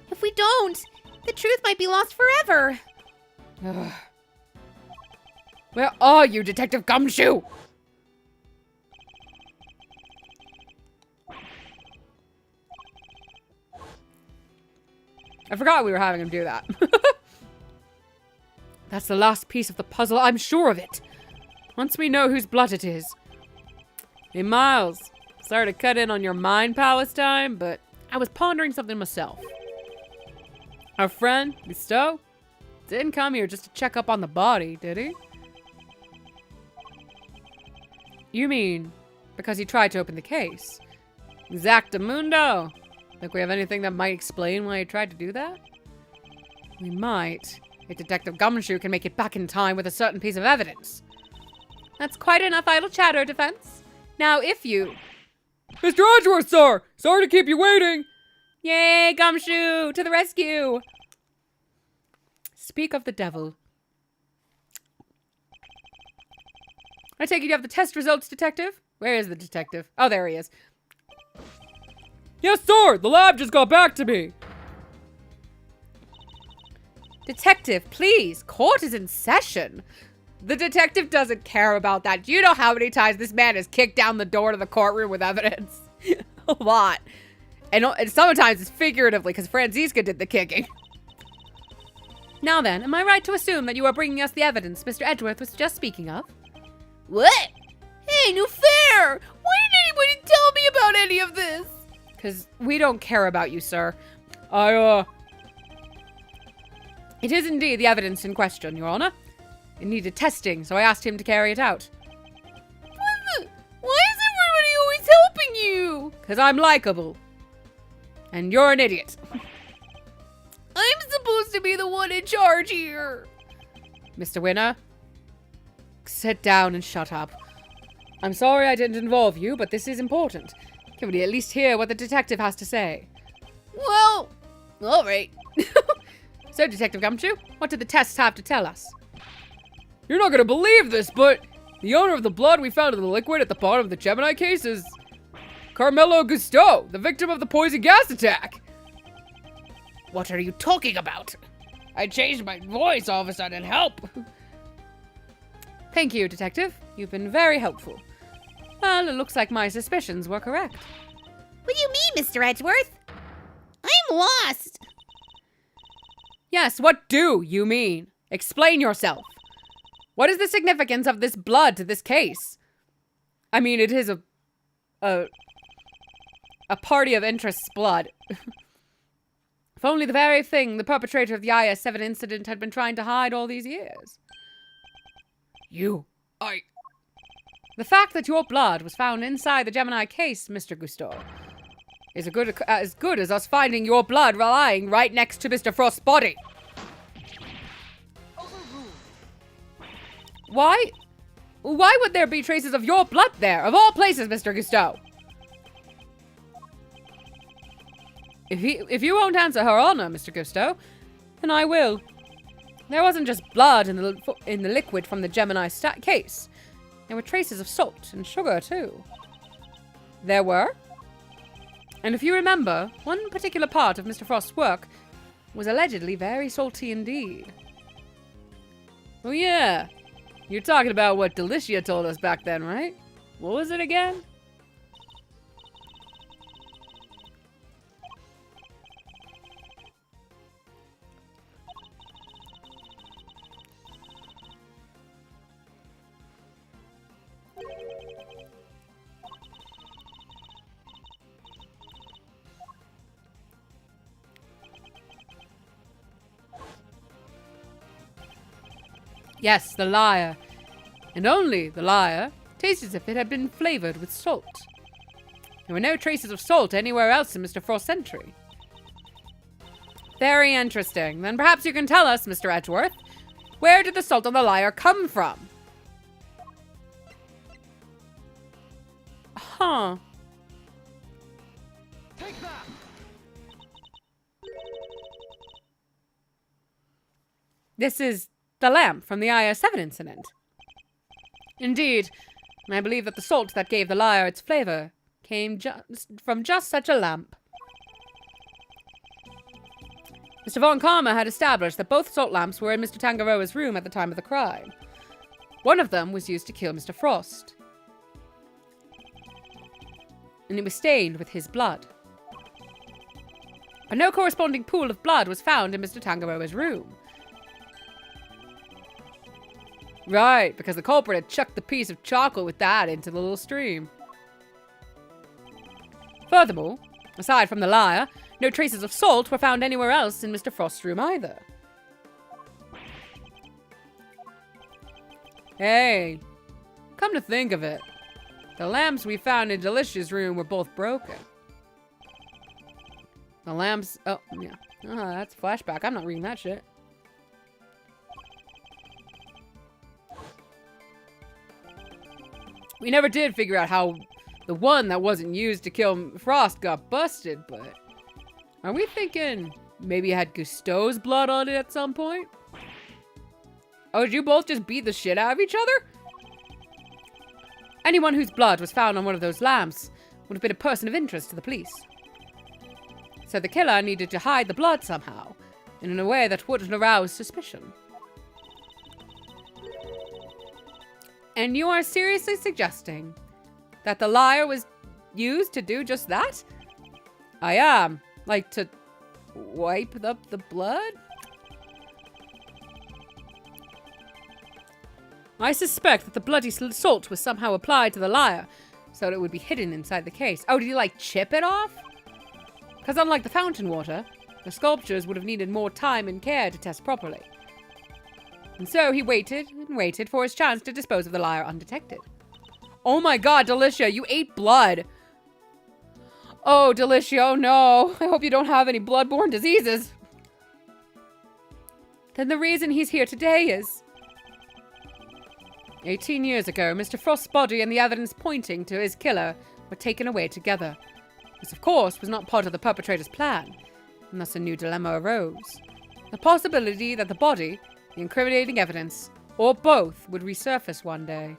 If we don't, the truth might be lost forever. Ugh. Where are you, Detective Gumshoe? I forgot we were having him do that. That's the last piece of the puzzle, I'm sure of it. Once we know whose blood it is. Hey, Miles. Sorry to cut in on your mind palace time, but I was pondering something myself. Our friend, Cousteau, didn't come here just to check up on the body, did he? You mean because he tried to open the case? Exactamundo. Think we have anything that might explain why he tried to do that? We might. If Detective Gumshoe can make it back in time with a certain piece of evidence. That's quite enough idle chatter, defense. Now, if you... Mr. Edgeworth, sir! Sorry to keep you waiting! Yay, Gumshoe! To the rescue! Speak of the devil. I take it you have the test results, detective? Where is the detective? Oh, there he is. Yes, sir! The lab just got back to me! Detective, please. Court is in session. The detective doesn't care about that. Do you know how many times this man has kicked down the door to the courtroom with evidence? A lot. And sometimes it's figuratively, because Franziska did the kicking. Now then, am I right to assume that you are bringing us the evidence Mr. Edgeworth was just speaking of? What? Hey, no fair! Why didn't anybody tell me about any of this? Because we don't care about you, sir. It is indeed the evidence in question, Your Honor. It needed testing, so I asked him to carry it out. Why is everybody always helping you? Because I'm likable. And you're an idiot. I'm supposed to be the one in charge here. Mr. Winner, sit down and shut up. I'm sorry I didn't involve you, but this is important. Can we at least hear what the detective has to say? Well, all right. So, Detective Gumshoe, what did the tests have to tell us? You're not gonna believe this, but the owner of the blood we found in the liquid at the bottom of the Gemini case is Carmelo Gusteau, the victim of the poison gas attack. What are you talking about? I changed my voice all of a sudden. Help! Thank you, Detective. You've been very helpful. Well, it looks like my suspicions were correct. What do you mean, Mr. Edgeworth? I'm lost. Yes, what do you mean? Explain yourself. What is the significance of this blood to this case? I mean, it is a party of interest's blood. If only the very thing the perpetrator of the IS-7 incident had been trying to hide all these years. The fact that your blood was found inside the Gemini case, Mr. Gusteau, is as good as us finding your blood lying right next to Mr. Frost's body. Why would there be traces of your blood there, of all places, Mr. Gusteau? If you won't answer her honor, Mr. Gusteau, then I will. There wasn't just blood in the liquid from the Gemini case. There were traces of salt and sugar, too. There were. And if you remember, one particular part of Mr. Frost's work was allegedly very salty indeed. Oh yeah, you're talking about what Delicia told us back then, right? What was it again? Yes, the liar. And only the liar tasted as if it had been flavored with salt. There were no traces of salt anywhere else in Mr. Frost's entry. Very interesting. Then perhaps you can tell us, Mr. Edgeworth, where did the salt on the liar come from? Huh. Take that! This is the lamp from the IS-7 incident. Indeed, and I believe that the salt that gave the liar its flavor came from just such a lamp. Mr. Von Karma had established that both salt lamps were in Mr. Tangaroa's room at the time of the crime. One of them was used to kill Mr. Frost, and it was stained with his blood. But no corresponding pool of blood was found in Mr. Tangaroa's room. Right, because the culprit had chucked the piece of chocolate with that into the little stream. Furthermore, aside from the liar, no traces of salt were found anywhere else in Mr. Frost's room either. Hey, come to think of it, the lamps we found in Delicia's room were both broken. The lamps, oh, yeah. Oh, that's a flashback. I'm not reading that shit. We never did figure out how the one that wasn't used to kill Frost got busted, but are we thinking maybe it had Gusteau's blood on it at some point? Oh, did you both just beat the shit out of each other? Anyone whose blood was found on one of those lamps would have been a person of interest to the police. So the killer needed to hide the blood somehow, and in a way that wouldn't arouse suspicion. And you are seriously suggesting that the liar was used to do just that? I am. Like to wipe up the blood? I suspect that the bloody salt was somehow applied to the liar, so that it would be hidden inside the case. Oh, did he like chip it off? Because unlike the fountain water, the sculptures would have needed more time and care to test properly. And so he waited and waited for his chance to dispose of the liar undetected. Oh my god, Delicia, you ate blood! Oh, Delicia, oh no. I hope you don't have any bloodborne diseases. Then the reason he's here today is 18 years ago, Mr. Frost's body and the evidence pointing to his killer were taken away together. This, of course, was not part of the perpetrator's plan, and thus a new dilemma arose. The possibility that the body, the incriminating evidence, or both would resurface one day.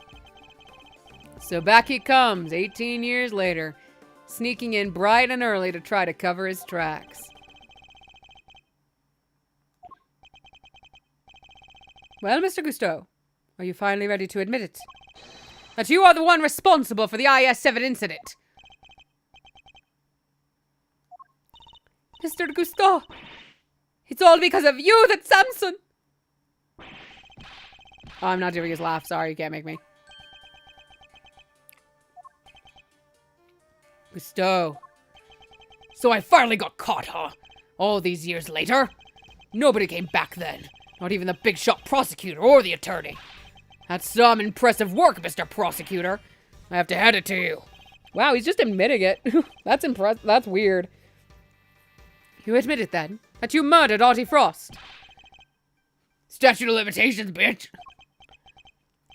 So back he comes, 18 years later, sneaking in bright and early to try to cover his tracks. Well, Mr. Cousteau, are you finally ready to admit it? That you are the one responsible for the IS-7 incident? Mr. Cousteau, it's all because of you that Samson... Oh, I'm not doing his laugh. Sorry, you can't make me. Cousteau. So I finally got caught, huh? All these years later? Nobody came back then. Not even the big shot prosecutor or the attorney. That's some impressive work, Mr. Prosecutor. I have to hand it to you. Wow, he's just admitting it. That's impressive. That's weird. You admit it then? That you murdered Artie Frost? Statute of limitations, bitch.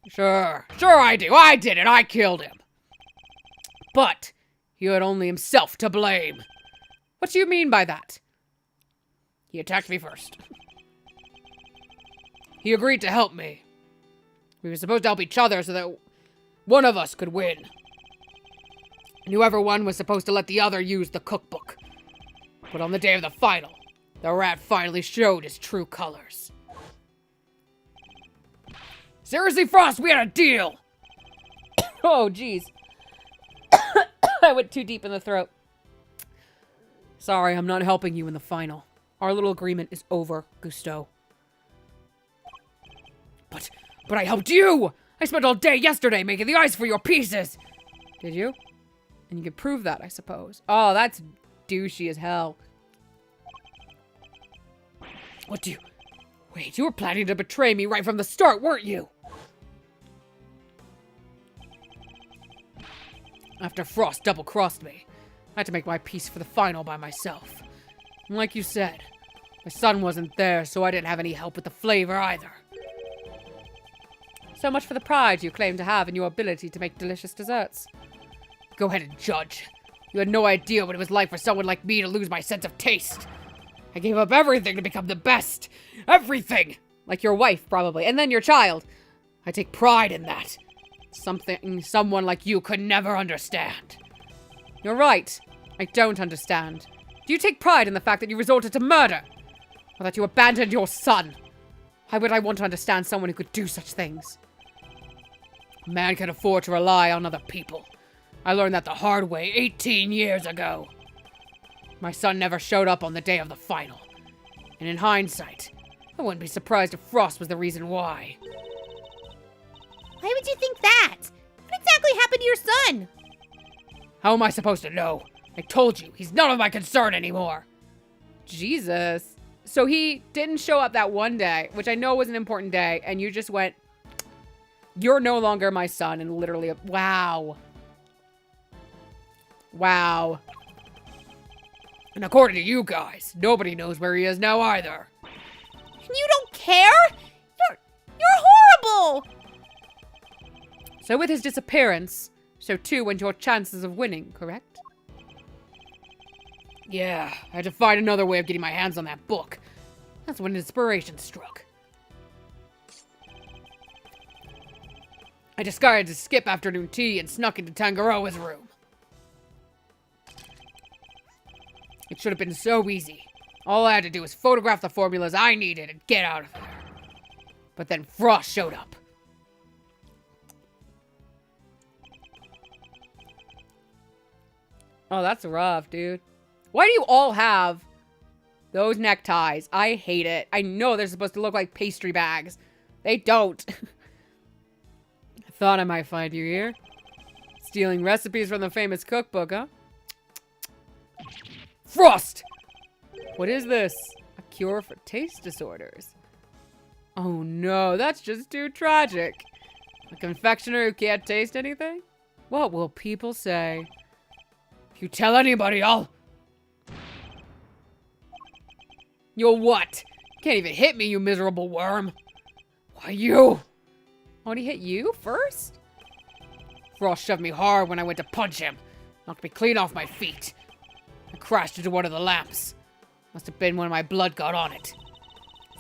Sure I do. I did it. I killed him. But he had only himself to blame. What do you mean by that? He attacked me first. He agreed to help me. We were supposed to help each other so that one of us could win. And whoever won was supposed to let the other use the cookbook. But on the day of the final, the rat finally showed his true colors. Seriously, Frost, we had a deal! Oh, jeez. I went too deep in the throat. Sorry, I'm not helping you in the final. Our little agreement is over, Cousteau. But I helped you! I spent all day yesterday making the ice for your pieces! Did you? And you could prove that, I suppose. Oh, that's douchey as hell. What do you... Wait, you were planning to betray me right from the start, weren't you? After Frost double-crossed me, I had to make my piece for the final by myself. And like you said, my son wasn't there, so I didn't have any help with the flavor either. So much for the pride you claim to have in your ability to make delicious desserts. Go ahead and judge. You had no idea what it was like for someone like me to lose my sense of taste. I gave up everything to become the best. Everything! Like your wife, probably. And then your child. I take pride in that. Something someone like you could never understand. You're right. I don't understand. Do you take pride in the fact that you resorted to murder? Or that you abandoned your son? Why would I want to understand someone who could do such things? A man can afford to rely on other people. I learned that the hard way 18 years ago. My son never showed up on the day of the final. And in hindsight, I wouldn't be surprised if Frost was the reason why. Why would you think that? What exactly happened to your son? How am I supposed to know? I told you, he's none of my concern anymore. Jesus. So he didn't show up that one day, which I know was an important day, and you just went, you're no longer my son, and literally, wow. Wow. And according to you guys, nobody knows where he is now either. And you don't care? You're horrible! So with his disappearance, so too went your chances of winning, correct? Yeah, I had to find another way of getting my hands on that book. That's when inspiration struck. I decided to skip afternoon tea and snuck into Tangaroa's room. It should have been so easy. All I had to do was photograph the formulas I needed and get out of there. But then Frost showed up. Oh, that's rough, dude. Why do you all have those neckties? I hate it. I know they're supposed to look like pastry bags. They don't. I thought I might find you here. Stealing recipes from the famous cookbook, huh? Frost! What is this? A cure for taste disorders. Oh no, that's just too tragic. A confectioner who can't taste anything? What will people say? If you tell anybody, I'll... You'll what? Can't even hit me, you miserable worm. Why, you? Oh, did he hit you first? Frost shoved me hard when I went to punch him. knocked me clean off my feet. I crashed into one of the lamps. Must have been when my blood got on it.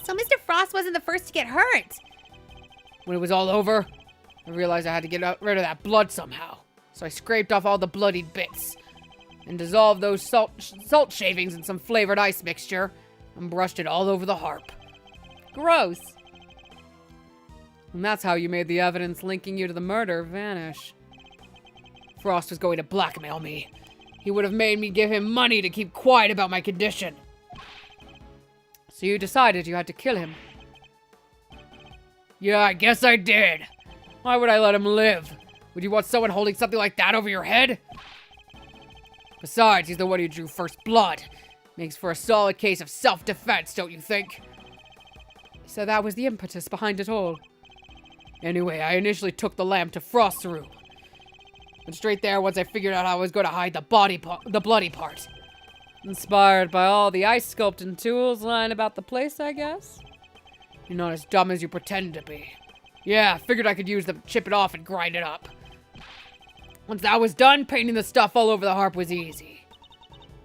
So Mr. Frost wasn't the first to get hurt. When it was all over, I realized I had to get rid of that blood somehow. So I scraped off all the bloodied bits and dissolved those salt shavings in some flavored ice mixture and brushed it all over the harp. Gross. And that's how you made the evidence linking you to the murder vanish. Frost was going to blackmail me. He would have made me give him money to keep quiet about my condition. So you decided you had to kill him. Yeah, I guess I did. Why would I let him live? Would you want someone holding something like that over your head? Besides, he's the one who drew first blood. Makes for a solid case of self-defense, don't you think? So that was the impetus behind it all. Anyway, I initially took the lamp to Frost's room. Went straight there once I figured out how I was going to hide the bloody part. Inspired by all the ice sculpting tools lying about the place, I guess? You're not as dumb as you pretend to be. Yeah, figured I could use them, chip it off, and grind it up. Once that was done, painting the stuff all over the harp was easy.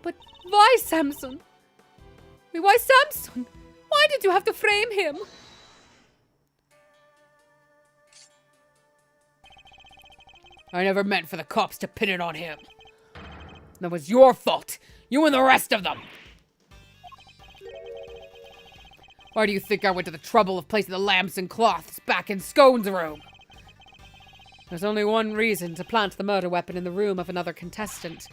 But why, Samson? Why, Samson? Why did you have to frame him? I never meant for the cops to pin it on him. That was your fault. You and the rest of them. Why do you think I went to the trouble of placing the lamps and cloths back in Scone's room? There's only one reason to plant the murder weapon in the room of another contestant.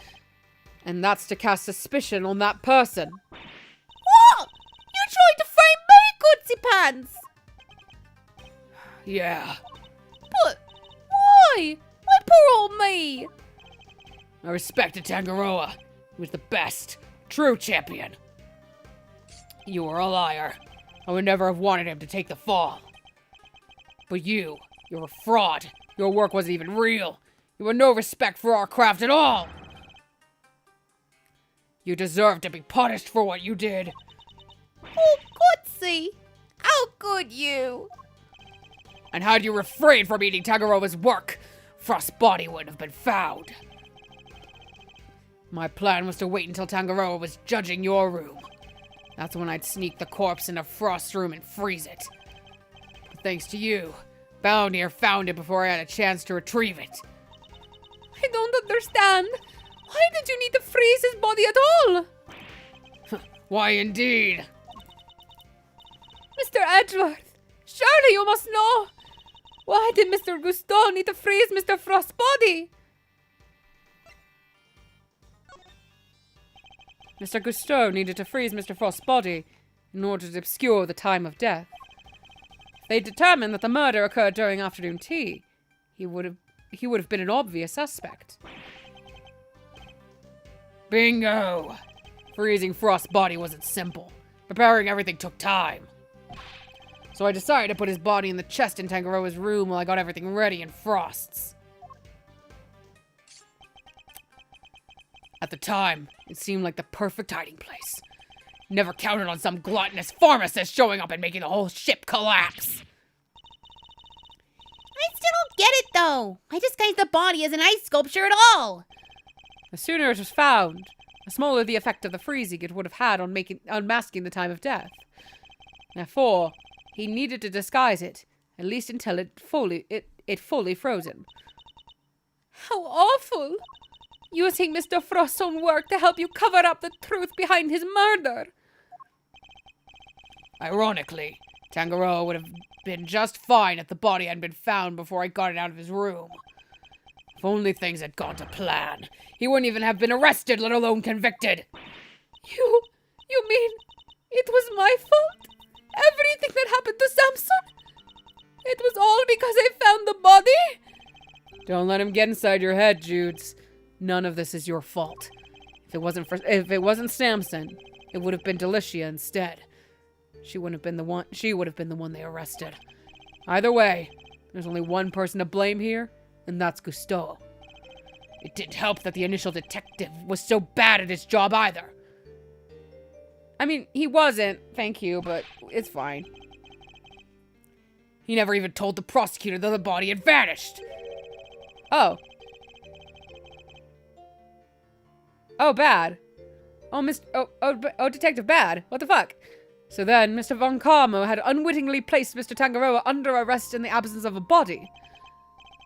And that's to cast suspicion on that person. What? You're trying to frame me, Goodsy Pants! Yeah. But why? Why poor old me? I respected Tangaroa. He was the best, true champion. You were a liar. I would never have wanted him to take the fall. But you're a fraud. Your work wasn't even real. You had no respect for our craft at all. You deserve to be punished for what you did. Oh, Goodsy. How could you? And had you refrained from eating Tangaroa's work, Frost's body wouldn't have been found. My plan was to wait until Tangaroa was judging your room. That's when I'd sneak the corpse into Frost's room and freeze it. But thanks to you, Boundier found it before I had a chance to retrieve it. I don't understand. Why did you need to freeze his body at all? Why indeed? Mr. Edgeworth, surely you must know. Why did Mr. Gusteau need to freeze Mr. Frost's body? Mr. Gusteau needed to freeze Mr. Frost's body in order to obscure the time of death. They determined that the murder occurred during afternoon tea. He would have been an obvious suspect. Bingo! Freezing Frost's body wasn't simple. Preparing everything took time. So I decided to put his body in the chest in Tangaroa's room while I got everything ready in Frost's. At the time, it seemed like the perfect hiding place. Never counted on some gluttonous pharmacist showing up and making the whole ship collapse. I still don't get it, though. I disguised the body as an ice sculpture at all. The sooner it was found, the smaller the effect of the freezing it would have had on unmasking the time of death. Therefore, he needed to disguise it, at least until it fully frozen. How awful! Using Mr. Frost's own work to help you cover up the truth behind his murder. Ironically, Tangaroa would have been just fine if the body hadn't been found before I got it out of his room. If only things had gone to plan, he wouldn't even have been arrested, let alone convicted. You mean it was my fault? Everything that happened to Samson? It was all because I found the body? Don't let him get inside your head, Judes. None of this is your fault. If it wasn't Samson, it would have been Delicia instead. She would have been the one they arrested. Either way, there's only one person to blame here, and that's Gusteau. It didn't help that the initial detective was so bad at his job either. I mean, he wasn't, thank you, but it's fine. He never even told the prosecutor that the body had vanished. Oh. Oh, bad. Oh, Detective Bad. What the fuck? So then, Mr. Von Karmo had unwittingly placed Mr. Tangaroa under arrest in the absence of a body.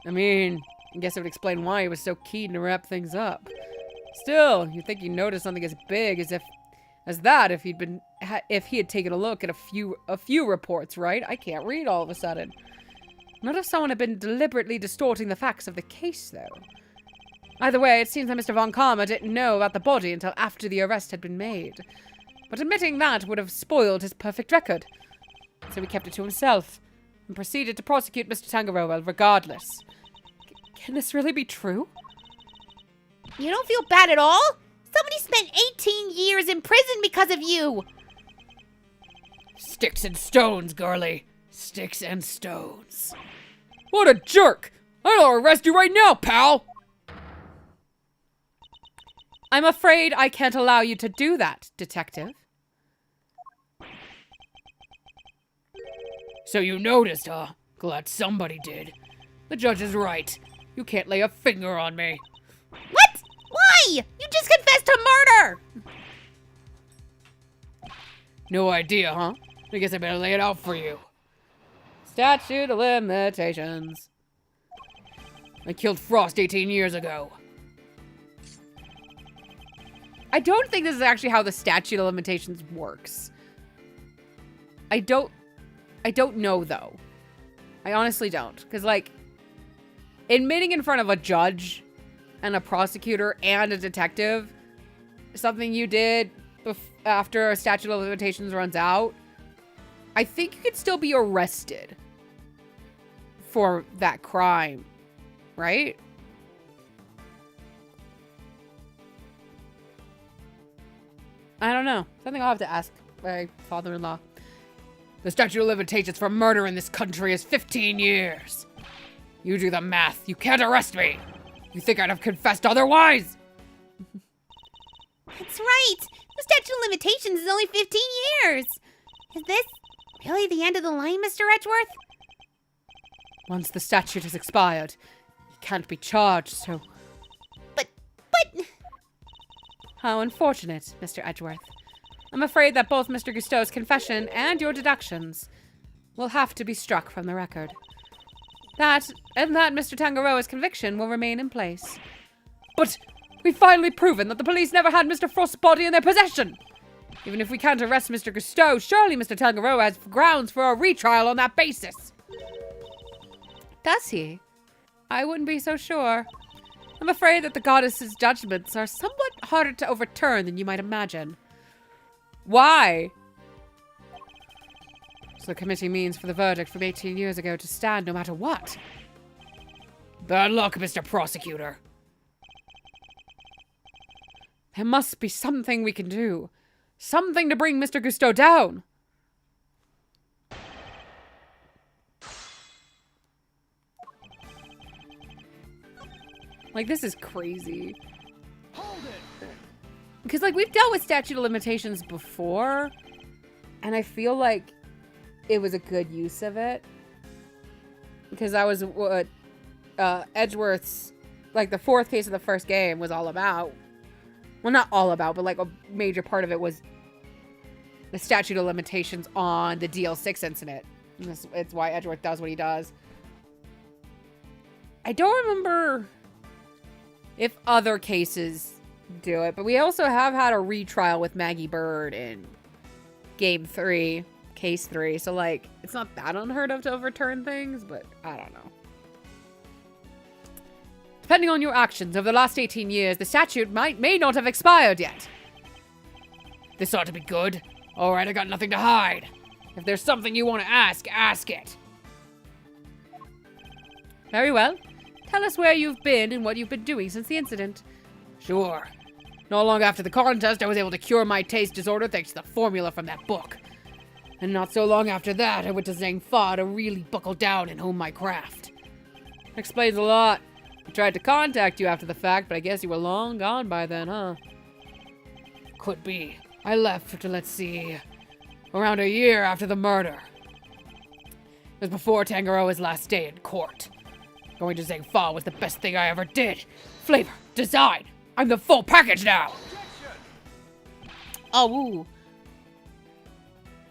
I mean, I guess it would explain why he was so keen to wrap things up. Still, you'd think he'd notice something as big as that if he had taken a look at a few reports, right? I can't read all of a sudden. Not if someone had been deliberately distorting the facts of the case, though. Either way, it seems that Mr. Von Karma didn't know about the body until after the arrest had been made. But admitting that would have spoiled his perfect record. So he kept it to himself and proceeded to prosecute Mr. Tangaroa regardless. Can this really be true? You don't feel bad at all? Somebody spent 18 years in prison because of you. Sticks and stones, girlie. Sticks and stones. What a jerk! I'll arrest you right now, pal! I'm afraid I can't allow you to do that, Detective. So you noticed, huh? Glad somebody did. The judge is right. You can't lay a finger on me. What? Why? You just confessed to murder! No idea, huh? I guess I better lay it out for you. Statute of limitations. I killed Frost 18 years ago. I don't think this is actually how the statute of limitations works. I don't know, though. I honestly don't. Because, like, admitting in front of a judge and a prosecutor and a detective something you did after a statute of limitations runs out, I think you could still be arrested for that crime, right? I don't know. Something I'll have to ask my father-in-law. The statute of limitations for murder in this country is 15 years. You do the math. You can't arrest me. You think I'd have confessed otherwise? That's right. The statute of limitations is only 15 years. Is this really the end of the line, Mr. Edgeworth? Once the statute has expired, you can't be charged, so... But... How unfortunate, Mr. Edgeworth. I'm afraid that both Mr. Gusteau's confession and your deductions will have to be struck from the record. That Mr. Tangaroa's conviction will remain in place. But we've finally proven that the police never had Mr. Frost's body in their possession. Even if we can't arrest Mr. Gusteau, surely Mr. Tangaroa has grounds for a retrial on that basis. Does he? I wouldn't be so sure. I'm afraid that the goddess's judgments are somewhat harder to overturn than you might imagine. Why? So the committee means for the verdict from 18 years ago to stand no matter what. Bad luck, Mr. Prosecutor. There must be something we can do. Something to bring Mr. Gusteau down. Like, this is crazy. Because, like, we've dealt with statute of limitations before, and I feel like it was a good use of it. Because that was what Edgeworth's, like, the fourth case of the first game was all about. Well, not all about, but, like, a major part of it was the statute of limitations on the DL6 incident. It's why Edgeworth does what he does. I don't remember if other cases do it, but we also have had a retrial with Maggie Bird in game 3, case 3, so like it's not that unheard of to overturn things, but I don't know. Depending on your actions over the last 18 years, the statute may not have expired yet. This ought to be good. All right, I got nothing to hide. If there's something you want to ask it. Very well. Tell us where you've been and what you've been doing since the incident. Sure. Not long after the contest, I was able to cure my taste disorder thanks to the formula from that book. And not so long after that, I went to Zhang Fa to really buckle down and hone my craft. Explains a lot. I tried to contact you after the fact, but I guess you were long gone by then, huh? Could be. I left, let's see, around a year after the murder. It was before Tangaroa's last day in court. Going to Zhang Fa was the best thing I ever did. Flavor, design, I'm the full package now! Oh, ooh.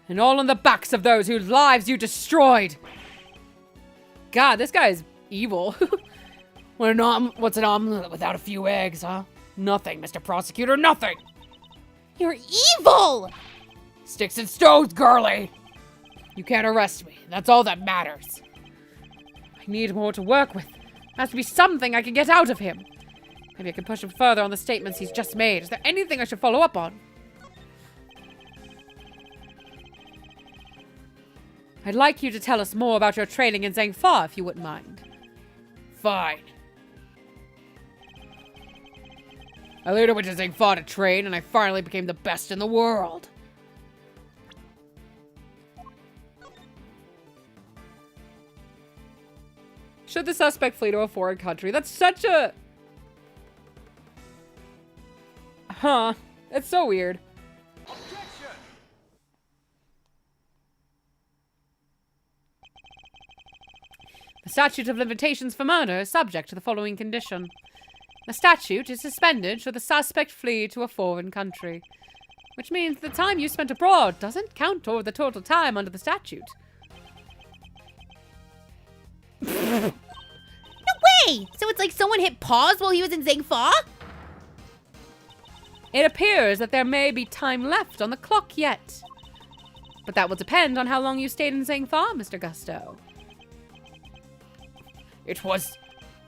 And all on the backs of those whose lives you destroyed! God, this guy is evil. What's an omelet without a few eggs, huh? Nothing, Mr. Prosecutor, nothing! You're evil! Sticks and stones, girly! You can't arrest me, and that's all that matters. I need more to work with. There has to be something I can get out of him. Maybe I can push him further on the statements he's just made. Is there anything I should follow up on? I'd like you to tell us more about your training in Zhangfa, if you wouldn't mind. Fine. I later went to Zhangfa to train, and I finally became the best in the world. Should the suspect flee to a foreign country? That's such a... Huh. That's so weird. The statute of limitations for murder is subject to the following condition. The statute is suspended should the suspect flee to a foreign country. Which means the time you spent abroad doesn't count toward the total time under the statute. No way! So it's like someone hit pause while he was in Zhangfa? It appears that there may be time left on the clock yet. But that will depend on how long you stayed in Zhangfa, Mr. Gusto. It was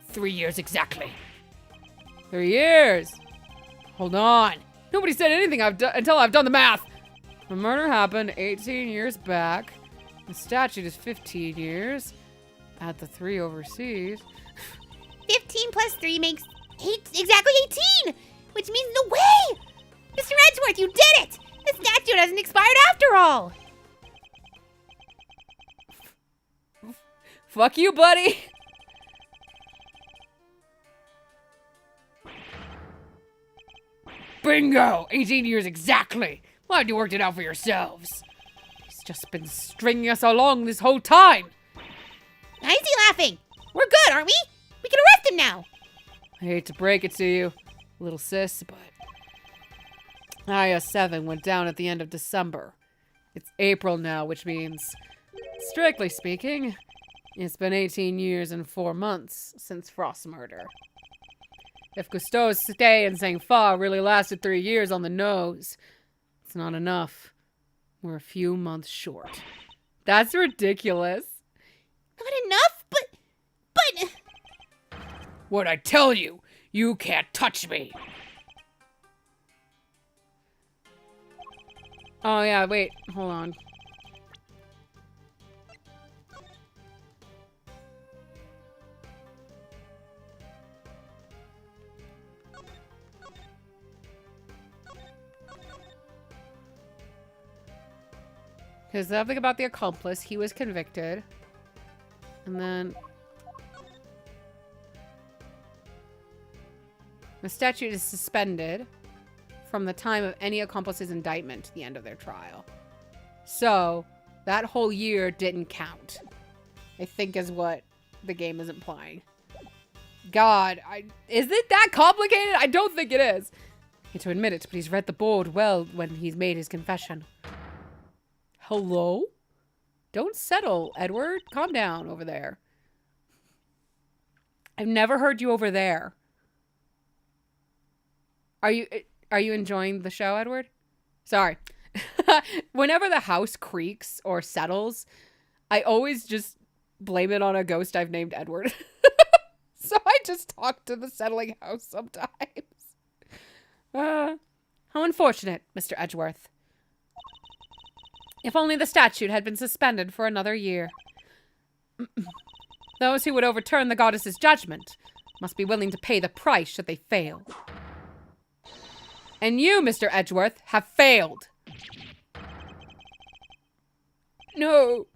3 years exactly. 3 years! Hold on. Nobody said anything until I've done the math. The murder happened 18 years back. The statute is 15 years. Add the 3 overseas. 15 plus 3 makes exactly 18! Which means no way! Mr. Edgeworth, you did it! The statute hasn't expired after all! Fuck you, buddy! Bingo! 18 years exactly. Why'd you work it out for yourselves? He's just been stringing us along this whole time. Why is he laughing? We're good, aren't we? We can arrest him now! I hate to break it to you, little sis, but IA-7 went down at the end of December. It's April now, which means, strictly speaking, it's been 18 years and 4 months since Frost's murder. If Cousteau's stay in Zhangfa really lasted 3 years on the nose, it's not enough. We're a few months short. That's ridiculous. Not enough, but... What'd I tell you? You can't touch me. Oh yeah, wait, hold on. Because something about the accomplice, he was convicted. And then... the statute is suspended from the time of any accomplice's indictment to the end of their trial. So, that whole year didn't count. I think is what the game is implying. God, is it that complicated? I don't think it is. I hate to admit it, but he's read the board well when he's made his confession. Hello? Don't settle, Edward. Calm down over there. I've never heard you over there. Are you enjoying the show, Edward? Sorry. Whenever the house creaks or settles, I always just blame it on a ghost I've named Edward. So I just talk to the settling house sometimes. How unfortunate, Mr. Edgeworth. If only the statute had been suspended for another year. Those who would overturn the goddess's judgment must be willing to pay the price should they fail. And you, Mr. Edgeworth, have failed. No.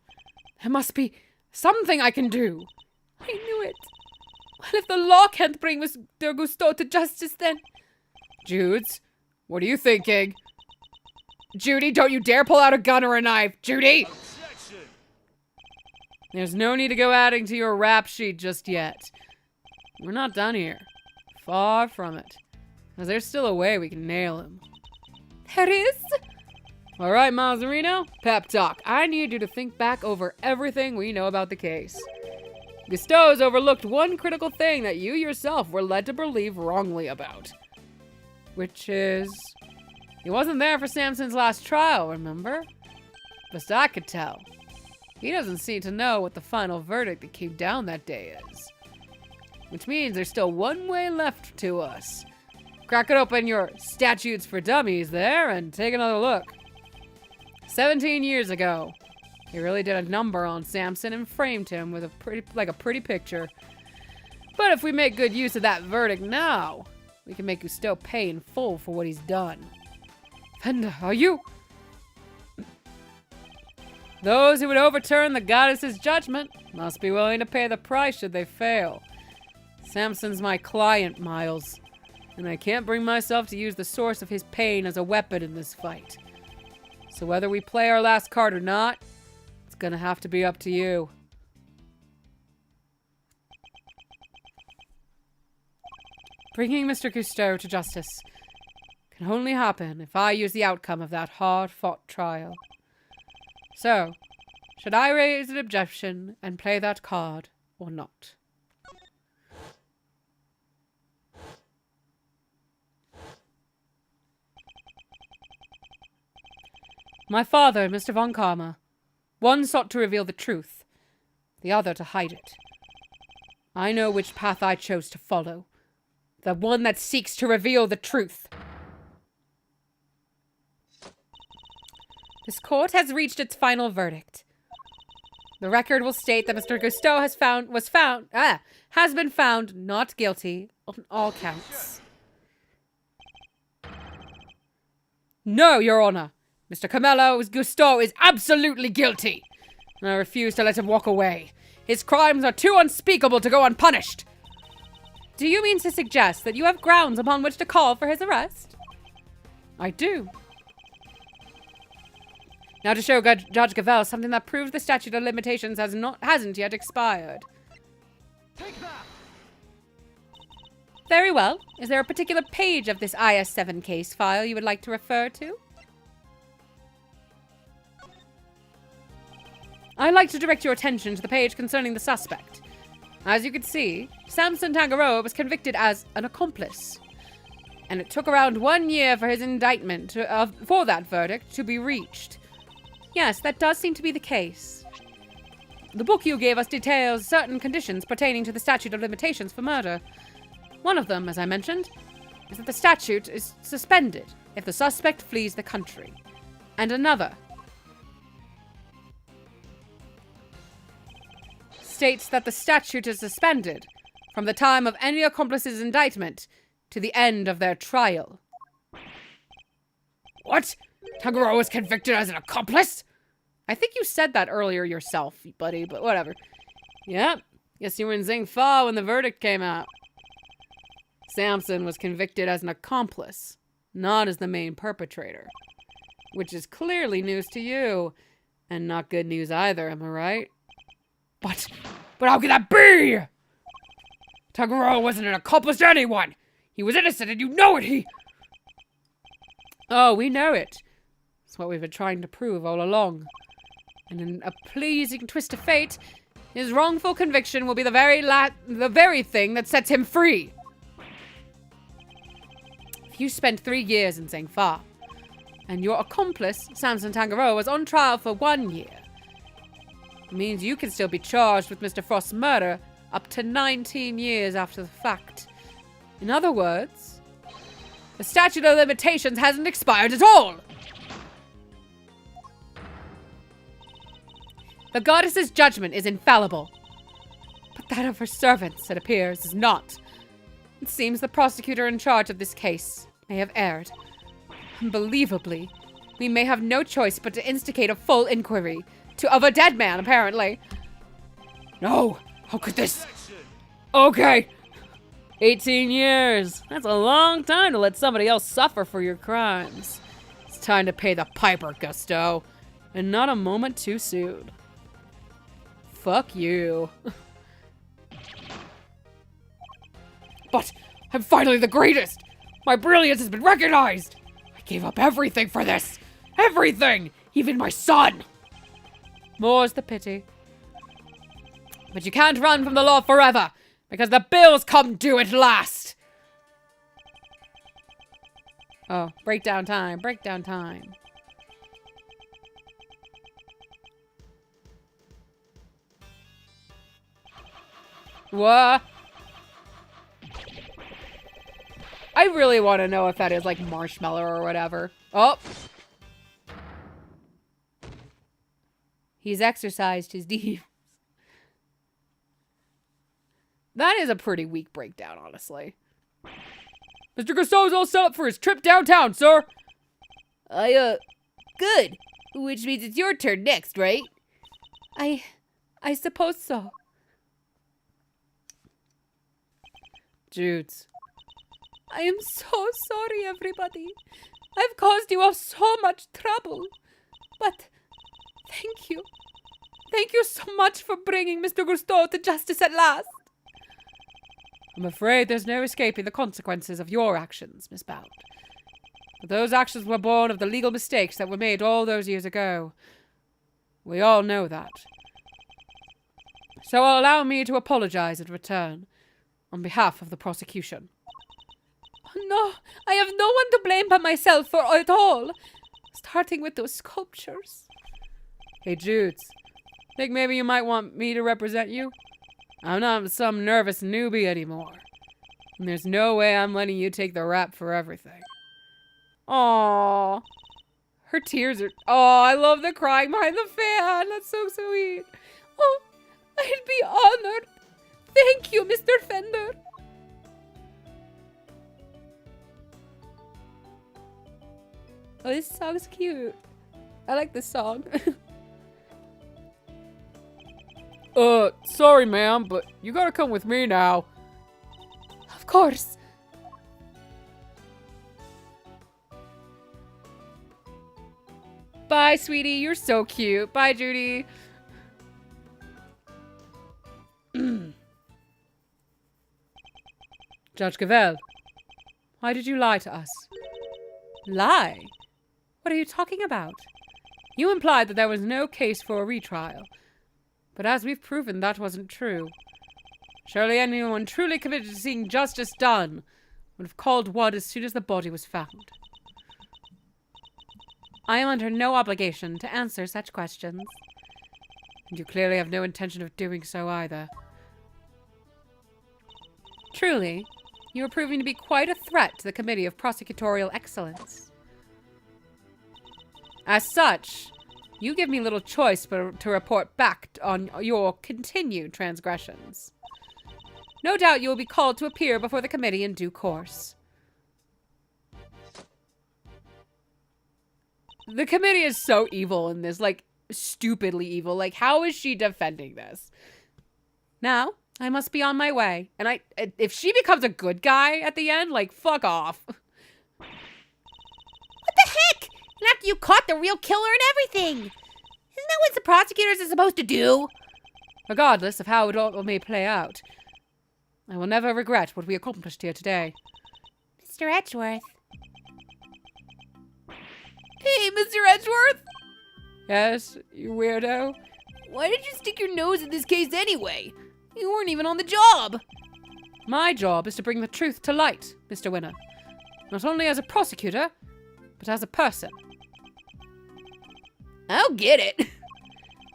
There must be something I can do. I knew it. What if the law can't bring Mr. Cousteau to justice then? Judes, what are you thinking? Judy, don't you dare pull out a gun or a knife. Judy! Objection! There's no need to go adding to your rap sheet just yet. We're not done here. Far from it. Is there still a way we can nail him? There is? All right, Mazarino, pep talk. I need you to think back over everything we know about the case. Gusteau's overlooked one critical thing that you yourself were led to believe wrongly about. Which is... he wasn't there for Samson's last trial, remember? Best I could tell. He doesn't seem to know what the final verdict that came down that day is. Which means there's still one way left to us. Crack it open your statutes for dummies there and take another look. 17 years ago, he really did a number on Samson and framed him with a pretty picture. But if we make good use of that verdict now, we can make Gusteau pay in full for what he's done. And are you? Those who would overturn the goddess's judgment must be willing to pay the price should they fail. Samson's my client, Miles, and I can't bring myself to use the source of his pain as a weapon in this fight. So whether we play our last card or not, it's gonna have to be up to you. Bringing Mr. Gusteau to justice can only happen if I use the outcome of that hard-fought trial. So, should I raise an objection and play that card or not? My father and Mr. von Karma, one sought to reveal the truth, the other to hide it. I know which path I chose to follow, the one that seeks to reveal the truth. This court has reached its final verdict. The record will state that Mr. Gusteau has been found not guilty on all counts. No, Your Honor. Mr. Carmelo Gusteau is absolutely guilty, and I refuse to let him walk away. His crimes are too unspeakable to go unpunished. Do you mean to suggest that you have grounds upon which to call for his arrest? I do. Now to show Judge Gavel something that proves the statute of limitations hasn't yet expired. Very well. Is there a particular page of this IS-7 case file you would like to refer to? I'd like to direct your attention to the page concerning the suspect. As you can see, Samson Tangaroa was convicted as an accomplice. And it took around 1 year for his indictment for that verdict to be reached. Yes, that does seem to be the case. The book you gave us details certain conditions pertaining to the statute of limitations for murder. One of them, as I mentioned, is that the statute is suspended if the suspect flees the country. And another states that the statute is suspended from the time of any accomplice's indictment to the end of their trial. What? Tangaroa was convicted as an accomplice? I think you said that earlier yourself, buddy, but whatever. Yep, guess you were in Zingfa when the verdict came out. Samson was convicted as an accomplice, not as the main perpetrator. Which is clearly news to you, and not good news either, am I right? But how could that be? Tangaroa wasn't an accomplice to anyone. He was innocent and you know it, Oh, we know it. It's what we've been trying to prove all along. And in a pleasing twist of fate, his wrongful conviction will be the very thing that sets him free. If you spent 3 years in Zengfa, and your accomplice, Samson Tangaroa, was on trial for 1 year, it means you can still be charged with Mr. Frost's murder up to 19 years after the fact. In other words, the statute of limitations hasn't expired at all. The goddess's judgment is infallible, but that of her servants, it appears, is not. It seems the prosecutor in charge of this case may have erred. Unbelievably, we may have no choice but to instigate a full inquiry of a dead man, apparently. No, how could this? Okay. 18 years. That's a long time to let somebody else suffer for your crimes. It's time to pay the piper, Gusteau. And not a moment too soon. Fuck you. But I'm finally the greatest. My brilliance has been recognized! I gave up everything for this! Everything! Even my son! More's the pity. But you can't run from the law forever, because the bills come due at last! Oh, breakdown time, breakdown time. What? I really want to know if that is like marshmallow or whatever. Oh. He's exercised his demons. That is a pretty weak breakdown, honestly. Mr. Gusteau's all set up for his trip downtown, sir. Good. Which means it's your turn next, right? I suppose so. Judes. I am so sorry, everybody. I've caused you all so much trouble. But thank you. Thank you so much for bringing Mr. Gusteau to justice at last. I'm afraid there's no escaping the consequences of your actions, Miss Bound. But those actions were born of the legal mistakes that were made all those years ago. We all know that. So allow me to apologize in return, on behalf of the prosecution. No, I have no one to blame but myself for it all. Starting with those sculptures. Hey, Judes. Think maybe you might want me to represent you? I'm not some nervous newbie anymore. And there's no way I'm letting you take the rap for everything. Aww. Her tears are... Oh, I love the crying behind the fan. That's so sweet. Oh, I'd be honored. Thank you, Mr. Fender. Oh, this song's cute. I like this song. Sorry, ma'am, but you gotta come with me now. Of course. Bye, sweetie. You're so cute. Bye, Judy. Judge Cavell, why did you lie to us? Lie? What are you talking about? You implied that there was no case for a retrial. But as we've proven, that wasn't true. Surely anyone truly committed to seeing justice done would have called one as soon as the body was found. I am under no obligation to answer such questions. And you clearly have no intention of doing so either. Truly, you are proving to be quite a threat to the Committee of Prosecutorial Excellence. As such, you give me little choice but to report back on your continued transgressions. No doubt you will be called to appear before the committee in due course. The committee is so evil in this, like, stupidly evil. Like, how is she defending this? Now, I must be on my way. And if she becomes a good guy at the end, like, fuck off. What the heck? And after you caught the real killer and everything. Isn't that what the prosecutors are supposed to do? Regardless of how it all may play out, I will never regret what we accomplished here today. Mr. Edgeworth. Hey, Mr. Edgeworth! Yes, you weirdo? Why did you stick your nose in this case anyway? You weren't even on the job. My job is to bring the truth to light, Mr. Winner. Not only as a prosecutor, but as a person. I don't get it.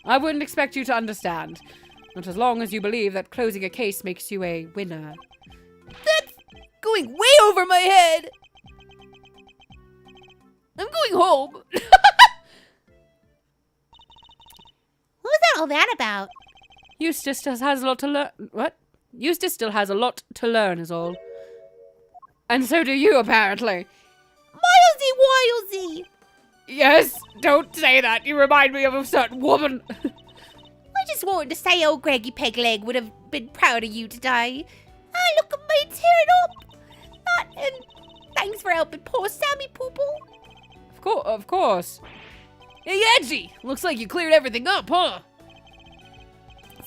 I wouldn't expect you to understand. Not as long as you believe that closing a case makes you a winner. That's going way over my head. I'm going home. What was all that about? Eustace still has a lot to learn. What? Eustace still has a lot to learn, is all. And so do you, apparently. Milesy Wilesy! Yes, don't say that. You remind me of a certain woman. I just wanted to say old Greggy Pegleg would have been proud of you today. Ah, look at me tearing up. And thanks for helping poor Sammy Poople. Of course. Hey, Edgy! Looks like you cleared everything up, huh?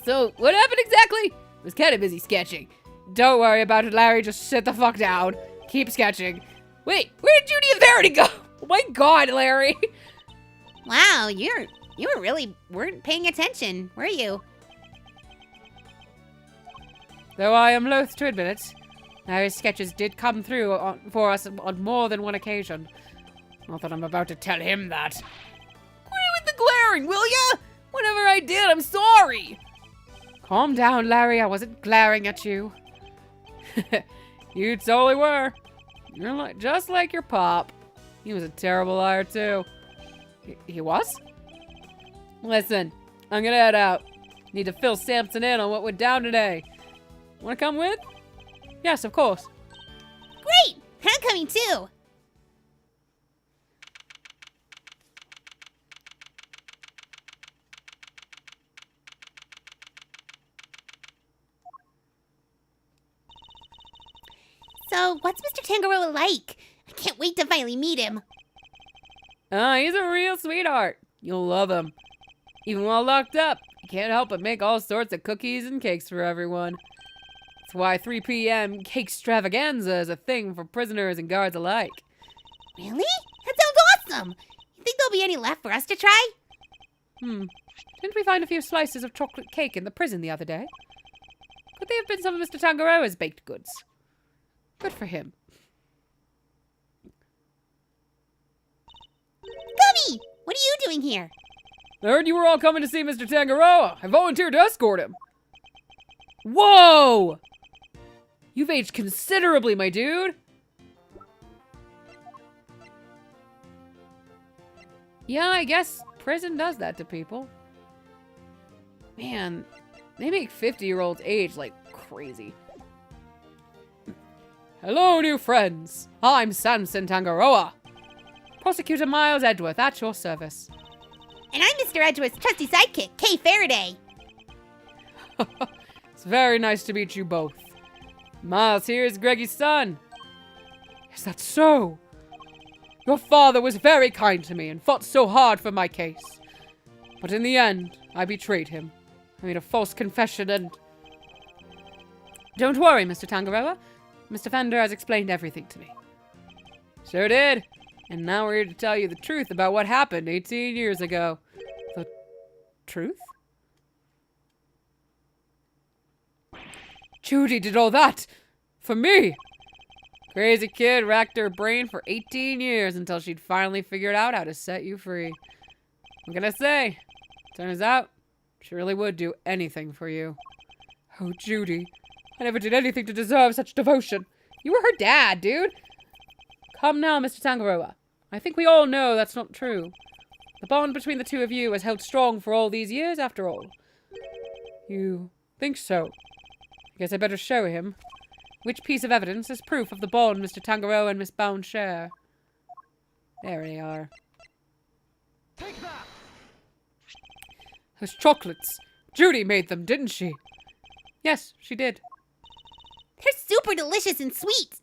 So, what happened exactly? I was kind of busy sketching. Don't worry about it, Larry. Just sit the fuck down. Keep sketching. Wait, where did Judy and Verity go? Oh my god, Larry. Wow, you weren't paying attention, were you? Though I am loath to admit it, Larry's sketches did come through for us on more than one occasion. Not that I'm about to tell him that. Quit with the glaring, will ya? Whatever I did, I'm sorry. Calm down, Larry. I wasn't glaring at you. You totally were. You're just like your pop. He was a terrible liar, too. He was? Listen, I'm gonna head out. Need to fill Samson in on what went down today. Wanna come with? Yes, of course. Great! I'm coming too! So, what's Mr. Tangaroa like? I can't wait to finally meet him. He's a real sweetheart. You'll love him. Even while locked up, he can't help but make all sorts of cookies and cakes for everyone. That's why 3 p.m. cake extravaganza is a thing for prisoners and guards alike. Really? That sounds awesome! You think there'll be any left for us to try? Didn't we find a few slices of chocolate cake in the prison the other day? Could they have been some of Mr. Tangaroa's baked goods? Good for him. Gummy! What are you doing here? I heard you were all coming to see Mr. Tangaroa. I volunteered to escort him. Whoa! You've aged considerably, my dude. Yeah, I guess prison does that to people. Man, they make 50-year-olds age like crazy. Hello, new friends. I'm Samson Tangaroa. Prosecutor Miles Edgeworth at your service. And I'm Mr. Edgeworth's trusty sidekick, Kay Faraday. It's very nice to meet you both. Miles here is Greggy's son. Is that so? Your father was very kind to me and fought so hard for my case. But in the end, I betrayed him. I made a false confession and... Don't worry, Mr. Tangaroa. Mr. Fender has explained everything to me. Sure did. And now we're here to tell you the truth about what happened 18 years ago. The truth? Judy did all that for me. Crazy kid racked her brain for 18 years until she'd finally figured out how to set you free. What can I say? Turns out, she really would do anything for you. Oh, Judy. I never did anything to deserve such devotion. You were her dad, dude. Come now, Mr. Tangaroa. I think we all know that's not true. The bond between the two of you has held strong for all these years, after all. You think so? I guess I better show him. Which piece of evidence is proof of the bond Mr. Tangaroa and Miss Bound share? There they are. Take that! Those chocolates. Judy made them, didn't she? Yes, she did. They're super delicious and sweet.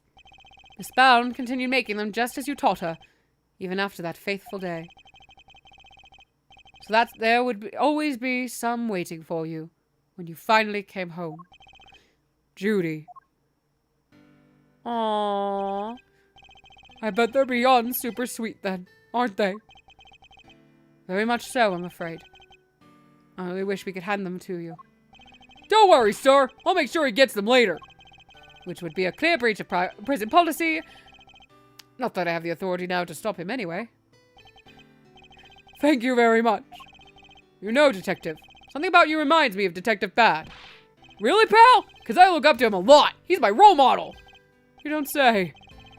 Miss Bound continued making them just as you taught her, even after that faithful day. So that there would always be some waiting for you when you finally came home. Judy. Aww. I bet they're beyond super sweet then, aren't they? Very much so, I'm afraid. I only wish we could hand them to you. Don't worry, sir. I'll make sure he gets them later. Which would be a clear breach of prison policy. Not that I have the authority now to stop him anyway. Thank you very much. You know, Detective, something about you reminds me of Detective Bad. Really, pal? Because I look up to him a lot. He's my role model. You don't say.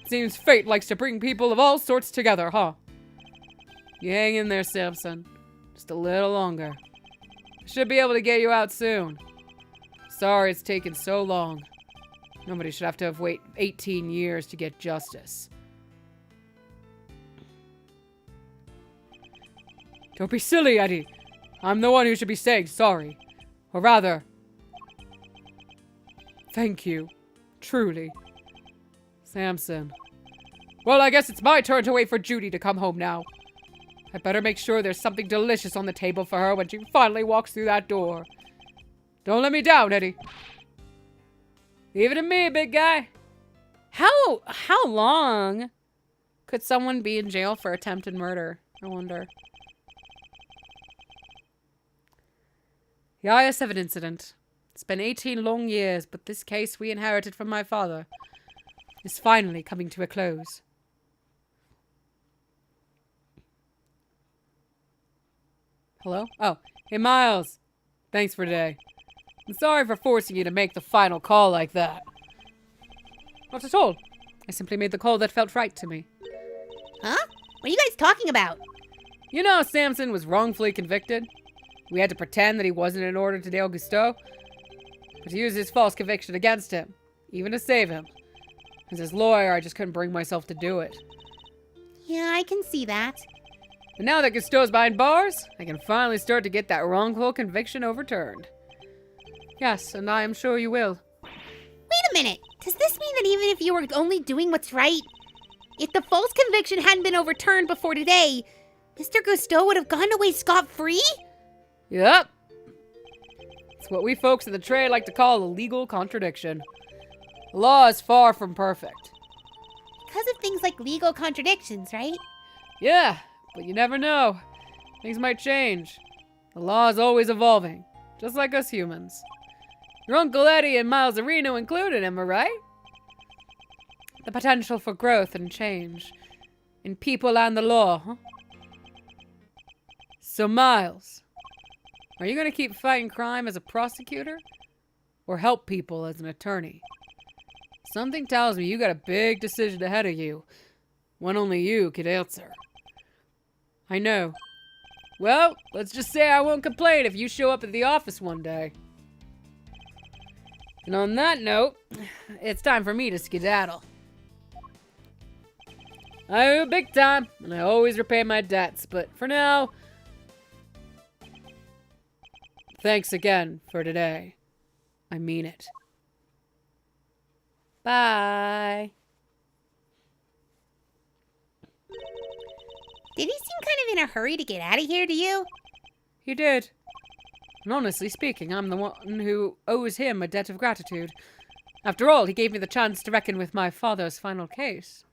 Seems fate likes to bring people of all sorts together, huh? You hang in there, Samson. Just a little longer. I should be able to get you out soon. Sorry it's taken so long. Nobody should have to wait 18 years to get justice. Don't be silly, Eddie. I'm the one who should be saying sorry. Or rather, thank you. Truly. Samson. Well, I guess it's my turn to wait for Judy to come home now. I better make sure there's something delicious on the table for her when she finally walks through that door. Don't let me down, Eddie. Leave it to me, big guy. How long Could someone be in jail for attempted murder? I wonder. The IS-7 incident. It's been 18 long years, but this case we inherited from my father is finally coming to a close. Hello? Oh, hey Miles. Thanks for today. I'm sorry for forcing you to make the final call like that. Not at all. I simply made the call that felt right to me. Huh? What are you guys talking about? You know Samson was wrongfully convicted? We had to pretend that he wasn't in order to Dale Gusteau, but to use his false conviction against him, even to save him. As his lawyer, I just couldn't bring myself to do it. Yeah, I can see that. But now that Gusteau's behind bars, I can finally start to get that wrongful conviction overturned. Yes, and I am sure you will. Wait a minute. Does this mean that even if you were only doing what's right, if the false conviction hadn't been overturned before today, Mr. Gusteau would have gone away scot-free? Yep. It's what we folks in the trade like to call a legal contradiction. The law is far from perfect. Because of things like legal contradictions, right? Yeah, but you never know. Things might change. The law is always evolving, just like us humans. Your Uncle Eddie and Miles Areno included, am I right? The potential for growth and change in people and the law, huh? So, Miles, are you going to keep fighting crime as a prosecutor or help people as an attorney? Something tells me you got a big decision ahead of you, one only you could answer. I know. Well, let's just say I won't complain if you show up at the office one day. And on that note, it's time for me to skedaddle. I owe big time, and I always repay my debts, but for now, thanks again for today. I mean it. Bye. Did he seem kind of in a hurry to get out of here to you? He did. And honestly speaking, I'm the one who owes him a debt of gratitude. After all, he gave me the chance to reckon with my father's final case.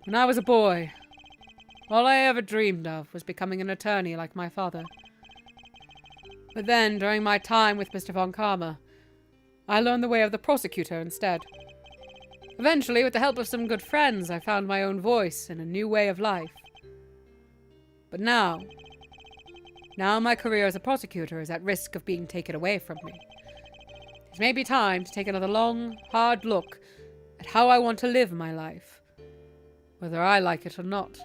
When I was a boy, all I ever dreamed of was becoming an attorney like my father. But then, during my time with Mr. Von Karma, I learned the way of the prosecutor instead. Eventually, with the help of some good friends, I found my own voice and a new way of life. But now my career as a prosecutor is at risk of being taken away from me. It may be time to take another long, hard look at how I want to live my life, whether I like it or not.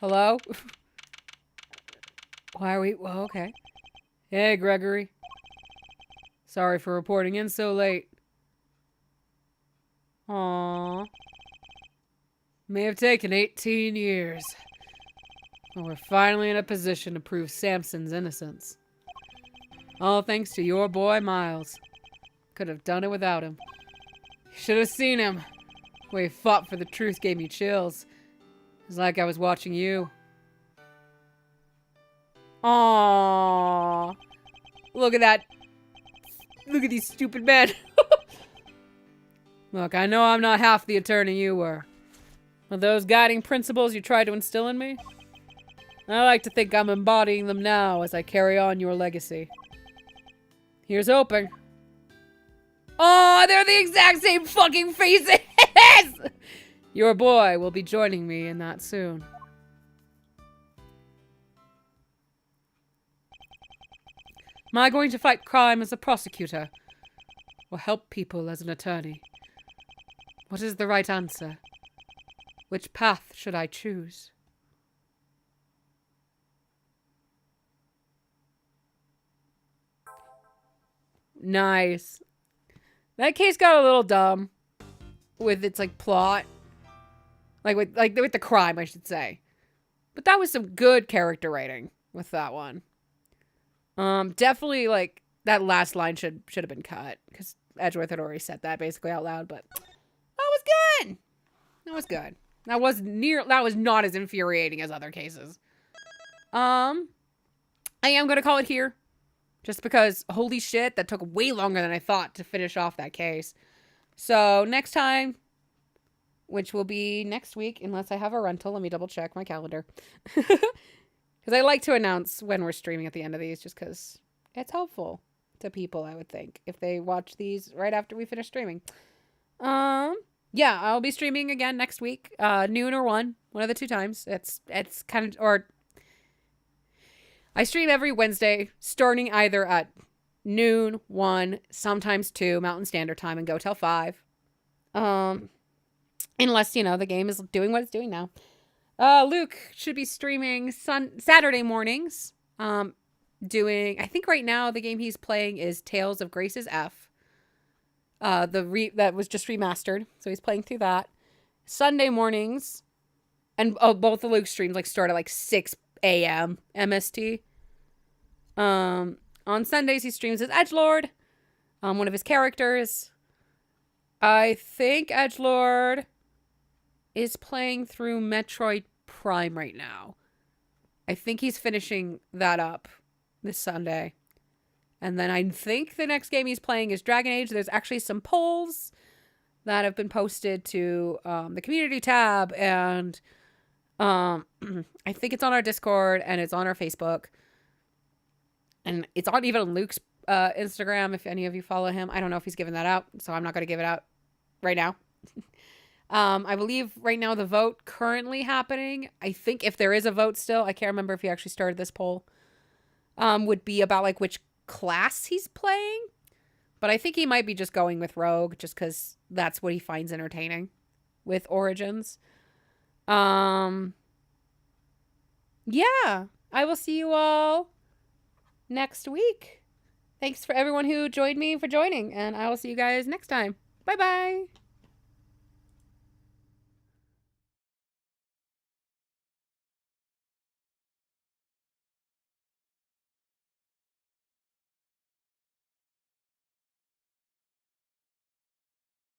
Hello? Why are we... Well, okay. Hey, Gregory. Sorry for reporting in so late. Aww. May have taken 18 years. But we're finally in a position to prove Samson's innocence. All thanks to your boy, Miles. Could have done it without him. You should have seen him. The way he fought for the truth gave me chills. It was like I was watching you. Aww. Look at that. Look at these stupid men. Look, I know I'm not half the attorney you were. Are those guiding principles you tried to instill in me? I like to think I'm embodying them now as I carry on your legacy. Here's hoping. Oh, they're the exact same fucking faces! Your boy will be joining me in that soon. Am I going to fight crime as a prosecutor? Or help people as an attorney? What is the right answer? Which path should I choose? Nice. That case got a little dumb with its like plot. With the crime, I should say. But that was some good character writing with that one. Definitely like that last line should have been cut because Edgeworth had already said that basically out loud, but that was good. That was good. That was not as infuriating as other cases. I am gonna call it here. Just because, holy shit, that took way longer than I thought to finish off that case. So next time, which will be next week, unless I have a rental. Let me double check my calendar. Because I like to announce when we're streaming at the end of these, just because it's helpful to people, I would think, if they watch these right after we finish streaming. Yeah, I'll be streaming again next week, noon or 1 of the 2 times. It's kind of, or I stream every Wednesday, starting either at noon, 1, sometimes 2 Mountain Standard Time, and go till 5. Unless, the game is doing what it's doing now. Luke should be streaming Saturday mornings. I think right now the game he's playing is Tales of Grace's F. That was just remastered, so he's playing through that. Sunday mornings, and both of Luke's streams start at 6 a.m. MST. On Sundays he streams as Edgelord, one of his characters. I think Edgelord is playing through Metroid Prime right now. I think he's finishing that up this Sunday. And then I think the next game he's playing is Dragon Age. There's actually some polls that have been posted to the community tab. And I think it's on our Discord and it's on our Facebook. And it's on even on Luke's Instagram, if any of you follow him. I don't know if he's given that out, so I'm not going to give it out right now. I believe right now the vote currently happening, I think if there is a vote still, I can't remember if he actually started this poll, would be about which class he's playing. But I think he might be just going with Rogue, just because that's what he finds entertaining with Origins. Yeah, I will see you all next week. Thanks for everyone who joined me for joining, and I will see you guys next time. Bye-bye.